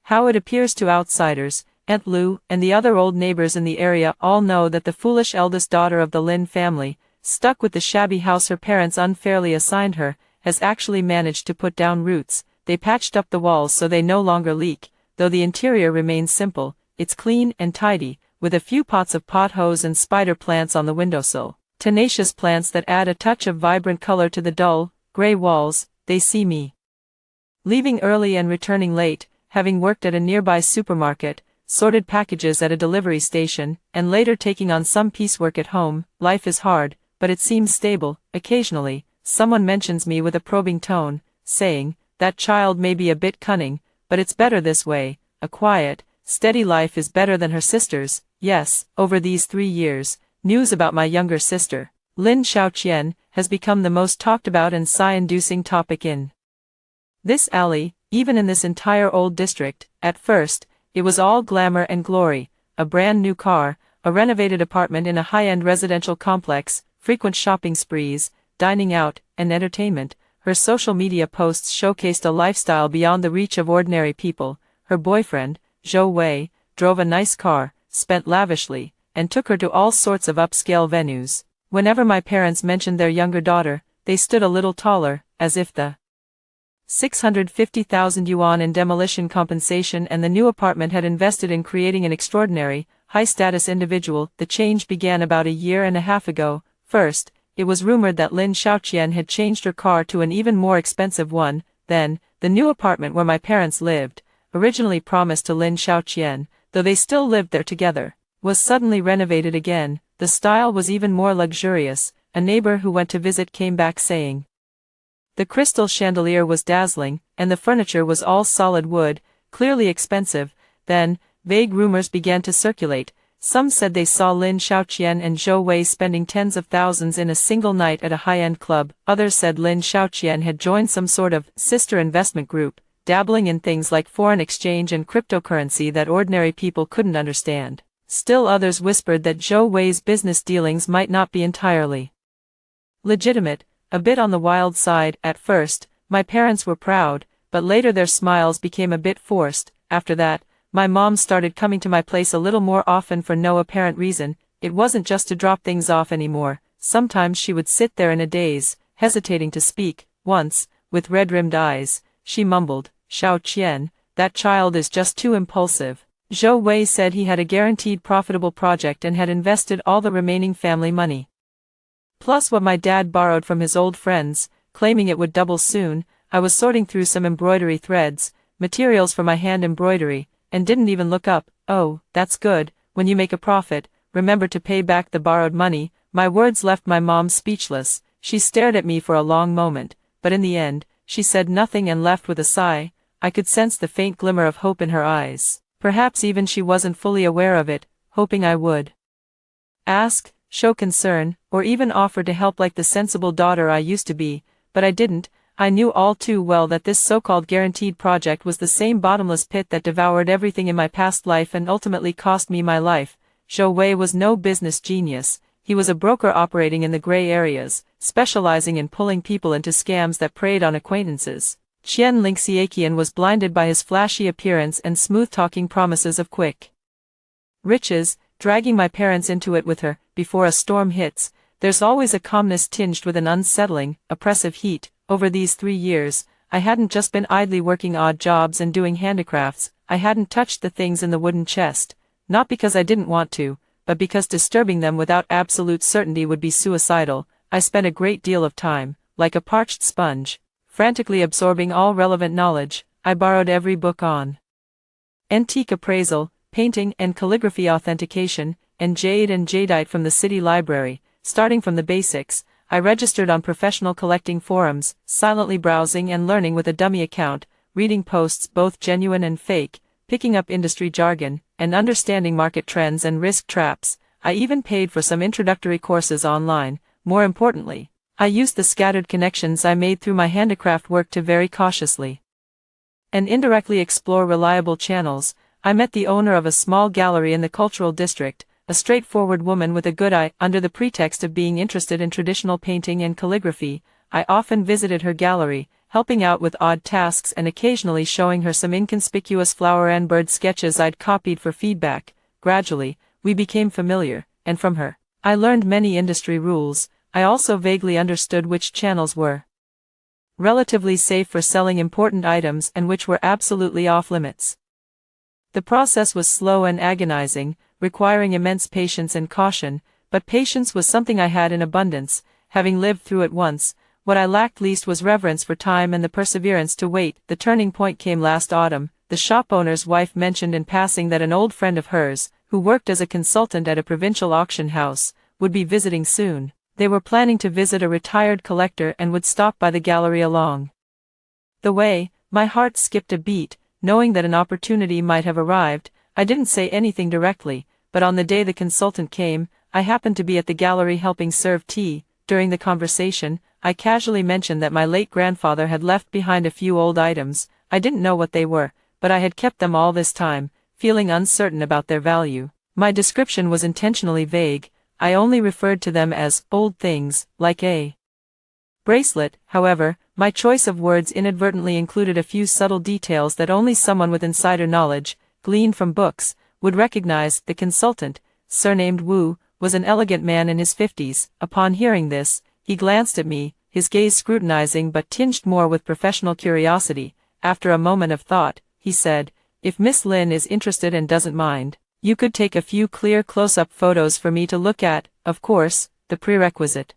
how it appears to outsiders. Aunt Lou and the other old neighbors in the area all know that the foolish eldest daughter of the Lin family, stuck with the shabby house her parents unfairly assigned her, has actually managed to put down roots. They patched up the walls so they no longer leak, though the interior remains simple. It's clean and tidy, with a few pots of pothos and spider plants on the windowsill. Tenacious plants that add a touch of vibrant color to the dull, gray walls. They see me leaving early and returning late, having worked at a nearby supermarket, sorted packages at a delivery station, and later taking on some piecework at home. Life is hard, but it seems stable. Occasionally, someone mentions me with a probing tone, saying, "That child may be a bit cunning, but it's better this way." A quiet, steady life is better than her sister's. Yes, over these 3 years, news about my younger sister, Lin Xiaoqian, has become the most talked about and sigh-inducing topic in this alley, even in this entire old district. At first, it was all glamour and glory, a brand new car, a renovated apartment in a high-end residential complex, frequent shopping sprees, dining out, and entertainment. Her social media posts showcased a lifestyle beyond the reach of ordinary people. Her boyfriend, Zhou Wei, drove a nice car, spent lavishly, and took her to all sorts of upscale venues. Whenever my parents mentioned their younger daughter, they stood a little taller, as if the 650,000 yuan in demolition compensation and the new apartment had invested in creating an extraordinary, high-status individual. The change began about a year and a half ago. First, it was rumored that Lin Xiaoqian had changed her car to an even more expensive one. Then, the new apartment where my parents lived, originally promised to Lin Xiaoqian, though they still lived there together, was suddenly renovated again. The style was even more luxurious. A neighbor who went to visit came back saying the crystal chandelier was dazzling, and the furniture was all solid wood, clearly expensive. Then, vague rumors began to circulate. Some said they saw Lin Xiaoqian and Zhou Wei spending tens of thousands in a single night at a high-end club. Others said Lin Xiaoqian had joined some sort of sister investment group, dabbling in things like foreign exchange and cryptocurrency that ordinary people couldn't understand. Still others whispered that Zhou Wei's business dealings might not be entirely legitimate, a bit on the wild side. At first, my parents were proud, but later their smiles became a bit forced. After that, my mom started coming to my place a little more often for no apparent reason. It wasn't just to drop things off anymore. Sometimes she would sit there in a daze, hesitating to speak. Once, with red-rimmed eyes, she mumbled, "Xiaoqian, that child is just too impulsive." Zhou Wei said he had a guaranteed profitable project and had invested all the remaining family money, plus what my dad borrowed from his old friends, claiming it would double soon. I was sorting through some embroidery threads, materials for my hand embroidery, and didn't even look up. "Oh, that's good, when you make a profit, remember to pay back the borrowed money." My words left my mom speechless. She stared at me for a long moment, but in the end, she said nothing and left with a sigh. I could sense the faint glimmer of hope in her eyes. Perhaps even she wasn't fully aware of it, hoping I would ask, show concern, or even offer to help like the sensible daughter I used to be, but I didn't. I knew all too well that this so-called guaranteed project was the same bottomless pit that devoured everything in my past life and ultimately cost me my life. Zhou Wei was no business genius. He was a broker operating in the gray areas, specializing in pulling people into scams that preyed on acquaintances. Qian Lingxiaqian was blinded by his flashy appearance and smooth-talking promises of quick riches, dragging my parents into it with her. Before a storm hits, there's always a calmness tinged with an unsettling, oppressive heat. Over these 3 years, I hadn't just been idly working odd jobs and doing handicrafts. I hadn't touched the things in the wooden chest, not because I didn't want to, but because disturbing them without absolute certainty would be suicidal. I spent a great deal of time, like a parched sponge, frantically absorbing all relevant knowledge. I borrowed every book on antique appraisal, painting and calligraphy authentication, and jade and jadeite from the city library. Starting from the basics, I registered on professional collecting forums, silently browsing and learning with a dummy account, reading posts both genuine and fake, picking up industry jargon, and understanding market trends and risk traps. I even paid for some introductory courses online. More importantly, I used the scattered connections I made through my handicraft work to very cautiously and indirectly explore reliable channels. I met the owner of a small gallery in the cultural district, a straightforward woman with a good eye. Under the pretext of being interested in traditional painting and calligraphy, I often visited her gallery, helping out with odd tasks and occasionally showing her some inconspicuous flower and bird sketches I'd copied for feedback. Gradually, we became familiar, and from her, I learned many industry rules. I also vaguely understood which channels were relatively safe for selling important items and which were absolutely off-limits. The process was slow and agonizing, requiring immense patience and caution, but patience was something I had in abundance, having lived through it once. What I lacked least was reverence for time and the perseverance to wait. The turning point came last autumn. The shop owner's wife mentioned in passing that an old friend of hers, who worked as a consultant at a provincial auction house, would be visiting soon. They were planning to visit a retired collector and would stop by the gallery along the way. My heart skipped a beat, knowing that an opportunity might have arrived. I didn't say anything directly, but on the day the consultant came, I happened to be at the gallery helping serve tea. During the conversation, I casually mentioned that my late grandfather had left behind a few old items. I didn't know what they were, but I had kept them all this time, feeling uncertain about their value. My description was intentionally vague. I only referred to them as old things, like a bracelet. However, my choice of words inadvertently included a few subtle details that only someone with insider knowledge, gleaned from books, would recognize. The consultant, surnamed Wu, was an elegant man in his 50s. Upon hearing this, he glanced at me, his gaze scrutinizing but tinged more with professional curiosity. After a moment of thought, he said, "If Miss Lin is interested and doesn't mind, you could take a few clear close-up photos for me to look at. Of course, the prerequisite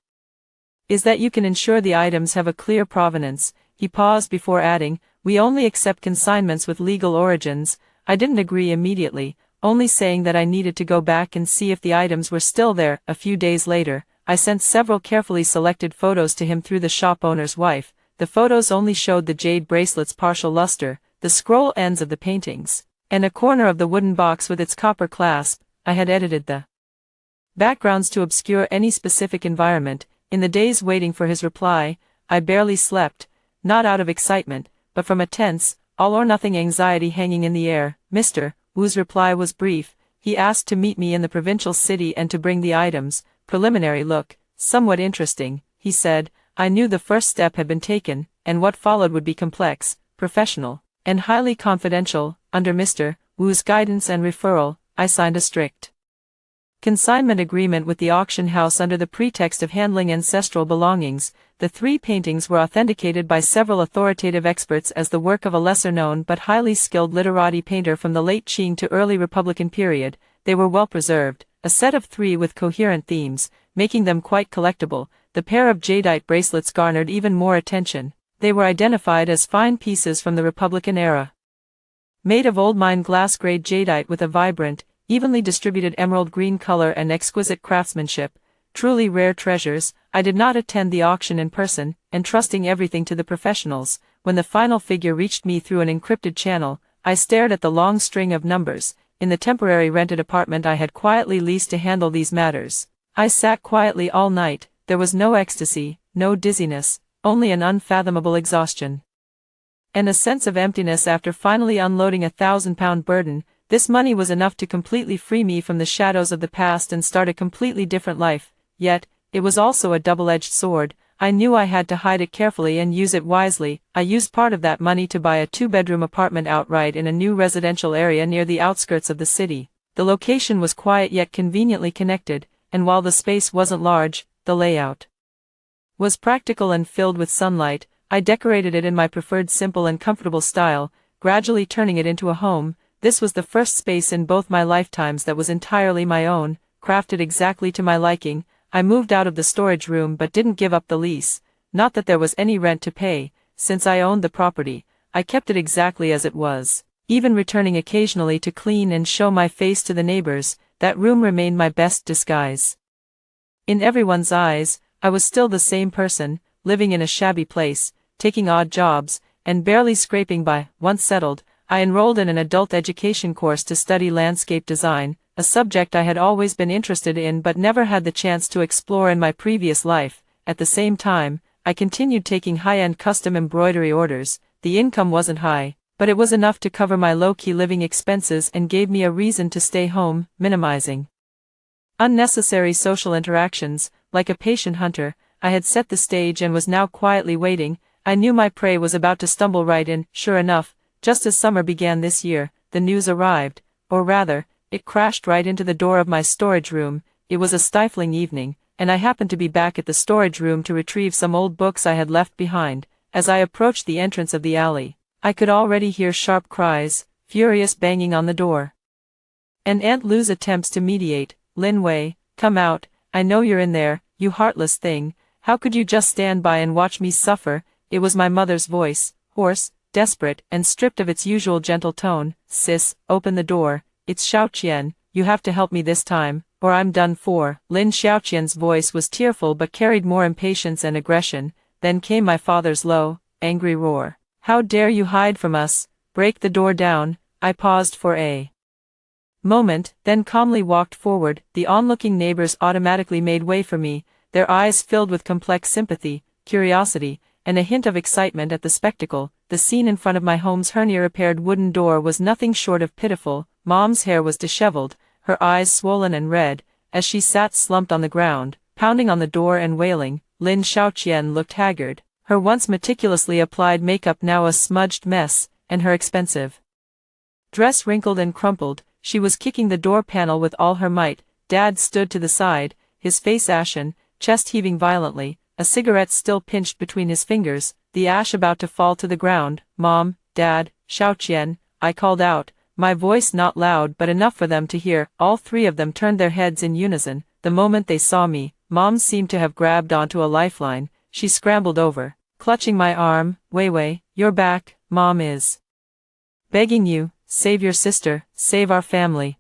is that you can ensure the items have a clear provenance." He paused before adding, "We only accept consignments with legal origins." I didn't agree immediately, only saying that I needed to go back and see if the items were still there. A few days later, I sent several carefully selected photos to him through the shop owner's wife. The photos only showed the jade bracelet's partial luster, the scroll ends of the paintings, and a corner of the wooden box with its copper clasp. I had edited the backgrounds to obscure any specific environment. In the days waiting for his reply, I barely slept, not out of excitement, but from a tense, all-or-nothing anxiety hanging in the air. Mr. Wu's reply was brief. He asked to meet me in the provincial city and to bring the items. Preliminary look, somewhat interesting, he said. I knew the first step had been taken, and what followed would be complex, professional, and highly confidential. Under Mr. Wu's guidance and referral, I signed a strict consignment agreement with the auction house under the pretext of handling ancestral belongings. The 3 paintings were authenticated by several authoritative experts as the work of a lesser-known but highly skilled literati painter from the late Qing to early Republican period. They were well preserved, a set of 3 with coherent themes, making them quite collectible. The pair of jadeite bracelets garnered even more attention. They were identified as fine pieces from the Republican era, made of old-mine glass-grade jadeite with a vibrant, evenly distributed emerald green color and exquisite craftsmanship, truly rare treasures. I did not attend the auction in person, entrusting everything to the professionals. When the final figure reached me through an encrypted channel, I stared at the long string of numbers. In the temporary rented apartment I had quietly leased to handle these matters, I sat quietly all night. There was no ecstasy, no dizziness, only an unfathomable exhaustion. And a sense of emptiness after finally unloading a 1,000-pound burden. This money was enough to completely free me from the shadows of the past and start a completely different life, yet, it was also a double-edged sword. I knew I had to hide it carefully and use it wisely. I used part of that money to buy a 2-bedroom apartment outright in a new residential area near the outskirts of the city. The location was quiet yet conveniently connected, and while the space wasn't large, the layout was practical and filled with sunlight. I decorated it in my preferred simple and comfortable style, gradually turning it into a home. This was the first space in both my lifetimes that was entirely my own, crafted exactly to my liking. I moved out of the storage room but didn't give up the lease. Not that there was any rent to pay, since I owned the property. I kept it exactly as it was, even returning occasionally to clean and show my face to the neighbors. That room remained my best disguise. In everyone's eyes, I was still the same person, living in a shabby place, taking odd jobs, and barely scraping by. Once settled, I enrolled in an adult education course to study landscape design, a subject I had always been interested in but never had the chance to explore in my previous life. At the same time, I continued taking high-end custom embroidery orders. The income wasn't high, but it was enough to cover my low-key living expenses and gave me a reason to stay home, minimizing unnecessary social interactions. Like a patient hunter, I had set the stage and was now quietly waiting. I knew my prey was about to stumble right in. Sure enough, just as summer began this year, the news arrived, or rather, it crashed right into the door of my storage room. It was a stifling evening, and I happened to be back at the storage room to retrieve some old books I had left behind. As I approached the entrance of the alley, I could already hear sharp cries, furious banging on the door, and Aunt Lou's attempts to mediate. "Lin Wei, come out, I know you're in there, you heartless thing. How could you just stand by and watch me suffer?" It was my mother's voice, hoarse, desperate, and stripped of its usual gentle tone. "Sis, open the door, it's Xiaoqian, you have to help me this time, or I'm done for." Lin Xiaoqian's voice was tearful but carried more impatience and aggression. Then came my father's low, angry roar. "How dare you hide from us? Break the door down." I paused for a moment, then calmly walked forward. The onlooking neighbors automatically made way for me, their eyes filled with complex sympathy, curiosity, and a hint of excitement at the spectacle. The scene in front of my home's hernia-repaired wooden door was nothing short of pitiful. Mom's hair was disheveled, her eyes swollen and red, as she sat slumped on the ground, pounding on the door and wailing. Lin Xiaoqian looked haggard, her once meticulously applied makeup now a smudged mess, and her expensive dress wrinkled and crumpled. She was kicking the door panel with all her might. Dad stood to the side, his face ashen, chest heaving violently, a cigarette still pinched between his fingers, the ash about to fall to the ground. "Mom, Dad, Xiaoqian," I called out, my voice not loud but enough for them to hear. All three of them turned their heads in unison. The moment they saw me, Mom seemed to have grabbed onto a lifeline. She scrambled over, clutching my arm. "Wei Wei, you're back. Mom is begging you, save your sister, save our family."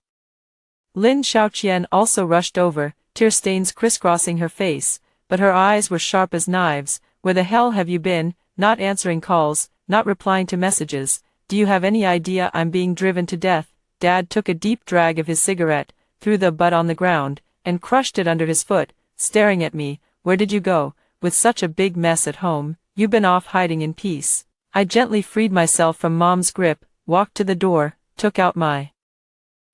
Lin Xiaoqian also rushed over, tear stains crisscrossing her face, but her eyes were sharp as knives. "Where the hell have you been? Not answering calls, not replying to messages. Do you have any idea I'm being driven to death?" Dad took a deep drag of his cigarette, threw the butt on the ground, and crushed it under his foot, staring at me. "Where did you go? With such a big mess at home, you've been off hiding in peace." I gently freed myself from Mom's grip, walked to the door, took out my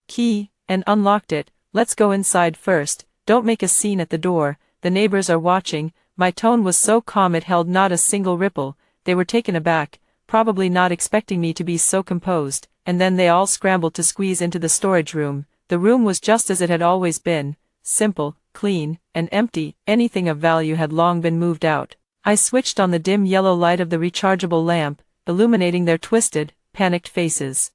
key, and unlocked it. "Let's go inside first, don't make a scene at the door, the neighbors are watching." My tone was so calm it held not a single ripple. They were taken aback, probably not expecting me to be so composed, and then they all scrambled to squeeze into the storage room. The room was just as it had always been, simple, clean, and empty. Anything of value had long been moved out. I switched on the dim yellow light of the rechargeable lamp, illuminating their twisted, panicked faces.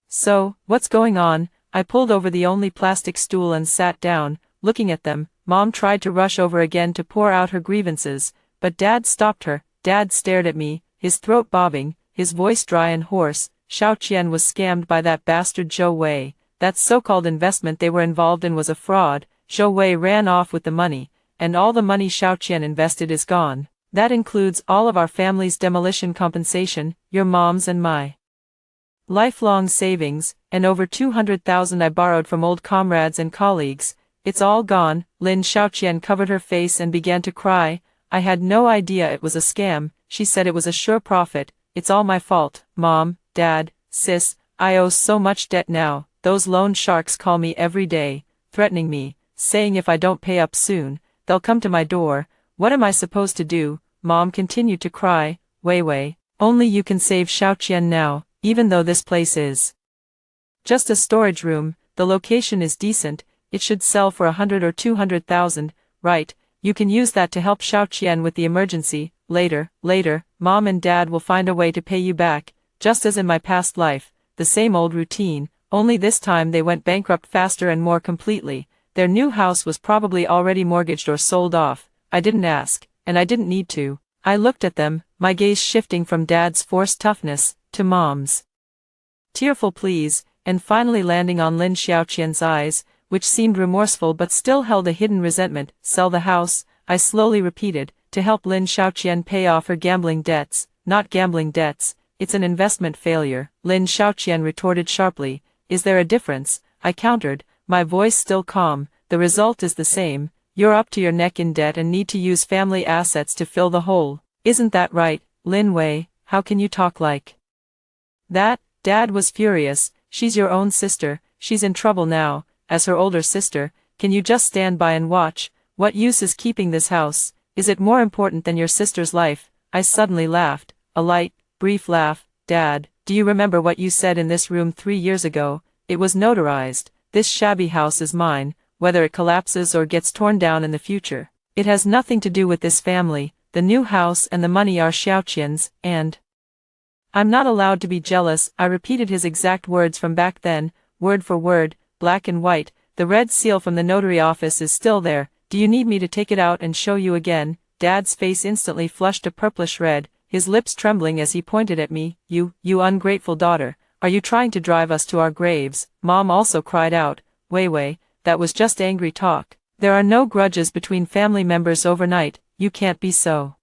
"So, what's going on?" I pulled over the only plastic stool and sat down, looking at them. Mom tried to rush over again to pour out her grievances, but Dad stopped her. Dad stared at me, his throat bobbing, his voice dry and hoarse. "Xiaoqian was scammed by that bastard Zhou Wei. that so-called investment they were involved in was a fraud. Zhou Wei ran off with the money, and all the money Xiaoqian invested is gone. That includes all of our family's demolition compensation, your mom's and my lifelong savings, and over 200,000 I borrowed from old comrades and colleagues. It's all gone. Lin Xiaoqian covered her face and began to cry. I had no idea it was a scam. She said it was a sure profit. It's all my fault. Mom, Dad, Sis, I owe so much debt now. Those loan sharks call me every day, threatening me, saying if I don't pay up soon, they'll come to my door. What am I supposed to do? Mom continued to cry. Wei Wei, only you can save Xiaoqian now, even though this place is just a storage room. The location is decent. It should sell for 100 or 200,000, right? You can use that to help Xiaoqian with the emergency. Later, Mom and Dad will find a way to pay you back, just as in my past life, the same old routine, only this time they went bankrupt faster and more completely. Their new house was probably already mortgaged or sold off. I didn't ask, and I didn't need to. I looked at them, my gaze shifting from Dad's forced toughness to Mom's tearful pleas, and finally landing on Lin Xiaoqian's eyes, which seemed remorseful but still held a hidden resentment. Sell the house, I slowly repeated, to help Lin Xiaoqian pay off her gambling debts. Not gambling debts, it's an investment failure, Lin Xiaoqian retorted sharply. Is there a difference? I countered, my voice still calm. The result is the same. You're up to your neck in debt and need to use family assets to fill the hole. Isn't that right, Lin Wei? How can you talk like that? Dad was furious. She's your own sister. She's in trouble now. As her older sister, can you just stand by and watch? What use is keeping this house? Is it more important than your sister's life? I suddenly laughed. A light, brief laugh. Dad, do you remember what you said in this room 3 years ago? It was notarized. This shabby house is mine, whether it collapses or gets torn down in the future. It has nothing to do with this family. The new house and the money are Xiaoqian's, and I'm not allowed to be jealous. I repeated his exact words from back then, word for word, black and white. The red seal from the notary office is still there. Do you need me to take it out and show you again? Dad's face instantly flushed a purplish red, his lips trembling as he pointed at me. You ungrateful daughter, are you trying to drive us to our graves? Mom also cried out. Wei Wei, that was just angry talk. There are no grudges between family members overnight. You can't be so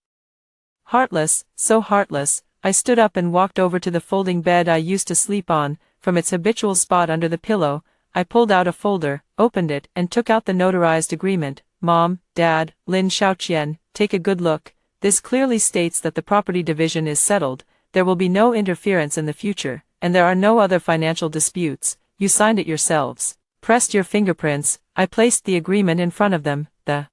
heartless, so heartless. I stood up and walked over to the folding bed I used to sleep on. From its habitual spot under the pillow, I pulled out a folder, opened it, and took out the notarized agreement. Mom, Dad, Lin Xiaoqian, take a good look. This clearly states that the property division is settled, there will be no interference in the future, and there are no other financial disputes. You signed it yourselves. Pressed your fingerprints. I placed the agreement in front of them. The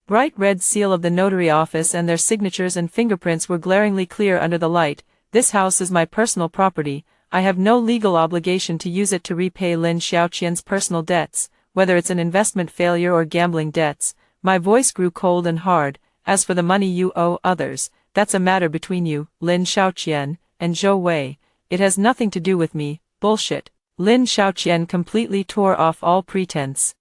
bright red seal of the notary office and their signatures and fingerprints were glaringly clear under the light. This house is my personal property. I have no legal obligation to use it to repay Lin Xiaoqian's personal debts, whether it's an investment failure or gambling debts. My voice grew cold and hard. As for the money you owe others, that's a matter between you, Lin Xiaoqian, and Zhou Wei. It has nothing to do with me. Bullshit. Lin Xiaoqian completely tore off all pretense,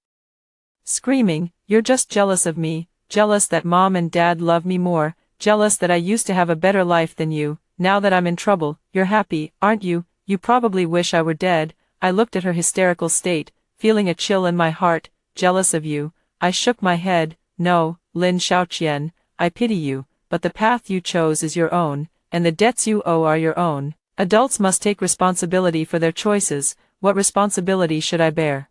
screaming, you're just jealous of me, jealous that Mom and Dad love me more, jealous that I used to have a better life than you. Now that I'm in trouble, you're happy, aren't you? You probably wish I were dead. I looked at her hysterical state, feeling a chill in my heart. Jealous of you? I shook my head. No, Lin Xiaoqian, I pity you, but the path you chose is your own, and the debts you owe are your own. Adults must take responsibility for their choices. What responsibility should I bear?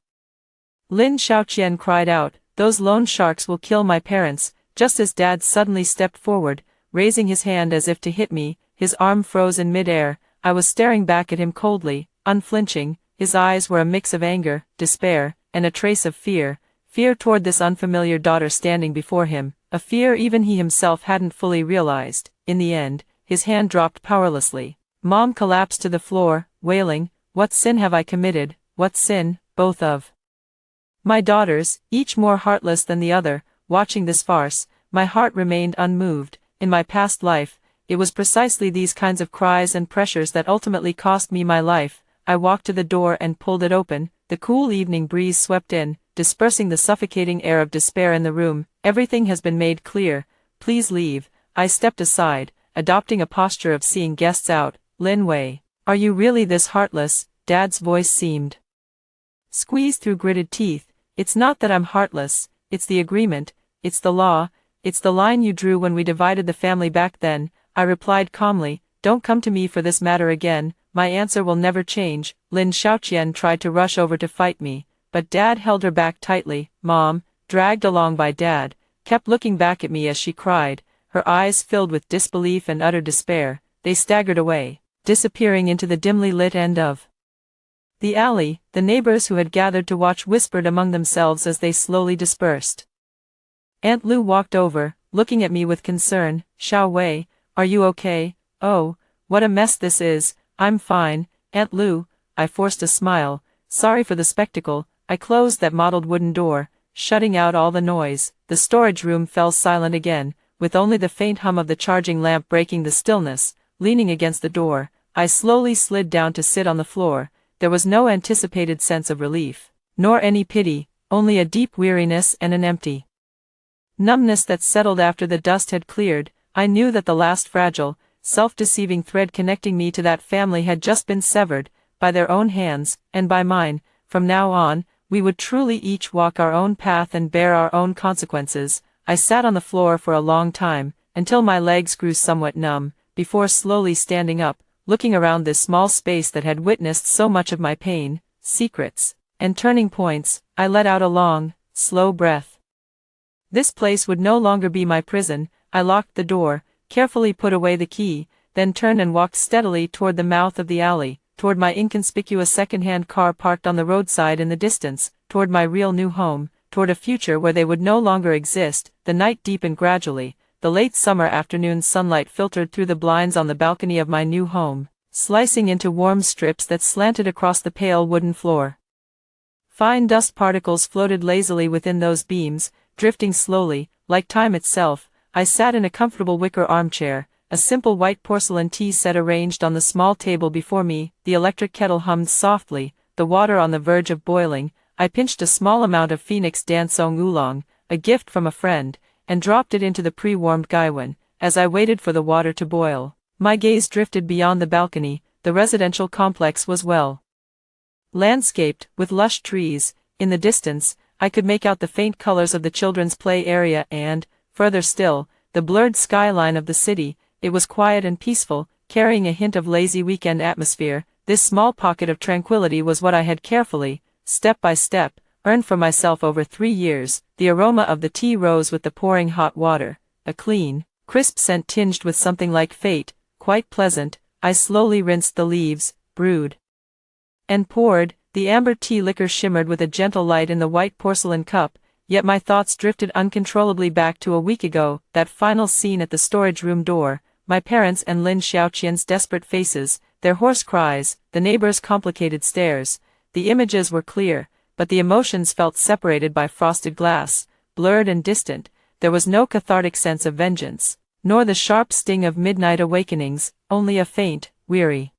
Lin Xiaoqian cried out, those loan sharks will kill my parents. Just as Dad suddenly stepped forward, raising his hand as if to hit me, his arm froze in mid-air. I was staring back at him coldly, unflinching. His eyes were a mix of anger, despair, and a trace of fear. Fear toward this unfamiliar daughter standing before him, a fear even he himself hadn't fully realized. In the end, his hand dropped powerlessly. Mom collapsed to the floor, wailing, what sin have I committed? What sin? Both of my daughters, each more heartless than the other. Watching this farce, my heart remained unmoved. In my past life, it was precisely these kinds of cries and pressures that ultimately cost me my life. I walked to the door and pulled it open. The cool evening breeze swept in, dispersing the suffocating air of despair in the room. Everything has been made clear. Please leave. I stepped aside, adopting a posture of seeing guests out. Lin Wei, are you really this heartless? Dad's voice seemed squeezed through gritted teeth. It's not that I'm heartless, it's the agreement, it's the law, it's the line you drew when we divided the family back then, I replied calmly. Don't come to me for this matter again, my answer will never change. Lin Xiaoqian tried to rush over to fight me, but Dad held her back tightly. Mom, dragged along by Dad, kept looking back at me as she cried, her eyes filled with disbelief and utter despair. They staggered away, disappearing into the dimly lit end of the alley. The neighbors who had gathered to watch whispered among themselves as they slowly dispersed. Aunt Lu walked over, looking at me with concern. Xiao Wei, are you okay? Oh, what a mess this is. I'm fine, Aunt Lu. I forced a smile. Sorry for the spectacle. I closed that mottled wooden door, shutting out all the noise. The storage room fell silent again, with only the faint hum of the charging lamp breaking the stillness. Leaning against the door, I slowly slid down to sit on the floor. There was no anticipated sense of relief, nor any pity, only a deep weariness and an empty numbness that settled after the dust had cleared. I knew that the last fragile, self-deceiving thread connecting me to that family had just been severed, by their own hands, and by mine. From now on, we would truly each walk our own path and bear our own consequences. I sat on the floor for a long time, until my legs grew somewhat numb, before slowly standing up, looking around this small space that had witnessed so much of my pain, secrets, and turning points. I let out a long, slow breath. This place would no longer be my prison. I locked the door, carefully put away the key, then turned and walked steadily toward the mouth of the alley, toward my inconspicuous second-hand car parked on the roadside in the distance, toward my real new home, toward a future where they would no longer exist. The night deepened gradually. The late summer afternoon sunlight filtered through the blinds on the balcony of my new home, slicing into warm strips that slanted across the pale wooden floor. Fine dust particles floated lazily within those beams, drifting slowly, like time itself. I sat in a comfortable wicker armchair, a simple white porcelain tea set arranged on the small table before me. The electric kettle hummed softly, the water on the verge of boiling. I pinched a small amount of Phoenix Dansong oolong, a gift from a friend, and dropped it into the pre-warmed gaiwan. As I waited for the water to boil, my gaze drifted beyond the balcony. The residential complex was well landscaped, with lush trees. In the distance, I could make out the faint colors of the children's play area and, further still, the blurred skyline of the city. It was quiet and peaceful, carrying a hint of lazy weekend atmosphere. This small pocket of tranquility was what I had carefully, step by step, earned for myself over 3 years. The aroma of the tea rose with the pouring hot water, a clean, crisp scent tinged with something like fate, quite pleasant. I slowly rinsed the leaves, brewed, and poured. The amber tea liquor shimmered with a gentle light in the white porcelain cup, yet my thoughts drifted uncontrollably back to a week ago, that final scene at the storage room door, my parents and Lin Xiaoqian's desperate faces, their hoarse cries, the neighbors' complicated stares. The images were clear, but the emotions felt separated by frosted glass, blurred and distant. There was no cathartic sense of vengeance, nor the sharp sting of midnight awakenings, only a faint, weary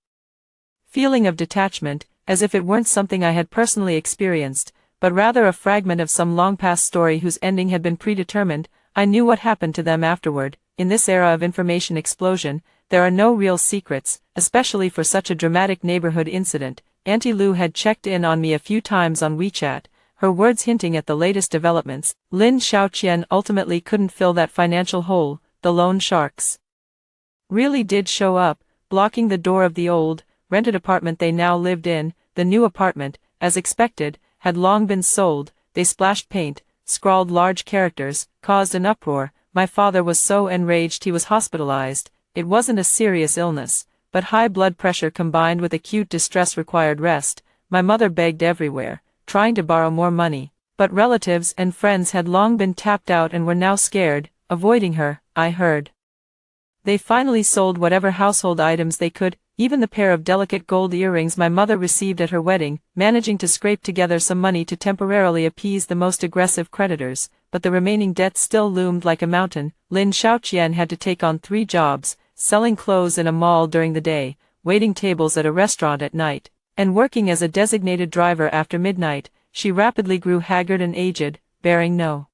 feeling of detachment, as if it weren't something I had personally experienced, but rather a fragment of some long-past story whose ending had been predetermined. I knew what happened to them afterward. In this era of information explosion, there are no real secrets, especially for such a dramatic neighborhood incident. Auntie Lu had checked in on me a few times on WeChat, her words hinting at the latest developments. Lin Xiaoqian ultimately couldn't fill that financial hole. The loan sharks really did show up, blocking the door of the old, rented apartment they now lived in. The new apartment, as expected, had long been sold. They splashed paint, scrawled large characters, caused an uproar. My father was so enraged he was hospitalized. It wasn't a serious illness, but high blood pressure combined with acute distress required rest. My mother begged everywhere, trying to borrow more money, but relatives and friends had long been tapped out and were now scared, avoiding her. I heard they finally sold whatever household items they could, even the pair of delicate gold earrings my mother received at her wedding, managing to scrape together some money to temporarily appease the most aggressive creditors, but the remaining debt still loomed like a mountain. Lin Xiaoqian had to take on 3 jobs, selling clothes in a mall during the day, waiting tables at a restaurant at night, and working as a designated driver after midnight. She rapidly grew haggard and aged, bearing no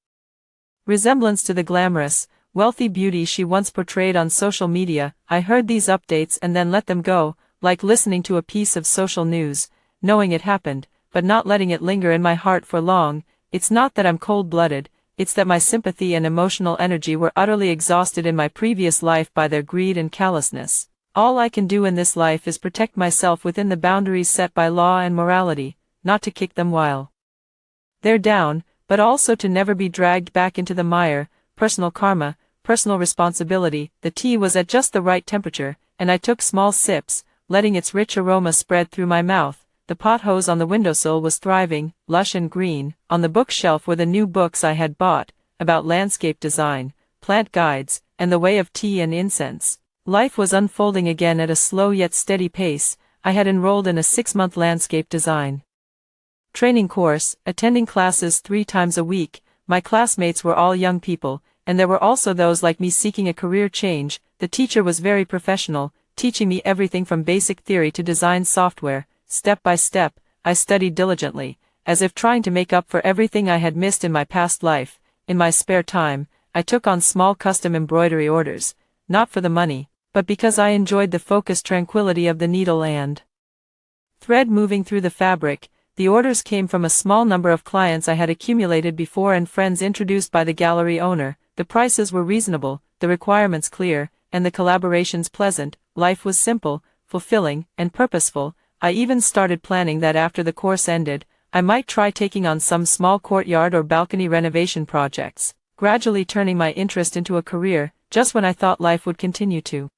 resemblance to the glamorous, wealthy beauty she once portrayed on social media. I heard these updates and then let them go, like listening to a piece of social news. Knowing it happened, but not letting it linger in my heart for long. It's not that I'm cold-blooded, it's that my sympathy and emotional energy were utterly exhausted in my previous life by their greed and callousness. All I can do in this life is protect myself within the boundaries set by law and morality, not to kick them while they're down, but also to never be dragged back into the mire. Personal karma, personal responsibility. The tea was at just the right temperature, and I took small sips, letting its rich aroma spread through my mouth. The pothose on the windowsill was thriving, lush and green. On the bookshelf were the new books I had bought, about landscape design, plant guides, and the way of tea and incense. Life was unfolding again at a slow yet steady pace. I had enrolled in a 6-month landscape design training course, attending classes 3 times a week. My classmates were all young people, and there were also those like me seeking a career change. The teacher was very professional, teaching me everything from basic theory to design software. Step by step, I studied diligently, as if trying to make up for everything I had missed in my past life. In my spare time, I took on small custom embroidery orders, not for the money, but because I enjoyed the focused tranquility of the needle and thread moving through the fabric. The orders came from a small number of clients I had accumulated before and friends introduced by the gallery owner. The prices were reasonable, the requirements clear, and the collaborations pleasant. Life was simple, fulfilling, and purposeful. I even started planning that after the course ended, I might try taking on some small courtyard or balcony renovation projects, gradually turning my interest into a career. Just when I thought life would continue to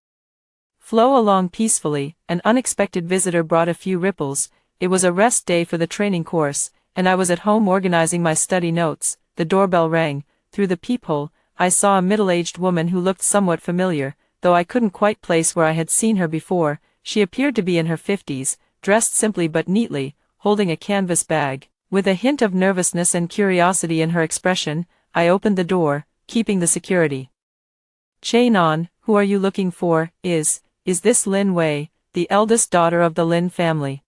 flow along peacefully, an unexpected visitor brought a few ripples. It was a rest day for the training course, and I was at home organizing my study notes. The doorbell rang. Through the peephole, I saw a middle-aged woman who looked somewhat familiar, though I couldn't quite place where I had seen her before. She appeared to be in her 50s, dressed simply but neatly, holding a canvas bag. With a hint of nervousness and curiosity in her expression, I opened the door, keeping the security chain on. "Who are you looking for? Is this Lin Wei, the eldest daughter of the Lin family?"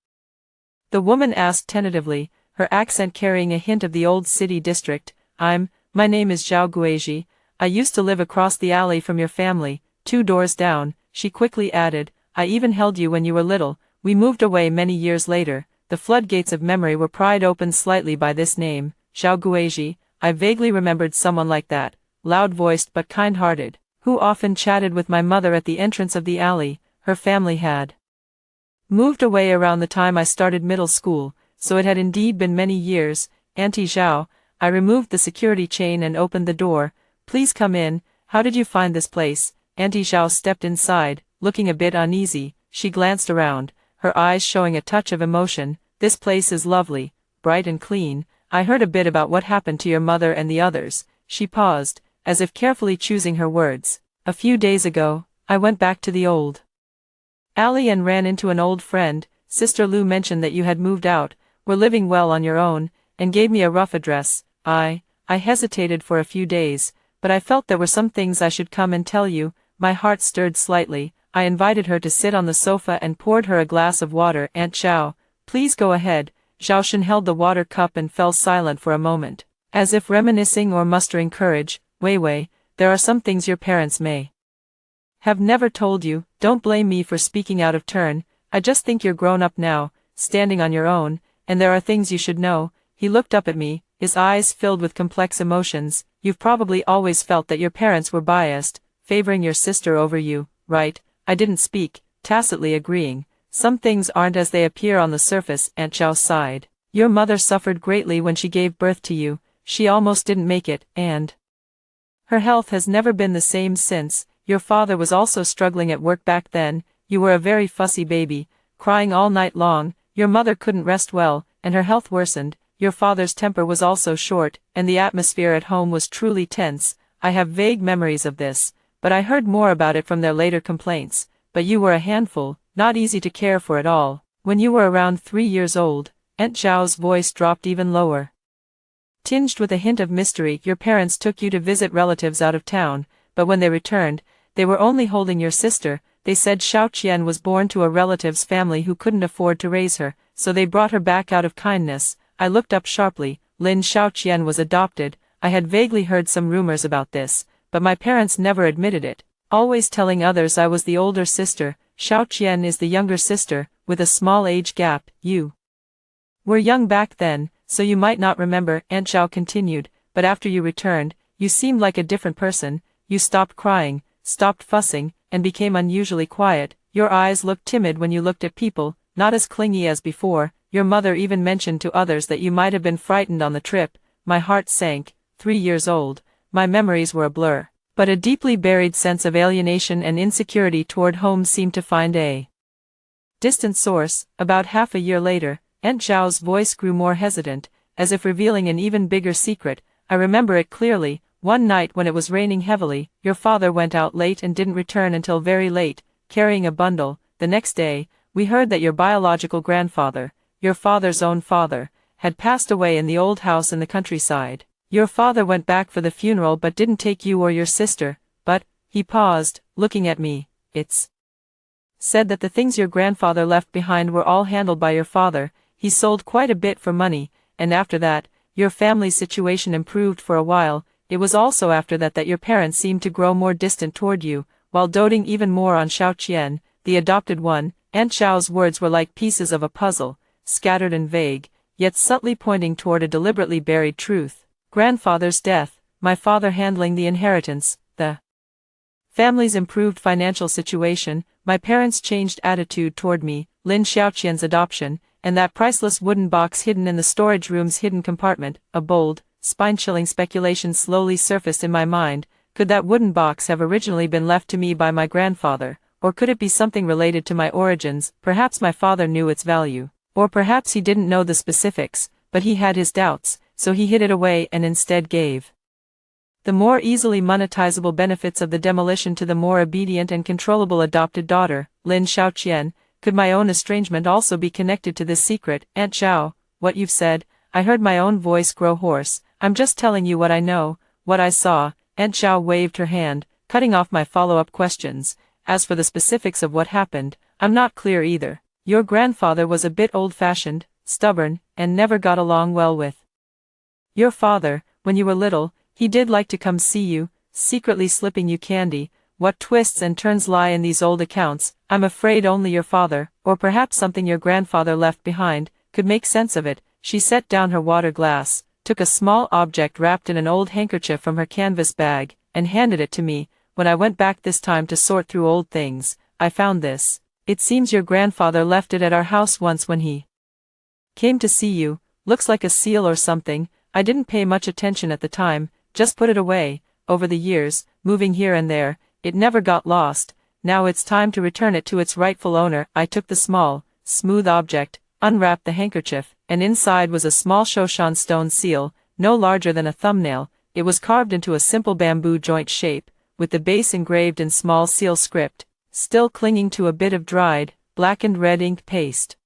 the woman asked tentatively, her accent carrying a hint of the old city district. My name is Zhao Guizhi. I used to live across the alley from your family, 2 doors down," she quickly added. "I even held you when you were little. We moved away many years later." The floodgates of memory were pried open slightly by this name, Zhao Guizhi. I vaguely remembered someone like that, loud-voiced but kind-hearted, who often chatted with my mother at the entrance of the alley. Her family had moved away around the time I started middle school, so it had indeed been many years. "Auntie Zhao." I removed the security chain and opened the door. "Please come in. How did you find this place?" Auntie Zhao stepped inside, looking a bit uneasy. She glanced around, her eyes showing a touch of emotion. "This place is lovely, bright and clean. I heard a bit about what happened to your mother and the others." She paused, as if carefully choosing her words. "A few days ago, I went back to the old alley and ran into an old friend. Sister Lu mentioned that you had moved out, were living well on your own, and gave me a rough address. I hesitated for a few days, but I felt there were some things I should come and tell you." My heart stirred slightly. I invited her to sit on the sofa and poured her a glass of water. "Aunt Zhao, please go ahead." Zhao Shen held the water cup and fell silent for a moment, as if reminiscing or mustering courage. Wei, there are some things your parents may have never told you. Don't blame me for speaking out of turn. I just think you're grown up now, standing on your own, and there are things you should know." He looked up at me, his eyes filled with complex emotions. "You've probably always felt that your parents were biased, favoring your sister over you, right?" I didn't speak, tacitly agreeing. "Some things aren't as they appear on the surface," Aunt Zhao sighed. "Your mother suffered greatly when she gave birth to you. She almost didn't make it, and her health has never been the same since. Your father was also struggling at work back then. You were a very fussy baby, crying all night long. Your mother couldn't rest well, and her health worsened. Your father's temper was also short, and the atmosphere at home was truly tense. I have vague memories of this, but I heard more about it from their later complaints. But you were a handful, not easy to care for at all. When you were around 3 years old," Aunt Zhao's voice dropped even lower, tinged with a hint of mystery, "your parents took you to visit relatives out of town, but when they returned, they were only holding your sister. They said Xiao Qian was born to a relative's family who couldn't afford to raise her, so they brought her back out of kindness." I looked up sharply. Lin Xiao Qian was adopted. I had vaguely heard some rumors about this, but my parents never admitted it, always telling others I was the older sister. Xiao Qian is the younger sister, with a small age gap. "You We're young back then, so you might not remember, Aunt Zhao continued, but after you returned, you seemed like a different person. You stopped crying, stopped fussing, and became unusually quiet. Your eyes looked timid when you looked at people, not as clingy as before. Your mother even mentioned to others that you might have been frightened on the trip. My heart sank. 3 years old. My memories were a blur. But a deeply buried sense of alienation and insecurity toward home seemed to find a distant source. About half a year later, Aunt Zhao's voice grew more hesitant, as if revealing an even bigger secret. I remember it clearly. One night when it was raining heavily, your father went out late and didn't return until very late, carrying a bundle. The next day, we heard that your biological grandfather, your father's own father, had passed away in the old house in the countryside. Your father went back for the funeral but didn't take you or your sister, but, he paused, looking at me, it's said that the things your grandfather left behind were all handled by your father. He sold quite a bit for money, and after that, your family's situation improved for a while. It was also after that that your parents seemed to grow more distant toward you, while doting even more on Xiao Qian, the adopted one. Aunt Zhao's words were like pieces of a puzzle, scattered and vague, yet subtly pointing toward a deliberately buried truth. Grandfather's death, my father handling the inheritance, the family's improved financial situation, my parents' changed attitude toward me, Lin Xiaoqian's adoption, and that priceless wooden box hidden in the storage room's hidden compartment. A bold, spine-chilling speculation slowly surfaced in my mind. Could that wooden box have originally been left to me by my grandfather, or could it be something related to my origins? Perhaps my father knew its value, or perhaps he didn't know the specifics, but he had his doubts, so he hid it away and instead gave the more easily monetizable benefits of the demolition to the more obedient and controllable adopted daughter, Lin Xiaoqian. Could my own estrangement also be connected to this secret? Aunt Zhao, what you've said, I heard my own voice grow hoarse. I'm just telling you what I know, what I saw. Aunt Zhao waved her hand, cutting off my follow-up questions. As for the specifics of what happened, I'm not clear either. Your grandfather was a bit old-fashioned, stubborn, and never got along well with your father. When you were little, he did like to come see you, secretly slipping you candy. What twists and turns lie in these old accounts? I'm afraid only your father, or perhaps something your grandfather left behind, could make sense of it. She set down her water glass, took a small object wrapped in an old handkerchief from her canvas bag, and handed it to me. When I went back this time to sort through old things, I found this. It seems your grandfather left it at our house once when he came to see you. Looks like a seal or something. I didn't pay much attention at the time, just put it away. Over the years, moving here and there, it never got lost. Now it's time to return it to its rightful owner. I took the small, smooth object, unwrapped the handkerchief, and inside was a small Shoshan stone seal, no larger than a thumbnail. It was carved into a simple bamboo joint shape, with the base engraved in small seal script, still clinging to a bit of dried, blackened red ink paste.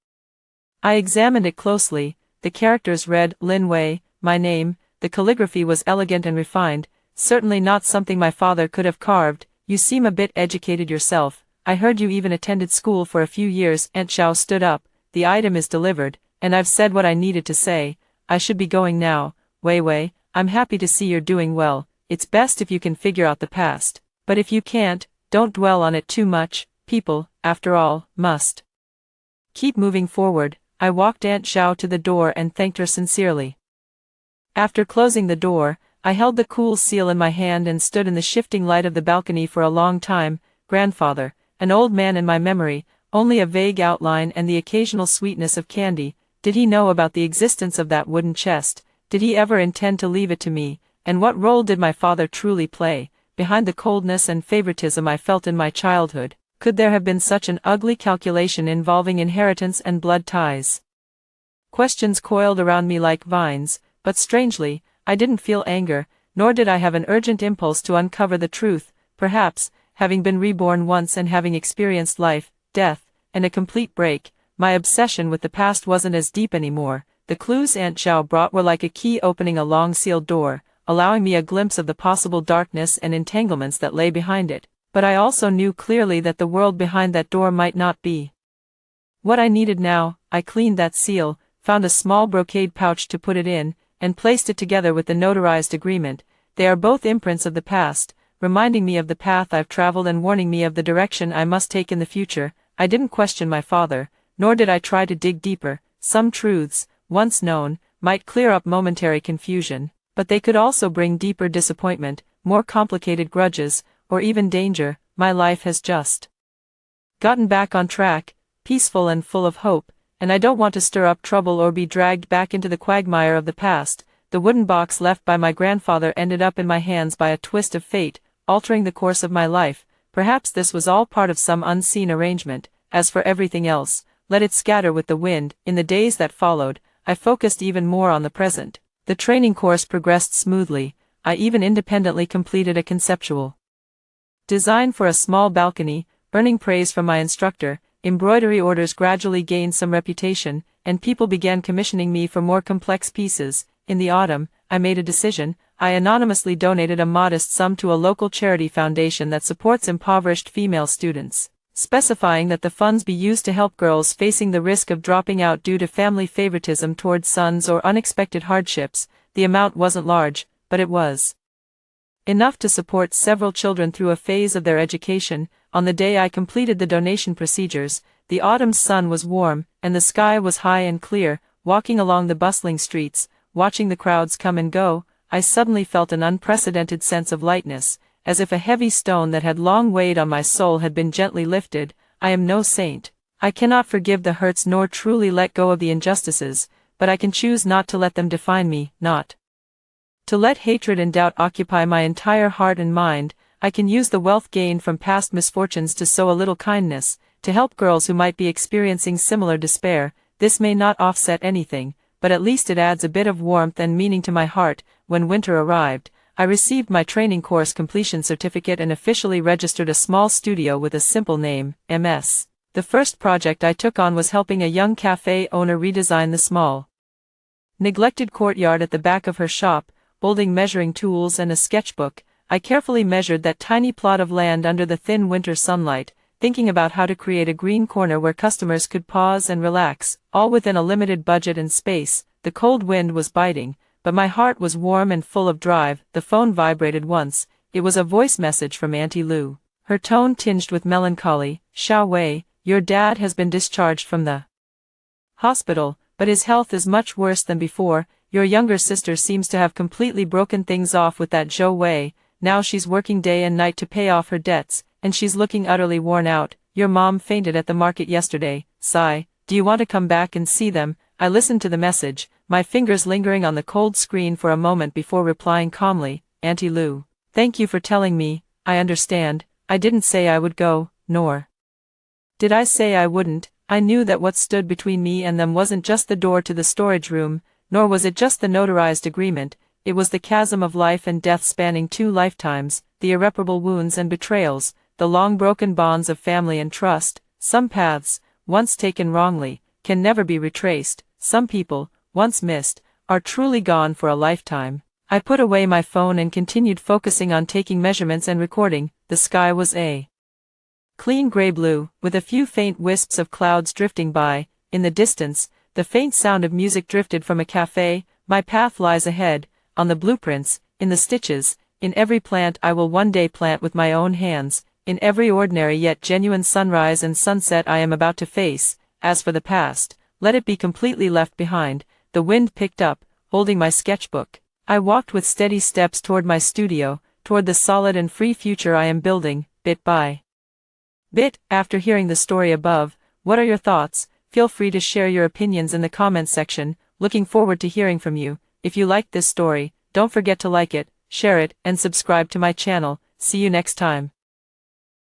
I examined it closely. The characters read, Lin Wei, my name. The calligraphy was elegant and refined, certainly not something my father could have carved. You seem a bit educated yourself. I heard you even attended school for a few years. Aunt Zhao stood up. The item is delivered, and I've said what I needed to say. I should be going now. Wei Wei, I'm happy to see you're doing well. It's best if you can figure out the past. But if you can't, don't dwell on it too much. People, after all, must keep moving forward. I walked Aunt Zhao to the door and thanked her sincerely. After closing the door, I held the cool seal in my hand and stood in the shifting light of the balcony for a long time. Grandfather, an old man in my memory, only a vague outline and the occasional sweetness of candy. Did he know about the existence of that wooden chest? Did he ever intend to leave it to me? And what role did my father truly play, behind the coldness and favoritism I felt in my childhood? Could there have been such an ugly calculation involving inheritance and blood ties? Questions coiled around me like vines, but strangely, I didn't feel anger, nor did I have an urgent impulse to uncover the truth. Perhaps, having been reborn once and having experienced life, death, and a complete break, my obsession with the past wasn't as deep anymore. The clues Aunt Zhao brought were like a key opening a long sealed door, allowing me a glimpse of the possible darkness and entanglements that lay behind it. But I also knew clearly that the world behind that door might not be what I needed now. I cleaned that seal, found a small brocade pouch to put it in, and placed it together with the notarized agreement. They are both imprints of the past, reminding me of the path I've traveled and warning me of the direction I must take in the future. I didn't question my father, nor did I try to dig deeper. Some truths, once known, might clear up momentary confusion, but they could also bring deeper disappointment, more complicated grudges, or even danger. My life has just gotten back on track, peaceful and full of hope, and I don't want to stir up trouble or be dragged back into the quagmire of the past. The wooden box left by my grandfather ended up in my hands by a twist of fate, altering the course of my life. Perhaps this was all part of some unseen arrangement. As for everything else, let it scatter with the wind. In the days that followed, I focused even more on the present. The training course progressed smoothly. I even independently completed a conceptual design for a small balcony, earning praise from my instructor. Embroidery orders gradually gained some reputation, and people began commissioning me for more complex pieces. In the autumn, I made a decision. I anonymously donated a modest sum to a local charity foundation that supports impoverished female students, specifying that the funds be used to help girls facing the risk of dropping out due to family favoritism towards sons or unexpected hardships. The amount wasn't large, but it was enough to support several children through a phase of their education. On the day I completed the donation procedures, the autumn's sun was warm, and the sky was high and clear. Walking along the bustling streets, watching the crowds come and go, I suddenly felt an unprecedented sense of lightness, as if a heavy stone that had long weighed on my soul had been gently lifted. I am no saint. I cannot forgive the hurts nor truly let go of the injustices, but I can choose not to let them define me, not to let hatred and doubt occupy my entire heart and mind. I can use the wealth gained from past misfortunes to sow a little kindness, to help girls who might be experiencing similar despair. This may not offset anything, but at least it adds a bit of warmth and meaning to my heart. When winter arrived, I received my training course completion certificate and officially registered a small studio with a simple name, MS. The first project I took on was helping a young cafe owner redesign the small, neglected courtyard at the back of her shop. Holding measuring tools and a sketchbook, I carefully measured that tiny plot of land under the thin winter sunlight, thinking about how to create a green corner where customers could pause and relax, all within a limited budget and space. The cold wind was biting, but my heart was warm and full of drive. The phone vibrated once. It was a voice message from Auntie Lou, her tone tinged with melancholy. "Xiao Wei, your dad has been discharged from the hospital, but his health is much worse than before. Your younger sister seems to have completely broken things off with that Zhou Wei. Now she's working day and night to pay off her debts, and she's looking utterly worn out. Your mom fainted at the market yesterday. Sigh, do you want to come back and see them?" I listened to the message, my fingers lingering on the cold screen for a moment before replying calmly, "Auntie Lou, thank you for telling me. I understand. I didn't say I would go, nor did I say I wouldn't. I knew that what stood between me and them wasn't just the door to the storage room, nor was it just the notarized agreement. It was the chasm of life and death spanning 2 lifetimes, the irreparable wounds and betrayals, the long broken bonds of family and trust. Some paths, once taken wrongly, can never be retraced. Some people, once missed, are truly gone for a lifetime. I put away my phone and continued focusing on taking measurements and recording. The sky was a clean gray blue, with a few faint wisps of clouds drifting by. In the distance, the faint sound of music drifted from a cafe. My path lies ahead, on the blueprints, in the stitches, in every plant I will one day plant with my own hands, in every ordinary yet genuine sunrise and sunset I am about to face. As for the past, let it be completely left behind. The wind picked up, holding my sketchbook. I walked with steady steps toward my studio, toward the solid and free future I am building, bit by bit. After hearing the story above, what are your thoughts? Feel free to share your opinions in the comments section. Looking forward to hearing from you. If you liked this story, don't forget to like it, share it, and subscribe to my channel. See you next time.